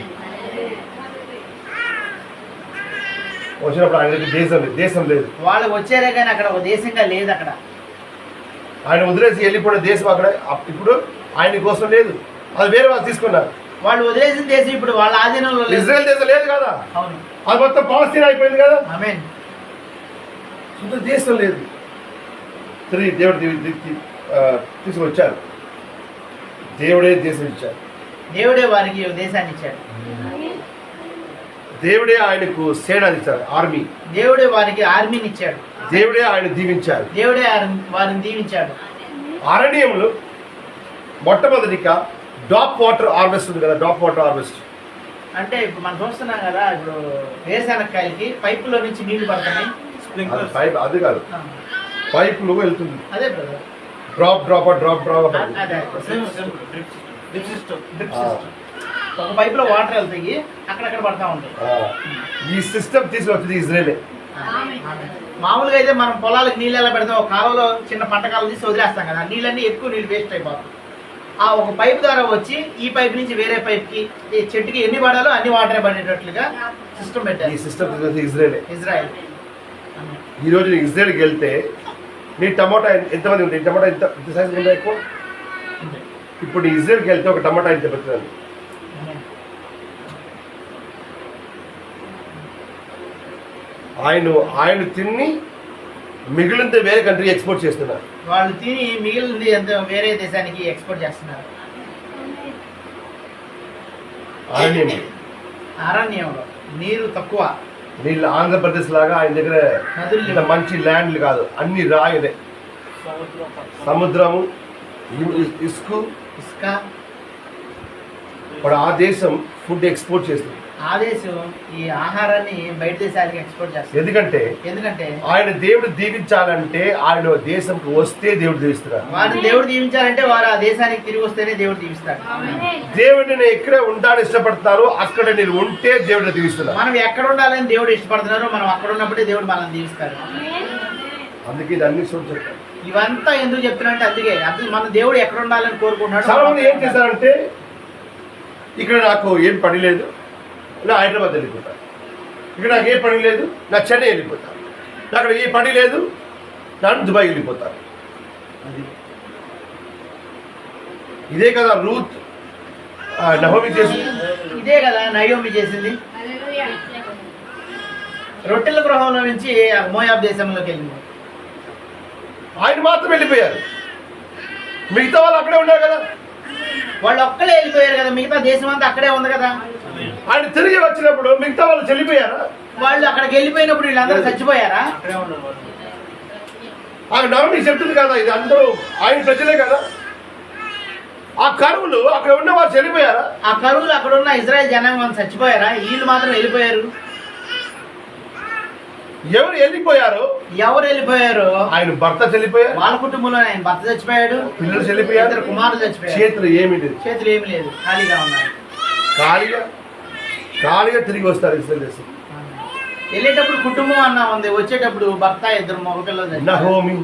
వచ్చినప్పుడు ఆయన దేశం లేదు. వాళ్ళు వచ్చారే కానీ అక్కడ ఒక దేశంగా లేదు. అక్కడ ఆయన వదిలేసి వెళ్ళిపోయిన దేశం అక్కడ ఇప్పుడు ఆయన కోసం లేదు, అది వేరే వాళ్ళు తీసుకున్నారు. వాళ్ళు వదిలేసిన దేశం ఇప్పుడు వాళ్ళ ఆధీనంలో లేదు. ఇజ్రాయెల్ దేశం లేదు కదా. అవును, అది మొత్తం పాలస్తీనా అయిపోయింది కదా. ఆమేన్. దేశం లేదు. దేవుడు తీసుకొచ్చారు. దేవుడే దేశం ఇచ్చారు. దేవుడే వారికి దేశాన్ని ఇచ్చాడు. దేవుడే ఆయనకు సేనాని ఇచ్చాడు, ఆర్మీ. దేవుడే వారికి ఆర్మీని ఇచ్చాడు. దేవుడే ఆయన దీవించాడు. దేవుడే వారిని దీవించాడు. అరణ్యంలో మొట్టమొదటిగా డ్రాప్ వాటర్ హార్వెస్ట్ ఉంది కదా. డ్రాప్ వాటర్ హార్వెస్ట్ అంటే ఇప్పుడు మనం చూస్తున్నాం కదా, ఇప్పుడు వేరుశనక్కాయలకి పైపులో నుంచి నీళ్లు పడుతున్నాయి. అది కాదు, పైపులో వెళ్తుంది. అదే బ్రదర్, డ్రాప్ ఒక పైపులో వాటర్ వెళ్తాయి, అక్కడక్కడ పడతా ఉంటాయి. ఈ సిస్టమ్ తీసుకొచ్చింది ఇజ్రాయెలే. మామూలుగా అయితే మనం పొలాలకు నీళ్ళు ఎలా పెడతాం, ఒక కాలంలో చిన్న పంట కాలం తీసి వదిలేస్తాం కదా, నీళ్ళన్నీ ఎక్కువ నీళ్ళు వేస్ట్ అయిపోతాయి. ఆ ఒక పైప్ ద్వారా వచ్చి ఈ పైప్ నుంచి వేరే పైప్కి ఈ చెట్టుకి ఎన్ని పడాలో అన్ని వాటర్ పడేటట్లుగా సిస్టమ్ ఈ పెట్టారు సిస్టమ్ ఇజ్రాయలే. ఇజ్రాయెల్. ఈ రోజు నీకు ఇజ్రాయల్కి వెళ్తే నీ టమాటా ఎంతమంది ఉంటుంది? టమాటా ఎంత సైజ్ ఉందా ఎక్కువ? ఇప్పుడు నీ ఇజ్రాయల్కి వెళ్తే ఒక టమాటా ఎంత పెడుతుంది? ఆయన తిని మిగిలింది వేరే కంట్రీకి ఎక్స్పోర్ట్ చేస్తున్నారు. వాళ్ళు తిని మిగిలింది ఎంత వేరే దేశానికి ఎక్స్పోర్ట్ చేస్తున్నారు. అరణ్యంలో నీరు తక్కువ, నీళ్ళు ఆంధ్రప్రదేశ్ లాగా ఆయన దగ్గర నదులు ఇంత మంచి ల్యాండ్లు కాదు, అన్ని రాయిలే, సముద్రము, ఇసుక. ఇప్పుడు ఆ దేశం ఫుడ్ ఎక్స్పోర్ట్ చేస్తుంది. ఆ దేశం ఈ ఆహారాన్ని బయట దేశాలకి ఎక్స్పోర్ట్ చేస్తుంది. ఎందుకంటే ఆయన దేవుడు దీవించాలంటే ఆయన దేశంకి వస్తే దేవుడు దీవిస్తున్నాడు. వారిని దేవుడు దీవించాలంటే వారు ఆ దేశానికి తిరిగి వస్తేనే దేవుడు దీవిస్తాడు. దేవుడిని ఎక్కడే ఉండాలని ఇష్టపడతారు, అక్కడ నేను ఉంటే దేవుడిని దీవిస్తున్నాడు. మనం ఎక్కడ ఉండాలని దేవుడు ఇష్టపడుతున్నారు, మనం అక్కడ ఉన్నప్పుడే దేవుడు మనల్ని దీవిస్తాడు. అందుకే ఇది అన్ని చూడండి. ఇవంతా ఎందుకు చెప్తున్నానంటే అందుకే మన దేవుడు ఎక్కడ ఉండాలని కోరుకుంటున్నాడు. చాలా మంది ఏం చేశారంటే ఇక్కడ నాకు ఏం పని లేదు, నా హైదరాబాద్ వెళ్ళిపోతాను. ఇక్కడ నాకు ఏ పని లేదు, నా చెన్నై వెళ్ళిపోతాను. నాకు ఏ పని లేదు, ನಾನು దుబాయ్ వెళ్ళిపోతాను. ఇదే కదా రూత్ నహోమి చేసింది. ఇదే కదా నయోమి చేసింది. రొట్టెల గృహంలో నుంచి మోయాబ్ దేశంలోకి వెళ్ళింది. ఆయన మాత్రం వెళ్ళిపోయారు, మిగతా వాళ్ళు అక్కడే ఉన్నారు కదా. వాళ్ళు ఒక్కడే వెళ్ళిపోయారు కదా, మిగతా దేశం అంతా అక్కడే ఉంది కదా. ఆయన తిరిగి వచ్చినప్పుడు మిగతా వాళ్ళు చెల్లిపోయారా? వాళ్ళు అక్కడికి వెళ్ళిపోయినప్పుడు వీళ్ళందరూ చచ్చిపోయారా? ఆ నవమి చెప్తుంది కదా, ఇది అందరూ ఆయన ప్రజలే కదా. ఆ కరువులు అక్కడ ఉన్న వాళ్ళు చనిపోయారా? ఆ కరువులు అక్కడ ఉన్న ఇజ్రాయెల్ జనాంగం చచ్చిపోయారా? వీళ్ళు మాత్రం వెళ్ళిపోయారు. ఎవరు వెళ్ళిపోయారు? ఆయన భర్త చనిపోయారు, వాళ్ళ కుటుంబంలో ఆయన భర్త చచ్చిపోయాడు, పిల్లలు చనిపోయారు, ఇద్దరు కుమారులు చచ్చిపోయారు. చేతులు ఏమీ లేదు, ఖాళీగా ఉన్నారు. ఖాళీగా తిరిగి వస్తారు ఇస్రాయేల్ దేశం. వెళ్ళేటప్పుడు కుటుంబం అన్నా ఉంది, వచ్చేటప్పుడు భర్త, ఇద్దరు మగపిల్లలు. నహోమి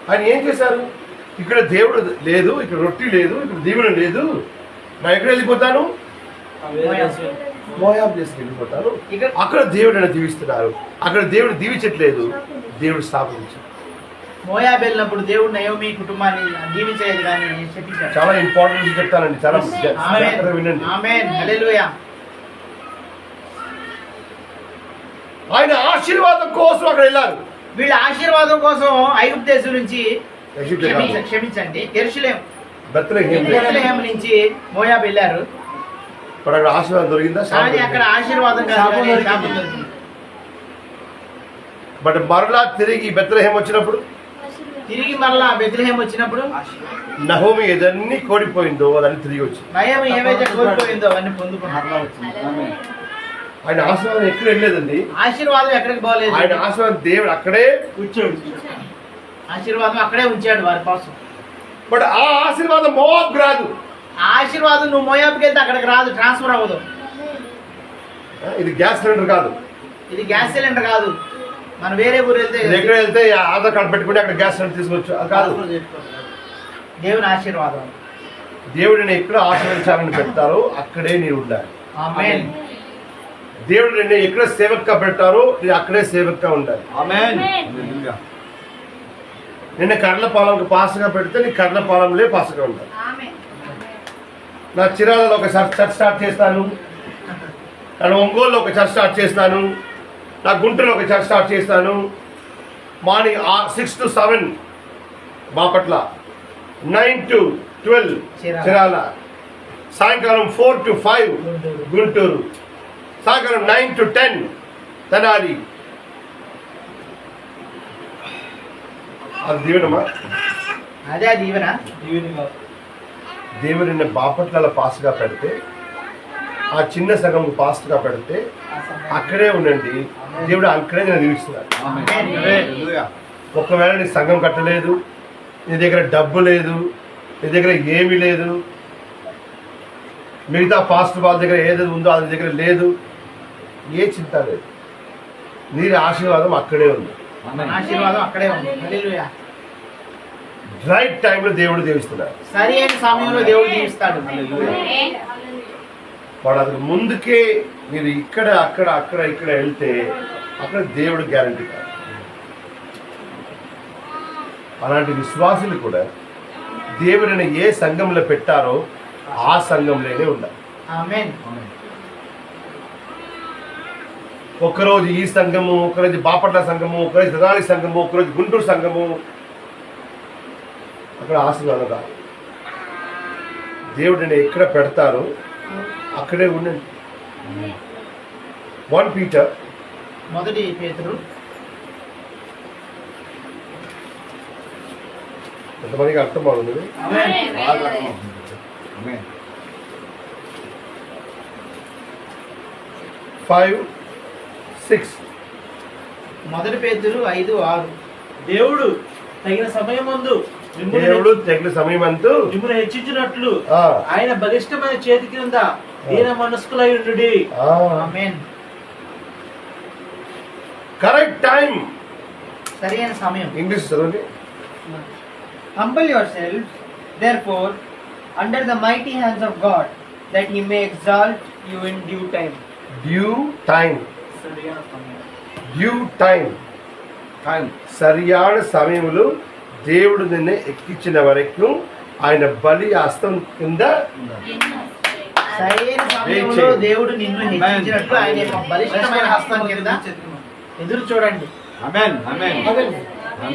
ఆయన ఏం చేశారు? ఇక్కడ దేవుడు లేదు, ఇక్కడ రొట్టి లేదు, ఇక్కడ దీవెన లేదు, నా ఎక్కడ వెళ్ళిపోతాను? మోయాబ్ దేశం వెళ్ళిపోతాను. అక్కడ దేవుడు అని దీవిస్తున్నారు, అక్కడ దేవుడు దీవించట్లేదు, దేవుడు స్థాపించారు. మోయాబ్ వెళ్ళినప్పుడు దేవుడు నయోమి కుటుంబాన్ని దీవించలేదు కానీ చెప్పించారు. చాలా ఇంపార్టెంట్ చెప్తానండి, చాలా వినండి. ఆమేన్, హల్లెలూయా. ఆయన ఆశీర్వాదం కోసం అక్కడ వెళ్ళారు. వీళ్ళ ఆశీర్వాదం కోసం ఐగుప్తు దేశం నుంచి క్షమించండి బెత్లెహేం నుంచి మోయాబ్ వెళ్ళారు. అక్కడ ఆశీర్వాదం దొరికిందా? అక్కడ ఆశీర్వాదం బట్ మరలా తిరిగి బెత్లెహేం వచ్చినప్పుడు నహోమి ఏదన్నీ కోల్పోయిందో అదన్నీ తిరిగి వచ్చింది. నయోమి ఏవైతే కోల్పోయిందో అవన్నీ పొందుకున్నారు. ఆయన ఆశీర్వాదం ఎక్కడ వెళ్ళలేదండి, ఆశీర్వాదం ఎక్కడికి పోలేదు. ఆయన ఆశీర్వాదం దేవుడు అక్కడే ఆశీర్వాదం అక్కడే ఉంచాడు వారి కోసం. బట్ ఆ ఆశీర్వాదం మోయాబ్ రాదు. ఆశీర్వాదం నువ్వు మోయాబ్కి వెళ్తే అక్కడికి రాదు, ట్రాన్స్ఫర్ అవ్వదు. ఇది గ్యాస్ సిలిండర్ కాదు. మనం వేరే ఊరు ఎక్కడ వెళ్తే ఆధార్ కార్డు పెట్టుకుంటే అక్కడ గ్యాస్ సిలిండర్ తీసుకోవచ్చు కాదు. దేవుని ఆశీర్వాదం. దేవుడిని ఎక్కడ ఆశీర్వదించాలని పెడతారో అక్కడే నీవు ఉండాలి. ఆమేన్. దేవుడు నిన్ను ఎక్కడ సేవక్గా పెడతారో నేను అక్కడే సేవక్గా ఉండాలి. ఆమేన్. నిన్న కర్లపాలెంకి పాస్గా పెడితే నీ కర్లపాలెంలో పాస్గా ఉండాలి. నా చిరాలలో ఒక చర్చ్ స్టార్ట్ చేస్తాను, నేను ఒంగోలులో ఒక చర్చ్ స్టార్ట్ చేస్తాను, నా గుంటూరులో ఒక చర్చ్ స్టార్ట్ చేస్తాను. Morning 6 to 7 Bapatla, 9 to 12 Chirala, సాయంకాలం 4 to 5 గుంటూరు, సాయంకాలం 9 to 10 తెనాలి. అది దీవెనమా? అదే దీవెన. దేవుడు నిన్న బాపట్ల పాస్గా పెడితే, ఆ చిన్న సగం పాస్గా పెడితే అక్కడే ఉండండి, దేవుడు అక్కడే నేను దీవిస్తున్నాడు. ఒకవేళ నీ సంఘం కట్టలేదు, నీ దగ్గర డబ్బు లేదు, నీ దగ్గర ఏమీ లేదు, మిగతా పాస్ట్ వాళ్ళ దగ్గర ఏది ఉందో అది దగ్గర లేదు, ఏ చింత లేదు. నీరి ఆశీర్వాదం అక్కడే ఉంది. మన ఆశీర్వాదం అక్కడే ఉంది. హల్లెలూయా. రైట్ టైంలో దేవుడు దీవిస్తున్నాడు. సరి అయిన సమయంలో దేవుడు దీవిస్తాడు. వాడు అది ముందుకే మీరు ఇక్కడ అక్కడ అక్కడ ఇక్కడ వెళ్తే అక్కడ దేవుడు గ్యారంటీ కాదు. అలాంటి విశ్వాసులు కూడా దేవుడిని ఏ సంఘంలో పెట్టారో ఆ సంఘంలోనే ఉండాలి. ఆమేన్. ఒక్కరోజు ఈ సంఘము, ఒకరోజు బాపట్ల సంఘము, ఒకరోజు తెనాలి సంఘము, ఒకరోజు గుంటూరు సంఘము, అక్కడ ఆశీర్వాదం కాదు. దేవుడిని ఎక్కడ పెడతారో అక్కడే ఉండండి. 1 పీటర్ మొదటి పేతురు ఎంతమందికి అర్థం అవుతుంది? ఆమేన్. 5-6 మొదటి పేతురు 5:6. దేవుడు తగిన సమయమందు దేవుడు తగిన సమయమందు మిమ్మల్ని హెచ్చించినట్లు ఆ, ఆయన బలిష్టమైన చేతి కింద దీన మనస్కులై ఉండుడి. ఆ, ఆమేన్. Correct time. సరి అయిన సమయం. ఇంగ్లీష్ చదవండి. Humble yourselves, therefore, under the mighty hands of God, that he may exalt you in due time. Due time. సరైన సమయం. Due time. సరియాన సమయంలో దేవుడు నిన్ను ఎక్కించిన వరకు ఆయన బలి హస్తం కింద సరైన సమయంలో దేవుడు నిన్ను హెచ్చించినట్లు ఆయన యొక్క బలిష్టమైన హస్తం కింద ఎదురు చూడండి. ఆమేన్. ఆమేన్.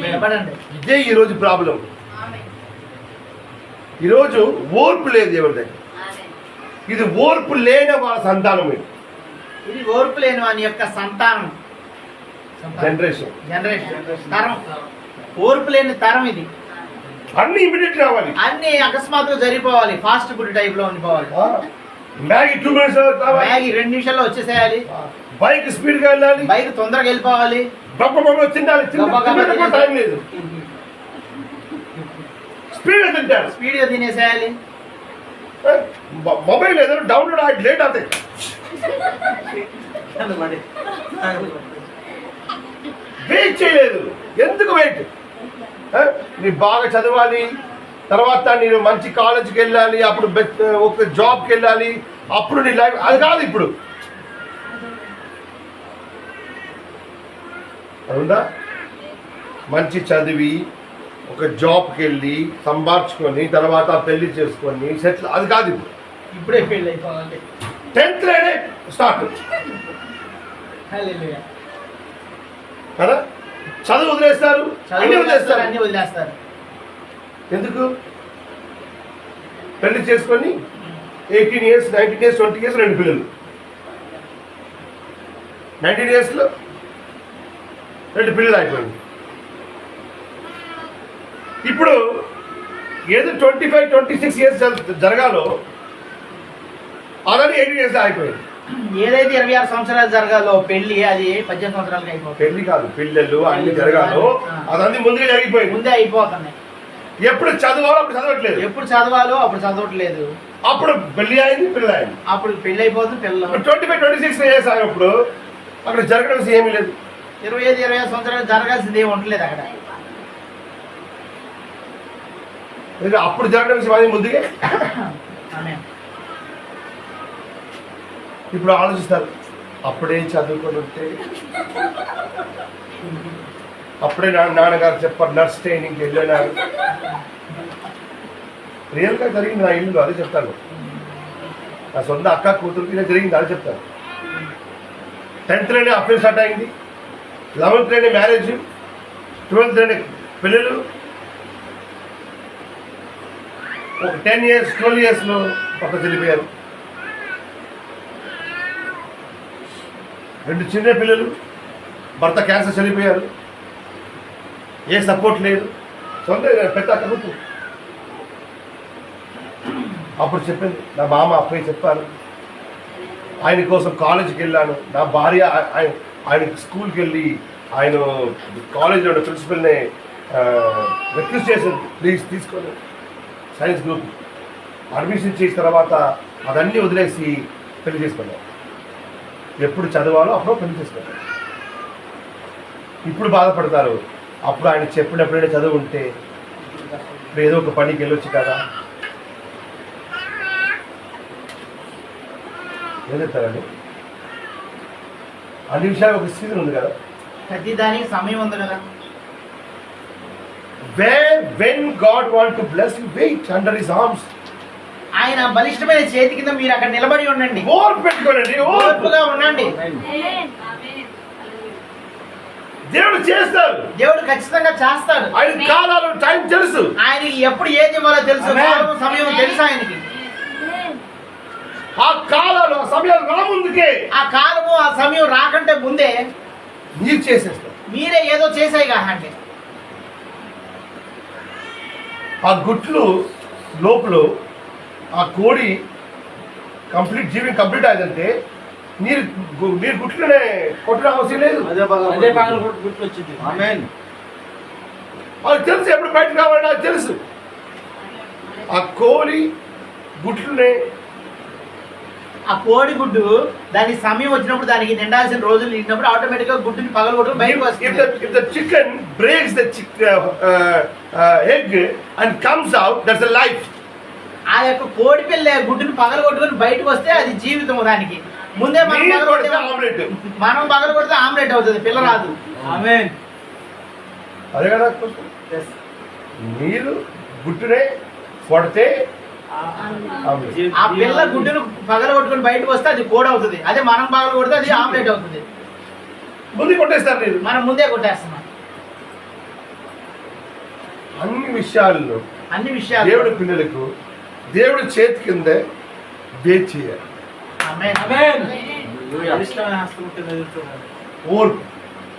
నిలబడండి. ఇదే ఈరోజు ప్రాబ్లం. ఈరోజు ఓర్పు లేదు దేవుడి దగ్గర. ఇది ఓర్పు లేని వాళ్ళ సంతానం. ఇది ఓర్పు లేని వాని యొక్క సంతానం. జనరేషన్ తరం. ఓర్పు లేని తరం ఇది. అన్ని ఇమీడియట్ రావాలి. అన్ని అకస్మాత్తుగా జరిగిపోవాలి. ఫాస్ట్ ఫుడ్ టైప్ లో ఉండిపోవాలి. మ్యాగీ 2 minutes రావాలి. మ్యాగీ 2 నిమిషాల్లో వచ్చేసేయాలి. బైక్ స్పీడ్ గా వెళ్ళాలి. బైక్ తొందరగా వెళ్ళిపోవాలి. తినాలి. టైం లేదు. స్పీడ్ తింటారు. స్పీడ్ గా తినేసేయాలి. మొబైల్ ఏదో డౌన్లోడ్ ఆగి లేట్ అవుతాయి. వెయిట్ చేయలేదు. ఎందుకు వెయిట్? నీ బాగా చదవాలి, తర్వాత నేను మంచి కాలేజీకి వెళ్ళాలి, అప్పుడు ఒక జాబ్కి వెళ్ళాలి, అప్పుడు నీ లైఫ్ అది కాదు. ఇప్పుడు అవునా? మంచి చదివి ఒక జాబ్కి వెళ్ళి సంపాదించుకొని తర్వాత పెళ్లి చేసుకొని సెటిల్, అది కాదు. ఇప్పుడు ఇప్పుడే పెళ్ళి అయిపోవాలి. 10th లోనే స్టార్ట్ హల్లెలూయా. కదా. చదువు వదిలేస్తారు, అన్ని వదిలేస్తారు. అన్ని వదిలేస్తారు. ఎందుకు? పెళ్లి చేసుకొని 18 years, 19 years, 20 years 2 పిల్లలు. 19 yearsలో 2 పిల్లలు అయిపోయింది. ఇప్పుడు ఏదో 25, 26 years జరగాలో ఆల్రెడీ 18 years అయిపోయింది. ఏదైతే 26 సంవత్సరాలు జరగాలో పెళ్లి, అది 18 సంవత్సరాలకి అయిపోతుంది. పెళ్లి కాదు, పిల్లలు అన్ని జరగాలో అదన్నీ ముందుగా జరిగిపోయింది. ముందే అయిపోతున్నాయి. ఎప్పుడు చదవాలో అప్పుడు చదవట్లేదు. ఎప్పుడు చదవాలో అప్పుడు చదవట్లేదు. అప్పుడు పెళ్లి అయింది, పిల్లలు అయింది. అప్పుడు పెళ్లి అయిపోతుంది, పిల్లలు. 25, 26 years అయినప్పుడు అక్కడ జరగడం ఏమీ లేదు. 25, 26 సంవత్సరాలు జరగాల్సింది ఏమి ఉండలేదు అక్కడ. అప్పుడు జరగడం ముందుగా. ఆమేన్. ఇప్పుడు ఆలోచిస్తారు, అప్పుడే చదువుకొని ఉంటే, అప్పుడే నాన్నగారు చెప్పారు నర్స్ ట్రైనింగ్కి వెళ్ళినారు. రియల్గా జరిగింది నా ఇల్లు, అదే చెప్తాను. నా సొంత అక్క కూతురికి ఇలా జరిగింది, అదే చెప్తాను. 10th లోనే అఫేర్ స్టార్ట్ అయింది, 11th లోనే మ్యారేజ్, 12th లోనే పిల్లలు. ఒక 10 years, 12 yearsలో పక్క చెల్లిపోయారు. 2 చిన్న పిల్లలు, భర్త క్యాన్సర్ చనిపోయారు. ఏ సపోర్ట్ లేదు. సొంత పెద్ద అక్క కూతురు. అప్పుడు చెప్పింది, నా మామ అప్పయ్య చెప్పాను, ఆయన కోసం కాలేజీకి వెళ్ళాను. నా భార్య ఆయన స్కూల్కి వెళ్ళి ఆయన కాలేజీలో ప్రిన్సిపల్ని రిక్వెస్ట్ చేశాను, ప్లీజ్ తీసుకోలేదు. సైన్స్ గ్రూప్ అడ్మిషన్ చేసిన తర్వాత అదన్నీ వదిలేసి పెళ్లి చేసుకున్నాను. ఎప్పుడు చదవాలో అప్పుడు పెళ్లి చేసుకున్నాను. ఇప్పుడు బాధపడతారు. అప్పుడు ఆయన చెప్పినప్పుడే చదువు ఉంటే ఇప్పుడు ఏదో ఒక పనికి వెళ్ళొచ్చు కదా. ఏం చెప్తారండి? అన్ని విషయాలు ఒక సీజన్ ఉంది కదా. ప్రతి దానికి సమయం ఉంది కదా. When God wants to bless you, wait under His arms. ఆయన బలిష్టమైన చేతి కింద మీరు అక్కడ నిలబడి ఉండండి. ఓర్పు పెట్టుకోనండి. ఓర్పుగా ఉండండి. దేవుడు చేస్తారు. దేవుడు ఖచ్చితంగా చేస్తాడు. ఆయన కాలాలు టైం తెలుసు. ఆయనకి ఎప్పుడు ఏది ఇవ్వాలో తెలుసు. కాలం సమయం తెలుసు ఆయనకి. ఆ కాలాలు ఆ సమయాలు రాముందుకే, ఆ కాలము ఆ సమయం రాకంటే ముందే మీరు చేసేస్తారు. మీరే ఏదో చేసాయి కాదండి. ఆ గుట్లు లోపల ఆ కోడి జీవింగ్ కంప్లీట్ అయిందంటే మీరు గుట్లనే కొట్టిన అవసరం లేదు. అదే అదే పగల గుర్తు వచ్చింది. ఆమేన్. అది తెలుసు ఎప్పుడు బయటకు రావాలని అది తెలుసు. ఆ కోడి గుట్లనే ఆ కోడి గుడ్డు దాని సమయం వచ్చినప్పుడు దానికి నిండాల్సిన రోజులు నిండినప్పుడు ఆటోమేటిక్ గా గుడ్డుని పగలగొట్టు బయటకు వస్తుంది. if the chicken breaks the egg and comes out, that's a life. ఆ యొక్క కోడి పిల్ల గుడ్డుని పగలగొట్టుకొని బయటకు వస్తే అది జీవితం. దానికి ముందే మనం మీరు కొడితే పగలగొడితే ఆమ్లెట్. మనం పగలగొడితే ఆమ్లెట్ అవుతుంది, పిల్ల రాదు. ఆమేన్. అదే కదా మీరు గుట్టునే కొడితే ఆమ్లెట్. ఆ పిల్ల గుడ్డును పగలగొట్టుకొని బయటకు వస్తే అది కోడి అవుతుంది. అదే మనం పగలగొడితే అది ఆమ్లెట్ అవుతుంది. ముందు కొట్టేస్తారు మీరు. మనం ముందే కొట్టేస్తున్నాం. అన్ని విషయాల్లో అన్ని విషయాలు దేవుడి పిల్లలకు దేవుడి చేతి కింద బేట్ చేయాలి. ఆమేన్. ఆమేన్. బలిష్టమైన హస్తం ఉంటే ఎదురు చూడాలి. ఓర్పు.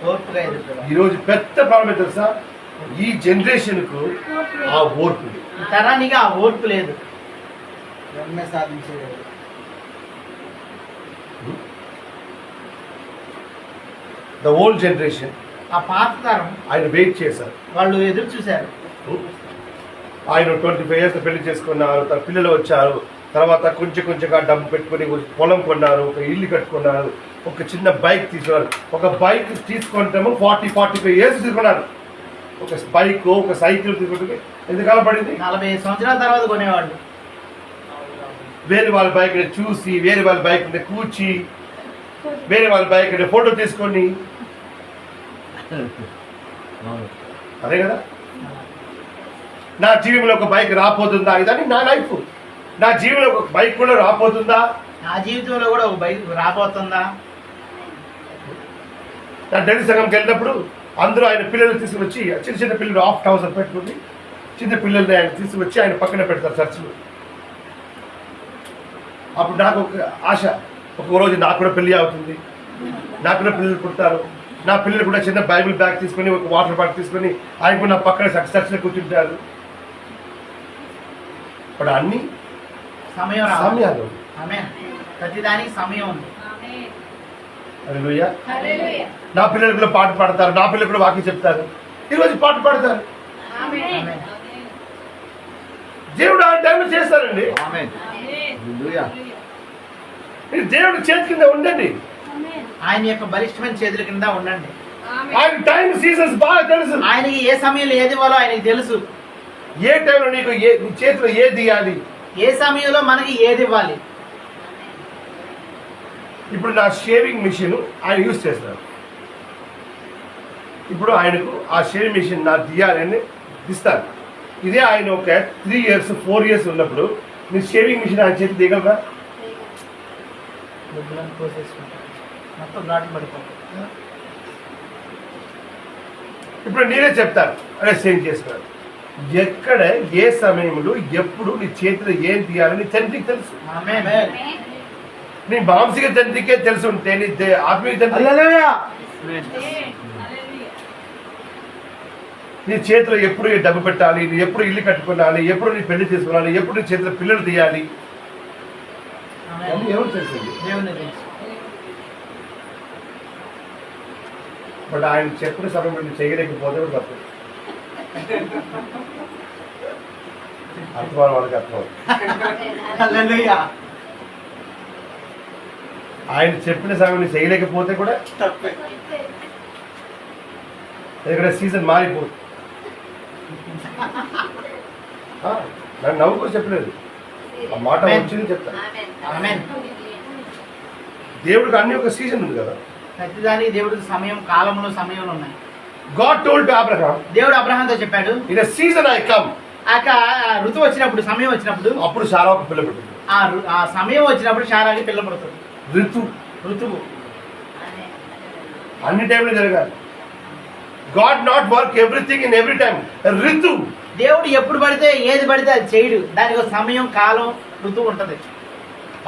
ఓర్పుగా ఎదుర్కోవాలి. ఈరోజు పెద్ద ప్రాబ్లం తెలుసా? ఈ జనరేషన్ కు ఆ ఓర్పు లేదు. ఈ తరానికి ఆ ఓర్పు లేదు. సాధించేది ద ఓల్డ్ జనరేషన్ ఆ పాత తరం ఆయన వెయిట్ చేశారు. వాళ్ళు ఎదురు చూశారు. ఆయన 25 years పెళ్లి చేసుకున్నారు, తన పిల్లలు వచ్చారు, తర్వాత కొంచెంగా డబ్బు పెట్టుకుని పొలం కొన్నారు, ఒక ఇల్లు కట్టుకున్నారు, ఒక చిన్న బైక్ తీసుకున్నారు. ఒక బైక్ తీసుకుంటాము 40-45 years తీసుకున్నారు. ఒక బైక్ ఒక సైకిల్ తీసుకుంటే ఎంతకాలం పడింది? 40 సంవత్సరాల తర్వాత కొనేవాళ్ళు. వేరే వాళ్ళ బైక్ చూసి, వేరే వాళ్ళ బైక్ మీద కూర్చి, వేరే వాళ్ళ బైక్ ఫోటో తీసుకొని, అదే కదా నా జీవితంలో ఒక బైక్ రాపోతుందా? ఇదని నా లైఫ్. నా జీవితంలో ఒక బైక్ కూడా రాపోతుందా? నా జీవితంలో కూడా ఒక బైక్ రాబోతుందా? నా డండి సంఘంకి వెళ్ళినప్పుడు అందరూ ఆయన పిల్లలు తీసుకువచ్చి, చిన్న చిన్న పిల్లలు 5000 పెట్టుకుని చిన్న పిల్లల్ని ఆయన తీసుకువచ్చి ఆయన పక్కన పెడతారు చర్చిలో. అప్పుడు నాకు ఒక ఆశ, ఒక రోజు నాకు కూడా పెళ్లి అవుతుంది, నాకు కూడా పిల్లలు పుడతారు, నా పిల్లలు కూడా చిన్న బైబిల్ బ్యాగ్ తీసుకొని ఒక వాటర్ బ్యాగ్ తీసుకొని ఆయన కూడా నా పక్కన చర్చిలో కూర్చుంటారు. ఇప్పుడు అన్ని సమయం రావాలి. సమయాలు. ఆమేన్. ప్రతిదానికి సమయం ఉంది. హల్లెలూయా. నా పిల్లలు కూడా పాట పాడతారు, నా పిల్లలు కూడా వాక్యం చెప్తారు, ఈరోజు పాట పాడతారు. ఆమేన్. దేవుడు ఆ టైంలో చేస్తారండి. ఆమేన్. హల్లెలూయా. మీరు దేవుడి చేతి కింద ఉండండి. ఆయన యొక్క బలిష్టమైన చేతుల కింద ఉండండి. ఆయన టైం సీజన్స్ బాగా తెలుసు. ఆయనకి ఏ సమయంలో ఏది ఇవ్వాలో ఆయనకి తెలుసు. ఏ టైంలో నీకు నీ చేతిలో ఏది ఇవ్వాలి, ఏ సమయంలో మనకి ఏది ఇవ్వాలి. ఇప్పుడు నా షేవింగ్ మిషన్ ఆయన యూజ్ చేస్తారు. ఇప్పుడు ఆయనకు ఆ షేవింగ్ మిషన్ నా తీయాలని ఇస్తారు. ఇదే ఆయన ఒక 3 years 4 years ఉన్నప్పుడు నీ షేవింగ్ మిషన్ ఆయన చేతి దిగలరా? డబ్బులను కోసేసుకుంటారు, మొత్తం ఘాటు పడిపోతుంది. ఇప్పుడు నేనే చెప్తాను, అదే సేమ్ చేసుకున్నాను. ఎక్కడ ఏ సమయంలో ఎప్పుడు నీ చేతిలో ఏం తీయాలని తండ్రికి తెలుసు. ఆమేన్. నీ మానసిక తండ్రికే తెలుసు ఉంటే నీ ఆత్మీయ తండ్రి హల్లెలూయా. నీ చేతిలో ఎప్పుడు ఈ డబ్బు పెట్టాలి, నీ ఎప్పుడు ఇల్లు కట్టుకోవాలి, ఎప్పుడు నీ పెళ్లి చేసుకోవాలి, ఎప్పుడు నీ చేతిలో పిల్లలు తీయాలి, ఆమేన్. అది ఎవరు తెలిసింది? దేవుని తెలుసు. బట్ ఆయన చెప్పిన సమయంలో నువ్వు చేయలేకపోతే కూడా తప్పు. అర్థం వాళ్ళకి అర్థం. హల్లెలూయా. ఆయన చెప్పిన సమయం నువ్వు చేయలేకపోతే కూడా తప్పే. ఎందుకంటే సీజన్ మారిపోదు. నన్ను నవ్వుకో చెప్పలేదు, ఆ మాట వచ్చింది చెప్తాను. ఆమేన్. దేవుడికి అన్ని ఒక సీజన్ ఉంది కదా. ప్రతిదానికి దేవుడికి సమయం, కాలములు, సమయంలో ఉన్నాయి. God told to Abraham, దేవుడు అబ్రహాంతో చెప్పాడు, in a season I come. ఋతువు వచ్చినప్పుడు, సమయం వచ్చినప్పుడు, అప్పుడు సారా ఒక పిల్ల పెట్టింది. ఆ సమయం వచ్చినప్పుడు షారాకి పిల్ల పడుతుంది. ఋతువు అన్ని టైంలో జరగాలి. God not work everything in every time. ఋతువు, దేవుడు ఎప్పుడు పడితే ఏది పడితే అది చేయడు. దానికి ఒక సమయం, కాలం, ఋతువు ఉంటది.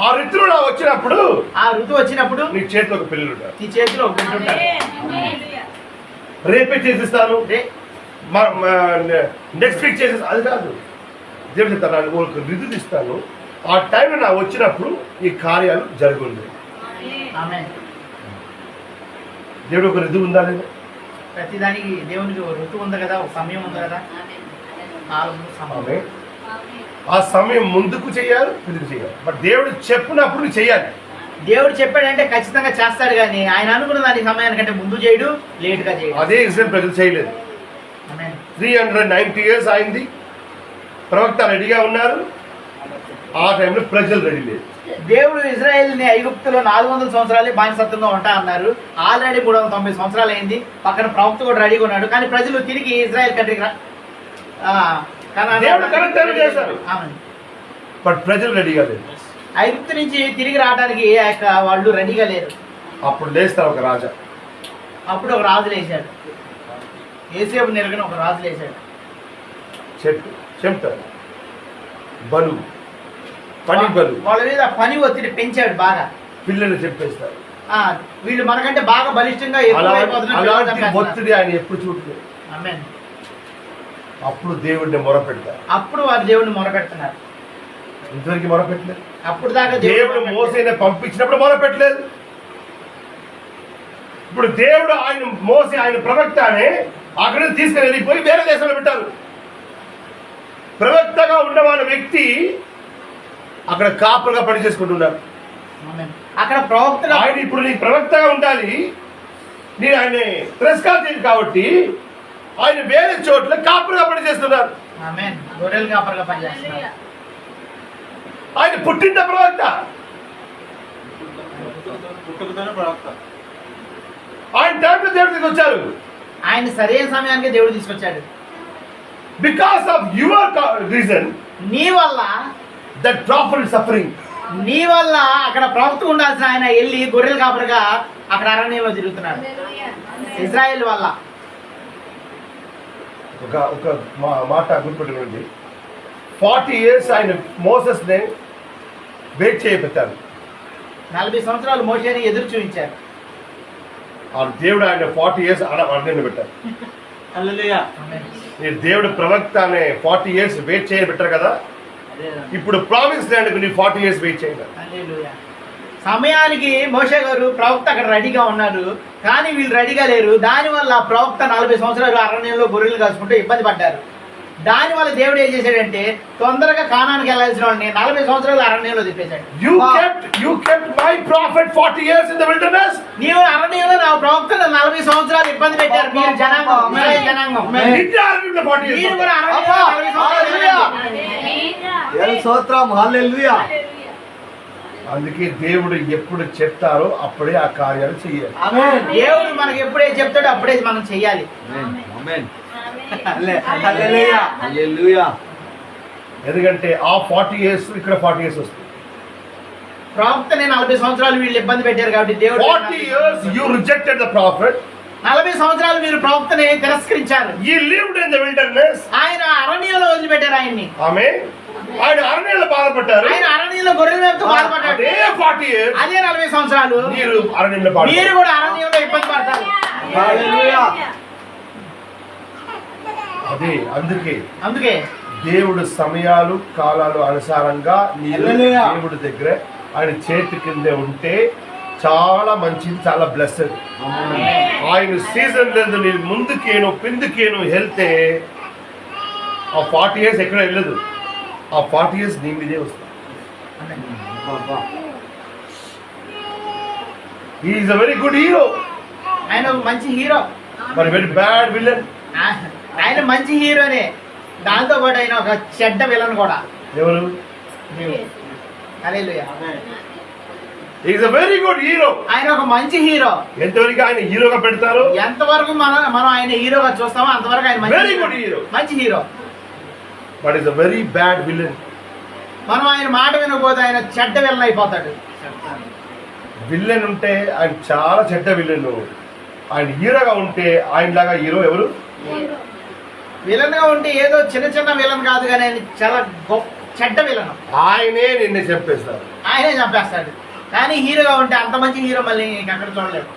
ఆ ఋతువు నా వచ్చినప్పుడు, ఆ ఋతువు వచ్చినప్పుడు నీ చేతిలో ఒక పిల్లలు ఉంటారు. నీ చేతిలో ఒక బిడ్డ ఉంటాడు. రేపే చేసిస్తాను, నెక్స్ట్ వీక్ చేసేస్తాను, అది కాదు. దేవుడు చెప్తాను, ఒక ఋతువు ఇస్తాను, ఆ టైంలో నా వచ్చినప్పుడు ఈ కార్యాలు జరుగుంది. ఆమేన్. దేవుడు ఒక ఋతువు ఉందా లేదా? ప్రతిదానికి దేవునికి ఒక ఋతువు ఉంది కదా, ఒక సమయం ఉంది కదా. కాలము, సమయం. ఆమె ఆ సమయం ముందుకు చేయాలి, ముందుకు చేయాలి. బట్ దేవుడు చెప్పినప్పుడు నువ్వు చేయాలి. దేవుడు చెప్పాడంటే ఖచ్చితంగా చేస్తాడు, కానీ ఆయన అనుకున్న దాని సమయానికంటే ముందు చేయడు, లేటుగా చేయడు. అదే ఇజ్రాయెల్ ప్రజలు చేయలేదు. ఆమేన్. 390 years అయింది, ప్రవక్త రెడీగా ఉన్నారు, ఆ టైంలో ప్రజలు రెడీ లేదు. దేవుడు ఇజ్రాయెల్ని ఐగుప్తులో 400 సంవత్సరాలు బానిసత్వంగా ఉంటా అన్నారు. ఆల్రెడీ 390 సంవత్సరాలు అయింది. పక్కన ప్రవక్త కూడా రెడీగా ఉన్నాడు, కానీ ప్రజలు తిరిగి ఇజ్రాయెల్ కంట్రీకి దేవుడు కరెక్ట్ టైం చేశారు, బట్ ప్రజలు రెడీగా లేదు. ఐగుప్తు నుంచి తిరిగి రావడానికి వాళ్ళు రెడీగా లేరు. అప్పుడు లేస్తారు ఒక రాజా. అప్పుడు ఒక రాజు లేచాడు, ఏసేపు నిరగని ఒక రాజు లేచాడు. చెప్తారు బలు, పని బలు, వాళ్ళ మీద పని ఒత్తిడి పెంచాడు బాగా. పిల్లలు చెప్పేస్తారు. వీళ్ళు మనకంటే బాగా బలిష్టంగా అలాంటి ఒత్తిడి ఆయన ఎప్పుడు చూడలేదు. ఆమేన్. అప్పుడు దేవుడిని మొరపెడతారు. అప్పుడు వారు దేవుడిని మొరపెడుతున్నారు. ఇంతవరకు మొరపెట్టలేదు. అప్పుడు దాకా దేవుడు మోసేని పంపించినప్పుడు మొరపెట్టలేదు. ఇప్పుడు దేవుడు ఆయన మోసే ఆయన ప్రవక్త అనే అక్కడ తీసుకుని వెళ్ళిపోయి వేరే దేశంలో పెట్టారు. ప్రవక్తగా ఉన్నవాళ్ళ వ్యక్తి అక్కడ కాపులుగా పని చేసుకుంటున్నారు. ఆమేన్. అక్కడ ప్రవక్తగా ఆయన ఇప్పుడు నీకు ప్రవక్తగా ఉండాలి, నేను ఆయన తిరస్కారం చేయదు కాబట్టి ఆయన వేరే చోట్ల కాపులుగా పని చేస్తున్నారు. ఆమేన్. గొర్రెలు కాపరిగా పనిచేస్తున్నారు. ఆయన పుట్టిన ప్రవక్త, ఆయన టైంలో దేవుడు తీసుకొచ్చారు. ఆయన సరైన సమయానికి దేవుడు తీసుకొచ్చాడు. బికాస్ ఆఫ్ యువర్ రీజన్ నీ వల్ల, దట్ డ్రాప్ సఫరింగ్. నీ వల్ల అక్కడ ప్రవక్త ఉండాల్సిన ఆయన వెళ్ళి గొర్రెలు కాపరిగా అక్కడ అరణ్యంలో తిరుగుతున్నాడు. ఇజ్రాయెల్ వల్ల. ఒక మాట గుర్తుపెట్టుకోండి, 40 years ఆయన మోసెస్ ని వెయిట్ చేయబెట్టారు. 40 సంవత్సరాలు మోషేని ఎదురు చూపించారు. ఆ దేవుడు ఆయన 40 years అరణ్యంలో పెట్టారు. హల్లెలూయా. ఆమేన్. మీరు దేవుడు ప్రవక్త అనే 40 years వెయిట్ చేయబెట్టారు కదా. అదే ఇప్పుడు ప్రామిస్ ల్యాండ్ నీ 40 years వెయిట్ చేయాలి. హల్లెలూయా. సమయానికి మోషే గారు ప్రవక్త అక్కడ రెడీగా ఉన్నారు, కానీ వీళ్ళు రెడీగా లేరు. దానివల్ల ప్రవక్త 40 సంవత్సరాలు అరణ్యంలో గొర్రెలు కాసుకుంటూ ఇబ్బంది పడ్డారు. దానివల్ల దేవుడు ఏం చేశాడంటే తొందరగా కానానికి వెళ్ళాల్సిన వాళ్ళని 40 సంవత్సరాలు అరణ్యంలో తిప్పేశాడు. You kept my prophet 40 years in the wilderness. నీవు అరణ్యంలో నా ప్రవక్తను 40 సంవత్సరాలు ఇబ్బంది పెట్టారు. మీరు జనాంగం, ఇశ్రాయేలు జనాంగం. ఇట్లా అరణ్యంలో 40 years మీరు కూడా అరణ్యంలో 40 సంవత్సరాలు స్తోత్రం, హల్లెలూయా. అందుకే దేవుడు ఎప్పుడు చెప్తారో అప్పుడే ఆ కార్యాలు చేయాలి. దేవుడు మనకి ఎప్పుడే చెప్తాడో అప్పుడే మనం చెయ్యాలి. ఆమేన్. హల్లెలూయా, హల్లెలూయా. ఎందుకంటే ఆ 40 years ఇక్కడ 40 years వస్తుంది. ప్రవక్తని 40 సంవత్సరాలు వీళ్ళు ఇబ్బంది పెట్టారు కాబట్టి దేవుడు 40 years you rejected the prophet. 40 సంవత్సరాలు మీరు ప్రవక్తని తిరస్కరించారు. He lived in the wilderness. ఆయన అరణ్యంలో వదిలిపెట్టారు ఆయన్ని. ఆమేన్. ఆయన అరణ్యంలో బాధపడ్డారు. ఆయన అరణ్యంలో గొర్రెల మేపుతూ బాధపడ్డాడు. అదే 40 years అదే 40 సంవత్సరాలు మీరు అరణ్యంలో మీరు బాధపడ్డారు. కూడా అరణ్యంలో ఇబ్బంది పడతారు. హల్లెలూయా. అదే అందుకే దేవుడు సమయాలు కాలాలు అనుసారంగా మీరు హల్లెలూయా. దేవుడి దగ్గర ఆయన చేతి కిందే ఉంటే చాలా మంచిది, చాలా బ్లెస్డ్. ఆయన సీజన్ లేదు, నేను ముందుకేను పిందుకేను వెళ్తే ఆ 40 years ఎక్కడ వెళ్ళదు. ఆ 40 years నీ మీదే వస్తుంది. He is a very good hero. ఆయన ఒక మంచి హీరో. మరి వెరీ బ్యాడ్ విలన్. ఆయన మంచి హీరోనే, దాంతో పాటు ఆయన ఒక చెడ్డ విలన్ కూడా. ఎవరు? హల్లెలూయా. Is a very good hero. ఆయన ఒక మంచి హీరో. ఎంతవరకు ఆయన హీరోగా పెడతారు? ఎంతవరకు మనం ఆయన హీరోగా చూస్తామో అంతవరకు ఆయన వెరీ గుడ్ హీరో, మంచి hero. But is a very bad villain. మనం ఆయన మాట వినకపోతే ఆయన చెడ్డ విలన్ అయిపోతాడు. విలన్ ఉంటే ఆయన చాలా చెడ్డ విలన్. ఆయన హీరోగా ఉంటే ఆయనలాగా హీరో ఎవరు? విలన్ గా ఉంటే ఏదో చిన్న చిన్న విలన్ కాదు, కానీ ఆయన చాలా గొప్ప చెడ్డ విలన్. ఆయనే నిన్ను చంపేస్తారు, ఆయనే చంపేస్తాడు. కానీ హీరోగా ఉంటే అంత మంచి హీరో మళ్ళీ అక్కడ చూడలేము.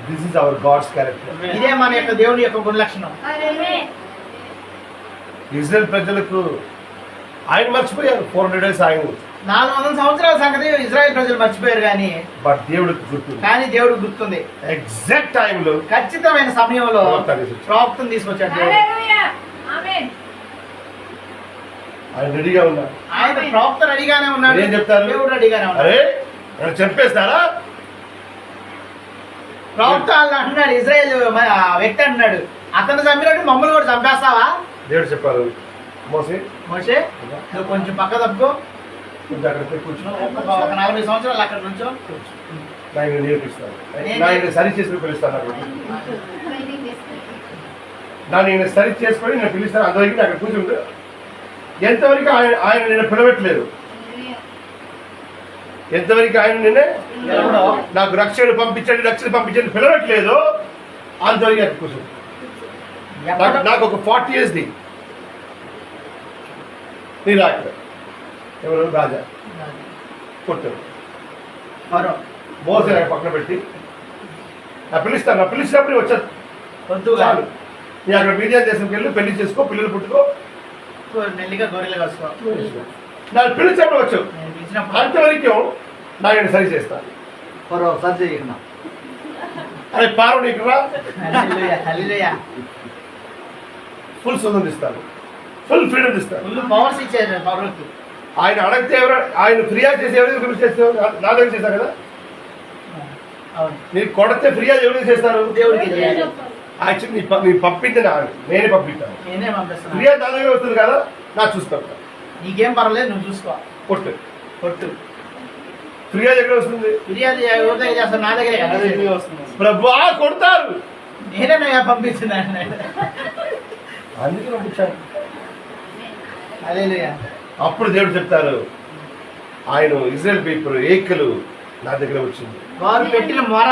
This is our God's character. ఇదే మన యొక్క దేవుని యొక్క గుణ లక్షణం. ఇజ్రాయెల్ ప్రజలకు ఆయన మర్చిపోయారు. 400 days ఆయన, 400 సంవత్సరాల సంగతి ఇజ్రాయెల్ ప్రజలు మర్చిపోయారు, కానీ బట్ దేవుడికి గుర్తుంది. దేవుడు గుర్తుంది. ఎగ్జాక్ట్ టైంలో, ఖచ్చితమైన సమయంలో ప్రవక్తను తీసుకొచ్చాడు దేవుడు. ఆయన రెడీగా ఉన్నారు. ఆయన ప్రవక్త రెడీగానే ఉన్నాడు. ఏం చెప్తారు? దేవుడు రెడీగానే ఉన్నాడు. అరే నన్ను చంపేస్తారా? ప్రవక్త వాళ్ళు అంటున్నాడు, ఇజ్రాయెల్ వ్యక్తి అంటున్నాడు, అతను చంపినట్టు మమ్మల్ని కూడా చంపేస్తావా? దేవుడు చెప్పారు, మోసే మోషే నువ్వు కొంచెం పక్క తప్పుకో, కొంచెం అక్కడ పోయి కూర్చో, ఒక 40 సంవత్సరాలు అక్కడ నుంచో, ఆయన నేర్పిస్తాను, ఆయన సరి చేసుకుని పిలుస్తాను. నేను సరి చేసుకొని నేను పిలుస్తాను. అంతవరకు అక్కడ కూర్చుంటే ఎంతవరకు ఆయన నేను పిలవట్లేదు, ఎంతవరకు ఆయన నేనే నాకు రక్షణ పంపించండి పిలవట్లేదు, అంతవరకు అక్కడ కూర్చుంది. నాకు ఒక 40 years ది నీ రాక ఎవరు? రాజా కొట్టారు. మోసే పక్కన పెట్టి నా పిలిచినప్పుడు వచ్చాను, చాలు నీ అక్కడ మీడియా దేశంకి వెళ్ళి పెళ్లి చేసుకో, పిల్లలు పుట్టుకో, నెల్లిగా గొర్రెలు కలుసుకో, నన్ను పిలిచినప్పుడు వచ్చావు, అంతవరకు నేను సరి చేస్తాను. అరే పారు నీకు రా, ఫుల్ స్వతంత్రం ఇస్తాను, ఫుల్ ఫ్రీడమ్ ఇస్తాను. పవర్స్ ఇచ్చారు పవర్కి. ఆయన అడిగితే ఎవరు, ఆయన ఫిర్యాదు చేసి ఎవరికి గురించి చేస్తారు? నా దగ్గర చేశారు కదా. నీకు కొడితే ఫిర్యాదు ఎవరికి చేస్తారు? దేవుడికి. యాక్చువల్లీ నీ పంపింది నేనే పంపిస్తాను. నేనే పంపిస్తాను. ఫిర్యాదు నా దగ్గర వస్తుంది కదా, నా చూస్తాను. నీకేం పర్వాలేదు, నువ్వు చూసుకో. కొట్టు ఫిర్యాదు ఎక్కడ వస్తుంది? ఫిర్యాదు ఎవరి దగ్గర చేస్తాను? నా దగ్గరే వస్తుంది. ప్రభు కొడతారు, నేనే పంపిస్తున్నాను. అందుకే పంపించాను. హల్లెలూయా. అప్పుడు దేవుడు చెప్తారు, ఆయన ఇజ్రాయెల్ పీపుల్ ఏకలు నా దగ్గర వచ్చింది, వారు పెట్టిన మొర.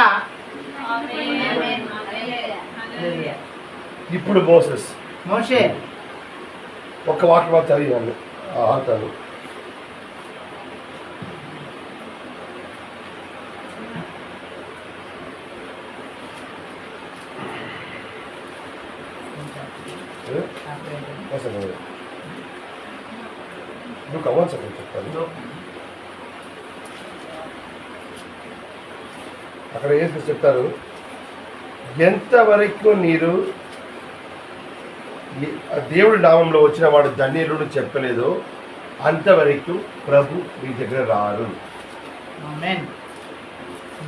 ఇప్పుడు మోసెస్ మోషే ఒక్క వాక్యం మాత్రం చదివాను ఆతాను. నువ్వు కవ్వచ్చు చెప్తాను. అక్కడ ఏం చెప్తారు, ఎంతవరకు మీరు దేవుడి నామంలో వచ్చిన వాడు ధన్యులను చెప్పలేదో అంతవరకు ప్రభు మీ దగ్గర రారు. ఆమేన్.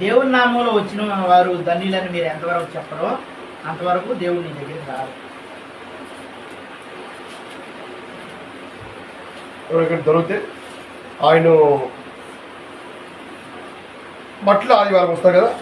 దేవుని నామంలో వచ్చిన వారు ధన్యులని మీరు ఎంతవరకు చెప్పరో అంతవరకు దేవుడు నీ దగ్గర రారు. ఇక్కడ దొరికితే ఆయన మట్ల ఆదివారం వస్తారు కదా,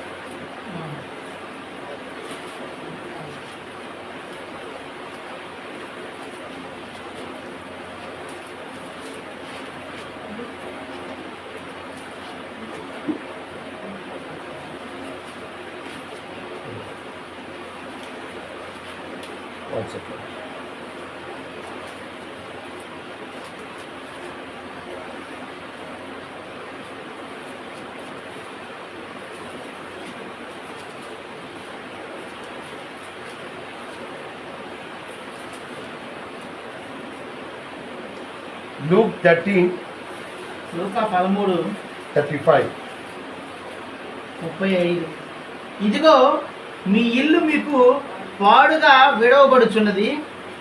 Luke 13, లూకా 13:35. 35. ఇదిగో మీ ఇల్లు మీకు పాడుగా విడవబడుచున్నది,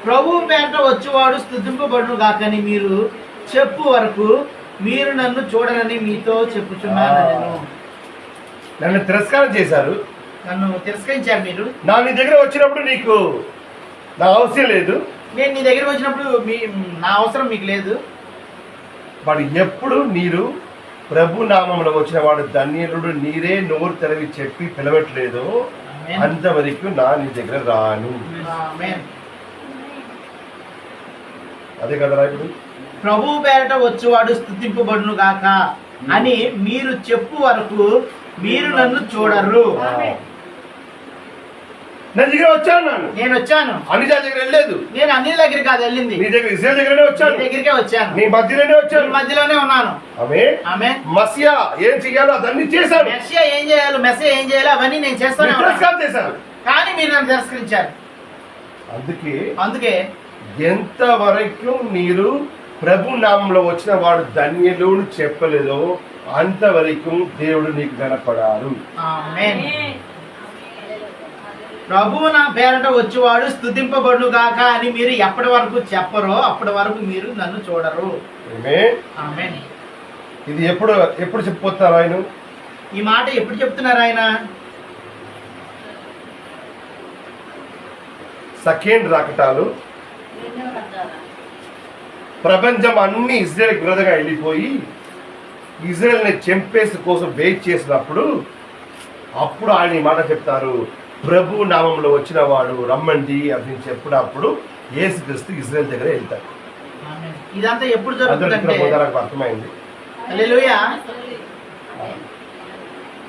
ప్రభు పేట వచ్చేవాడు స్తుతింపబడును గాకని మీరు చెప్పు వరకు మీరు నన్ను చూడనని మీతో చెప్పుచున్నాను. నన్ను తిరస్కారం చేశారు, నన్ను తిరస్కరించారు మీరు. నీ దగ్గర వచ్చినప్పుడు నీకు నా అవసరం లేదు. నేను నీ దగ్గరికి వచ్చినప్పుడు నా అవసరం మీకు లేదు. వాడు ఎప్పుడు మీరు ప్రభు నామంలో వచ్చిన వాడు ధన్యుడు, నీరే నోరు తెరవి చెప్పి పిలవట్లేదు, అంతవరకు నీ దగ్గర రాను. ఆమేన్. అదే కదరా ఇప్పుడు ప్రభు పేరట వచ్చేవాడు స్తుతింపబడును గాక అని మీరు చెప్పు వరకు మీరు నన్ను చూడరు. నా దగ్గర వచ్చాను, నేను వచ్చాను. అన్ని దగ్గర వెళ్ళలేదు. నేను అన్ని దగ్గరికి కాదు వెళ్ళింది, నీ దగ్గర ఇజ్రాయెల్ దగ్గరనే వచ్చాను, నీ దగ్గరికే వచ్చాను, నీ మధ్యలోనే వచ్చాను, మీ మధ్యలోనే ఉన్నాను. ఆమేన్. మసియా ఏం చెయ్యాలో అదన్నీ చేశాను. మెస్సియా ఏం చేయాలో అవన్నీ నేను చేస్తాను. చేశాను, కానీ మీరు నన్ను తిరస్కరించారు. అందుకే ఎంతవరకు మీరు ప్రభు నామంలో వచ్చిన వాడు ధన్యులు చెప్పలేదో అంతవరకు దేవుడు నీకు కనపడారు. ఆమేన్. ప్రభువు నా పేరట వచ్చేవాడు స్తుతింపబడును గాక అని మీరు ఎప్పటి వరకు చెప్పరో అప్పటి వరకు మీరు నన్ను చూడరు. ఆమేన్. ఇది ఎప్పుడు చెప్పిపోతారు ఆయన? ఈ మాట ఎప్పుడు చెప్తున్నారు ఆయన? సెకండ్ రాకటాలు ప్రపంచం అన్ని ఇజ్రాయెల్ విరోధంగా వెళ్ళిపోయి ఇజ్రాయెల్ని చంపేసి కోసం వెయిట్ చేసినప్పుడు అప్పుడు ఆయన ఈ మాట చెప్తారు, ప్రభు నామంలో వచ్చిన వాడు రమ్మండి అని చెప్పినప్పుడు యేసుక్రీస్తు ఇజ్రాయెల్ దగ్గర వెళ్తారు. ఇదంతా ఎప్పుడు జరుగుతుందంటే అర్థమైంది. హల్లెలూయా.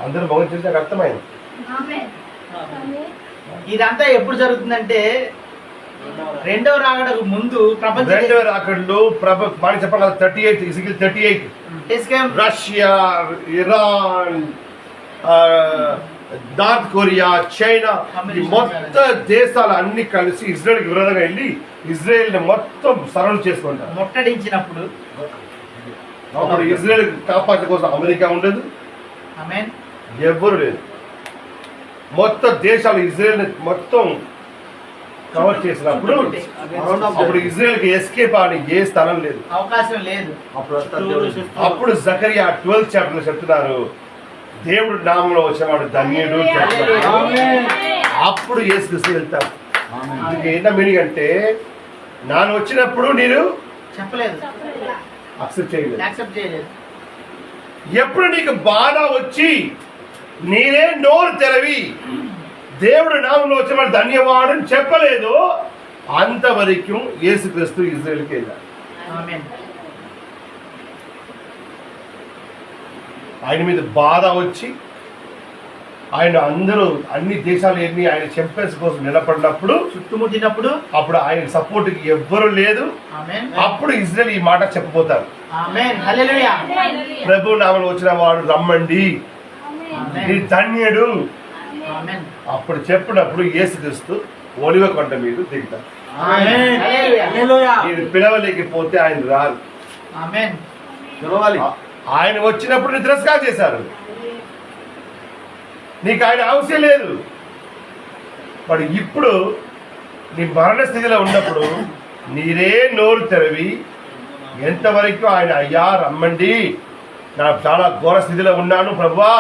అందరూ భగవంతుడికి నాకు అర్థమైంది. ఇదంతా ఎప్పుడు జరుగుతుందంటే రెండవ రాకడకు ముందు రెండవ రాకడలో మనం చెప్పాలి 38 Russia, Iran, north Korea, China, ఈ మొత్తం దేశాలు అన్ని కలిసి ఇజ్రాయెల్కి విరోధంగా వెళ్ళి ఇజ్రాయెల్ ని మొత్తం సరళ చేసుకుంటారు. ముట్టడించినప్పుడు అప్పుడు ఇజ్రాయెల్ కాపాడే కోసం అమెరికా ఉండదు, ఎవ్వరు లేదు. మొత్తం దేశాలు ఇజ్రాయెల్ మొత్తం కవర్ చేసినప్పుడు అప్పుడు ఇజ్రాయెల్ కి ఎస్కేప్ అని ఏ స్థలం లేదు, అవకాశం లేదు. అప్పుడు జకరియా 12th chapter లో చెప్తున్నారు, దేవుడు నామంలో వచ్చినవాడు ధన్యుడు. అప్పుడు యేసుక్రీస్తు వెళ్తారు. ఏంటో మీనింగ్ అంటే నాన్న వచ్చినప్పుడు నేను చెప్పలేదు, యాక్సెప్ట్ చేయలేదు. ఎప్పుడు నీకు బాధ వచ్చి నేనే నోరు తెరవి దేవుడు నామంలో వచ్చిన ధన్యవాడు అని చెప్పలేదు అంతవరకు యేసుక్రీస్తు ఇజ్రాయెల్కి వెళ్ళారు. ఆయన మీద బాధ వచ్చి ఆయన అందరూ అన్ని దేశాలు ఎన్ని ఆయన చంపేసి కోసం నిలబడినప్పుడు చుట్టుముట్టినప్పుడు అప్పుడు ఆయన సపోర్ట్ కి ఎవ్వరు లేదు. అప్పుడు ఇజ్రాయెల్ ఈ మాట చెప్పబోతారు, ప్రభు నామంలో వచ్చిన వాడు రమ్మండి, నీ ధన్యుడు. అప్పుడు చెప్పినప్పుడు యేసుక్రీస్తు ఒలివ కొండ మీద దిగుతారు. నేను పిలవలేకపోతే ఆయన రారు. ఆయన వచ్చినప్పుడు నీ తిరస్కారం చేశారు, నీకు ఆయన అవసరం లేదు. వాడు ఇప్పుడు నీ మరణ స్థితిలో ఉన్నప్పుడు నీరే నోరు తెరవి ఎంతవరకు ఆయన అయ్యా రమ్మండి, నాకు చాలా ఘోర స్థితిలో ఉన్నాను ప్రభువా,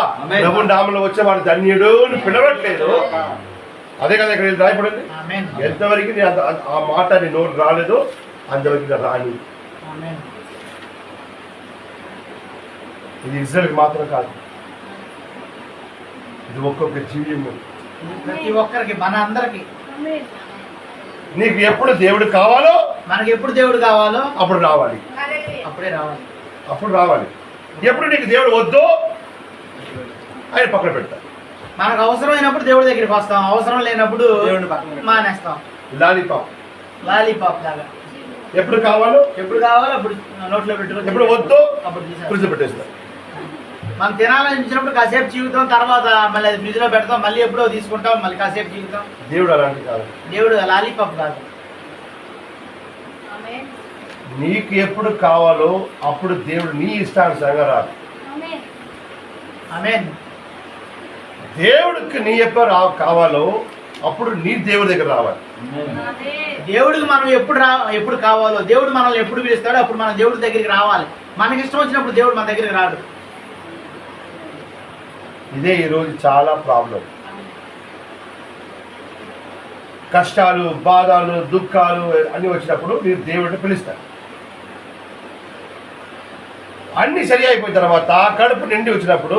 ప్రభు నామంలో వచ్చే వాడు ధన్యుడు పిలవట్లేదు. అదే కదా ఇక్కడ రాయబడింది, ఎంతవరకు ఆ మాట నీ నోరు రాలేదు అంతవరకు రాని. ఇది ఇజ్రాయెల్కి మాత్రం కాదు, ఇది ఒక్కొక్క జీవితం, ప్రతి ఒక్కరికి, మన అందరికి. నీకు ఎప్పుడు దేవుడు కావాలో మనకి ఎప్పుడు దేవుడు కావాలో అప్పుడు రావాలి, అప్పుడు రావాలి. ఎప్పుడు నీకు దేవుడు వద్దో ఆయన పక్కన పెడతారు. మనకు అవసరమైనప్పుడు దేవుడి దగ్గరికి వస్తాం, అవసరం లేనప్పుడు మానేస్తాం. లాలీపాప్ లాగా ఎప్పుడు కావాలో అప్పుడు నోట్లో పెట్టుకో, ఎప్పుడు వద్దో అప్పుడు ఫ్రిడ్జ్ పెట్టేస్తారు. మనం తినాలనిపించినప్పుడు కాసేపు జీవితం, తర్వాత మళ్ళీ అది ఫ్రిడ్జ్ లో పెడతాం, మళ్ళీ ఎప్పుడో తీసుకుంటాం, మళ్ళీ కాసేపు జీవితం. దేవుడు అలాంటి కాదు, దేవుడు లాలీపాప్ కాదు. నీకు ఎప్పుడు కావాలో అప్పుడు దేవుడు నీ ఇష్టానుసారంగా రాదు. ఆమేన్. దేవుడికి నీ ఎప్పుడు కావాలో అప్పుడు నీ దేవుడి దగ్గర రావాలి. దేవుడికి మనం ఎప్పుడు కావాలో, దేవుడు మనల్ని ఎప్పుడు పిలుస్తాడో అప్పుడు మనం దేవుడి దగ్గరికి రావాలి. మనకి ఇష్టం వచ్చినప్పుడు దేవుడు మన దగ్గరికి రాడు. ఇదే ఈరోజు చాలా ప్రాబ్లం. కష్టాలు, బాధలు, దుఃఖాలు అన్నీ వచ్చినప్పుడు మీరు దేవుడిని పిలుస్తారు. అన్నీ సరి అయిపోయిన తర్వాత కడుపు నిండి వచ్చినప్పుడు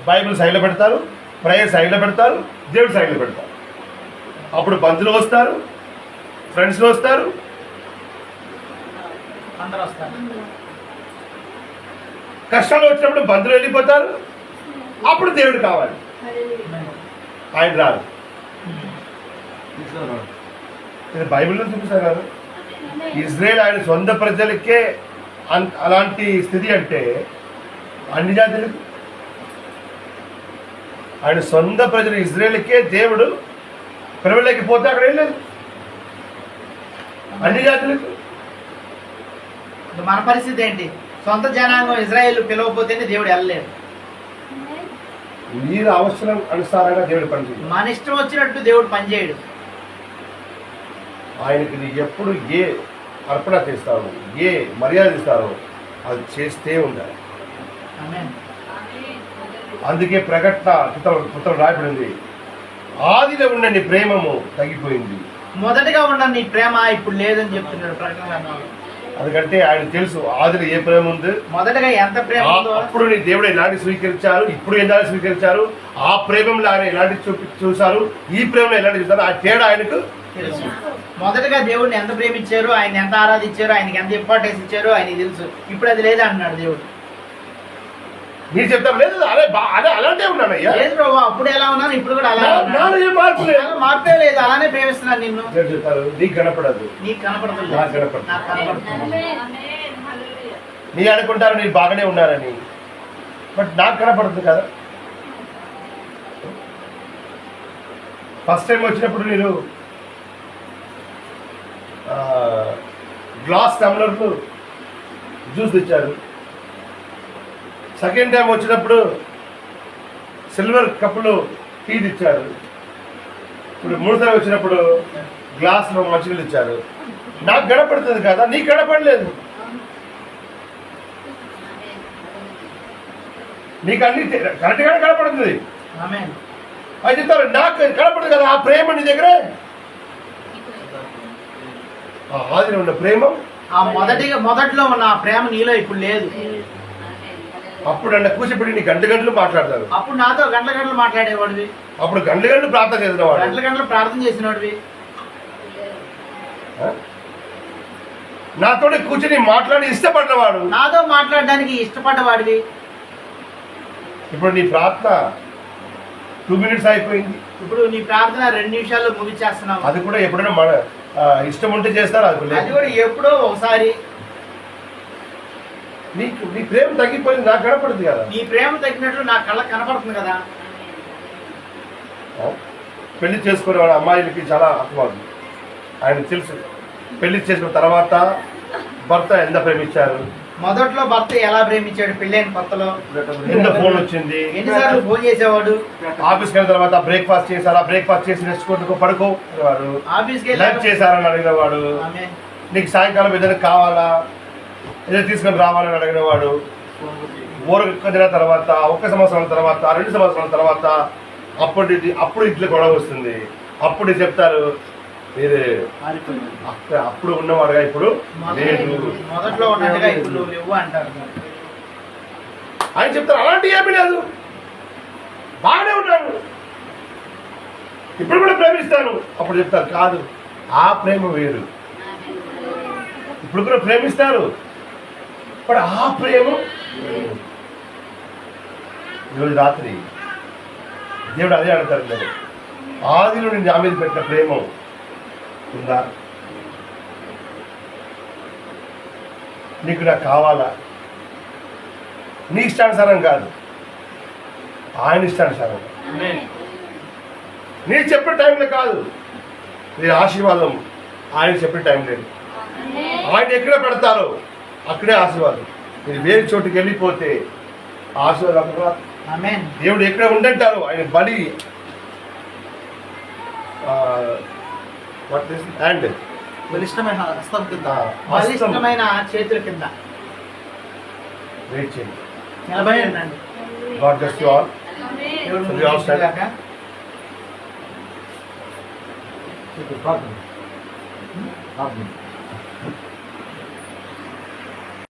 బైబిల్ సైడ్లో పెడతారు, ప్రేయర్ సైడ్లో పెడతారు, దేవుడి సైడ్లో పెడతారు. అప్పుడు బంధువులు వస్తారు, ఫ్రెండ్స్లు వస్తారు, అందరూ వస్తారు. కష్టాలు వచ్చినప్పుడు బంధువులు వెళ్ళిపోతారు. అప్పుడు దేవుడు కావాలి, ఆయన రాదు. ఇది బైబిల్లో చూపిస్తారు కదా. ఇజ్రాయేల్ ఆయన సొంత ప్రజలకే అలాంటి స్థితి అంటే అన్ని జాతులకు, ఆయన సొంత ప్రజలు ఇజ్రాయేల్కే దేవుడు పిలవలేకపోతే అక్కడ ఏం లేదు. అన్ని జాతులకు ఇప్పుడు మన పరిస్థితి ఏంటి? సొంత జనాంగం ఇజ్రాయేల్ పిలవకపోతేనే దేవుడు వెళ్ళలేడు. మీరు అవసరం అనుసారంగా దేవుడు పనిచేయాలి. మన ఇష్టం వచ్చినట్టు దేవుడు పనిచేయడు. ఆయనకి నీ ఎప్పుడు ఏ అర్పణ చేస్తావు, ఏ మర్యాద ఇస్తారో అది చేస్తే ఉండాలి. ఆమేన్. అందుకే ప్రకటన పుత్రం రాయబడింది, ఆదిలో ఉన్న నీ ప్రేమము తగ్గిపోయింది. మొదటగా ఉన్న నీ ప్రేమ ఇప్పుడు లేదని చెప్తున్నాడు ప్రకటన గ్రంథంలో. అందుకంటే ఆయన తెలుసు ఆదిలో ఏ ప్రేమ ఉంది, మొదటగా ఎంత ప్రేమ ఉందో, అప్పుడు నీ దేవుడు ఎలాంటి స్వీకరించారు, ఇప్పుడు ఎలాంటి స్వీకరించారు, ఆ ప్రేమలో ఆయన ఎలాంటి చూశారు, ఈ ప్రేమలో ఎలాంటి చూశారు, ఆ తేడా ఆయనకు తెలుసు. మొదటగా దేవుడిని ఎంత ప్రేమించారు, ఆయన ఎంత ఆరాధించారు, ఆయనకి ఎంత ఇంపార్టెన్స్ ఇచ్చారు ఆయనకి తెలుసు. ఇప్పుడు అది లేదా అంటున్నాడు దేవుడు. మీరు చెప్తాం లేదు, అదే అలాంటే ఉన్నానయ్యా, లేదు ప్రభు, అప్పుడు ఎలా ఉన్నాను ఇప్పుడు కూడా అలా నాలో ఏం మార్పు లేదు. మార్పే లేదు, అలానే ప్రేమిస్తున్నాను నిన్ను. దేవుడు చెప్తారు, నీకు కనపడదు, నీకు కనపడుతుంది, నాకు కనపడుతుంది. నాకు కనపడుతుంది. నీ అనుకుంటారు మీరు బాగానే ఉన్నారని, బట్ నాకు కనపడుతుంది కదా. ఫస్ట్ టైం వచ్చినప్పుడు నేను గ్లాస్ టమ్లర్లు జ్యూస్ తెచ్చారు. సెకండ్ టైం వచ్చినప్పుడు సిల్వర్ కప్పులు టీ తెచ్చారు. ఇప్పుడు మూడోసారి వచ్చినప్పుడు గ్లాసులో మంచినీళ్ళు ఇచ్చారు. నాకు గడపడుతుంది కదా, నీకు గడపడలేదు. నీకు అన్ని కరెక్ట్గానే కనపడుతుంది. ఆమేన్. అది చెప్తారు, నాకు కనపడదు కదా ఆ ప్రేమ నీ దగ్గరే. ఆ ఆదిలో ఉన్న ప్రేమ, ఆ మొదట్లో ఉన్న ఆ ప్రేమ నీలో ఇప్పుడు లేదు. అప్పుడు అన్న కూర్చోబెట్టి నీ గంటలు మాట్లాడతారు. అప్పుడు నాతో గంటలు మాట్లాడేవాడివి, అప్పుడు గంటలు ప్రార్థన చేసిన వాడు, గంటలు ప్రార్థన చేసినవాడివి, నాతో కూర్చొని మాట్లాడి ఇష్టపడినవాడు, నాతో మాట్లాడడానికి ఇష్టపడ్డవాడివి. ఇప్పుడు నీ ప్రార్థన 2 minutes అయిపోయింది. ఇప్పుడు నీ ప్రార్థన 2 నిమిషాల్లో ముగిచేస్తున్నావు. అది కూడా ఎప్పుడైనా మన ఇష్టం ఉంటే చేస్తారు. అది అది కూడా ఎప్పుడో ఒకసారి. నీ ప్రేమ తగ్గిపోయింది, నాకు కనపడుతుంది కదా. నీ ప్రేమ తగ్గినట్లు నా కళ్ళకు కనపడుతుంది కదా. పెళ్లి చేసుకునే వాళ్ళ అమ్మాయిలకి చాలా అపవాదం. ఆయన తెలుసు పెళ్లి చేసుకున్న తర్వాత భర్త ఎంత ప్రేమించారు, మొదట్లో భర్త ఎలా ప్రేమించాడు, పెళ్ళైన కొత్తలో ఎంత ఫోన్ వచ్చింది, ఎన్నిసార్లు ఫోన్ చేసేవాడు, ఆఫీస్కి వెళ్ళిన తర్వాత బ్రేక్ఫాస్ట్ చేశారా, బ్రేక్ఫాస్ట్ చేసి రెస్ట్ కొట్టుకో పడుకో అనేవాడు, ఆఫీస్కి లంచ్ చేశారని అడిగినవాడు, ఆమె నీకు సాయంకాలం ఏదైనా కావాలా, ఏదో తీసుకొని రావాలని అడిగినవాడు, ఊరికొచ్చిన తర్వాత 1 సంవత్సరం తర్వాత 2 సంవత్సరాల తర్వాత అప్పుడు ఇంట్లో గొడవ వస్తుంది. అప్పుడు చెప్తారు మీరు అప్పుడు ఉన్నవాడుగా ఇప్పుడు లేదు, మొదట్లో ఉన్నట్టుగా ఇప్పుడు నువ్వు లేవు అంటారు. ఆయన చెప్తారు అలాంటి ఏమీ లేదు, బాగానే ఉన్నాను, ఇప్పుడు కూడా ప్రేమిస్తాను. అప్పుడు చెప్తారు కాదు, ఆ ప్రేమ వేరు. ఇప్పుడు కూడా ప్రేమిస్తారు, బట్ ఆ ప్రేమ ఈరోజు రాత్రి దేవుడు అదే అడుగుతారు, లేదు ఆది నుండి నా మీద పెట్టిన ప్రేమ ఉందా, నీకు నాకు కావాలా, నీ ఇష్టానుసారం కాదు, ఆయన ఇష్టానుసారం. నీ చెప్పిన టైంలో కాదు, నీ ఆశీర్వాదం ఆయన చెప్పిన టైం లేదు. ఆయన ఎక్కడ పెడతారో అక్కడే ఆశీర్వాదం. మీరు వేరే చోటుకి వెళ్ళిపోతే ఆశీర్వాదం రాదు. ఆమేన్. దేవుడు ఎక్కడ ఉండంటారు ఆయన బలి అండ్ బలిష్టమైన హస్తం కింద, హస్తం. బలిష్టమైన చేతుల కింద వెయిట్ చేయండి. నిలబడి ఉండండి. God bless you all. దేవుడు So we all stand. గాక. ప్రార్థన ప్రార్థన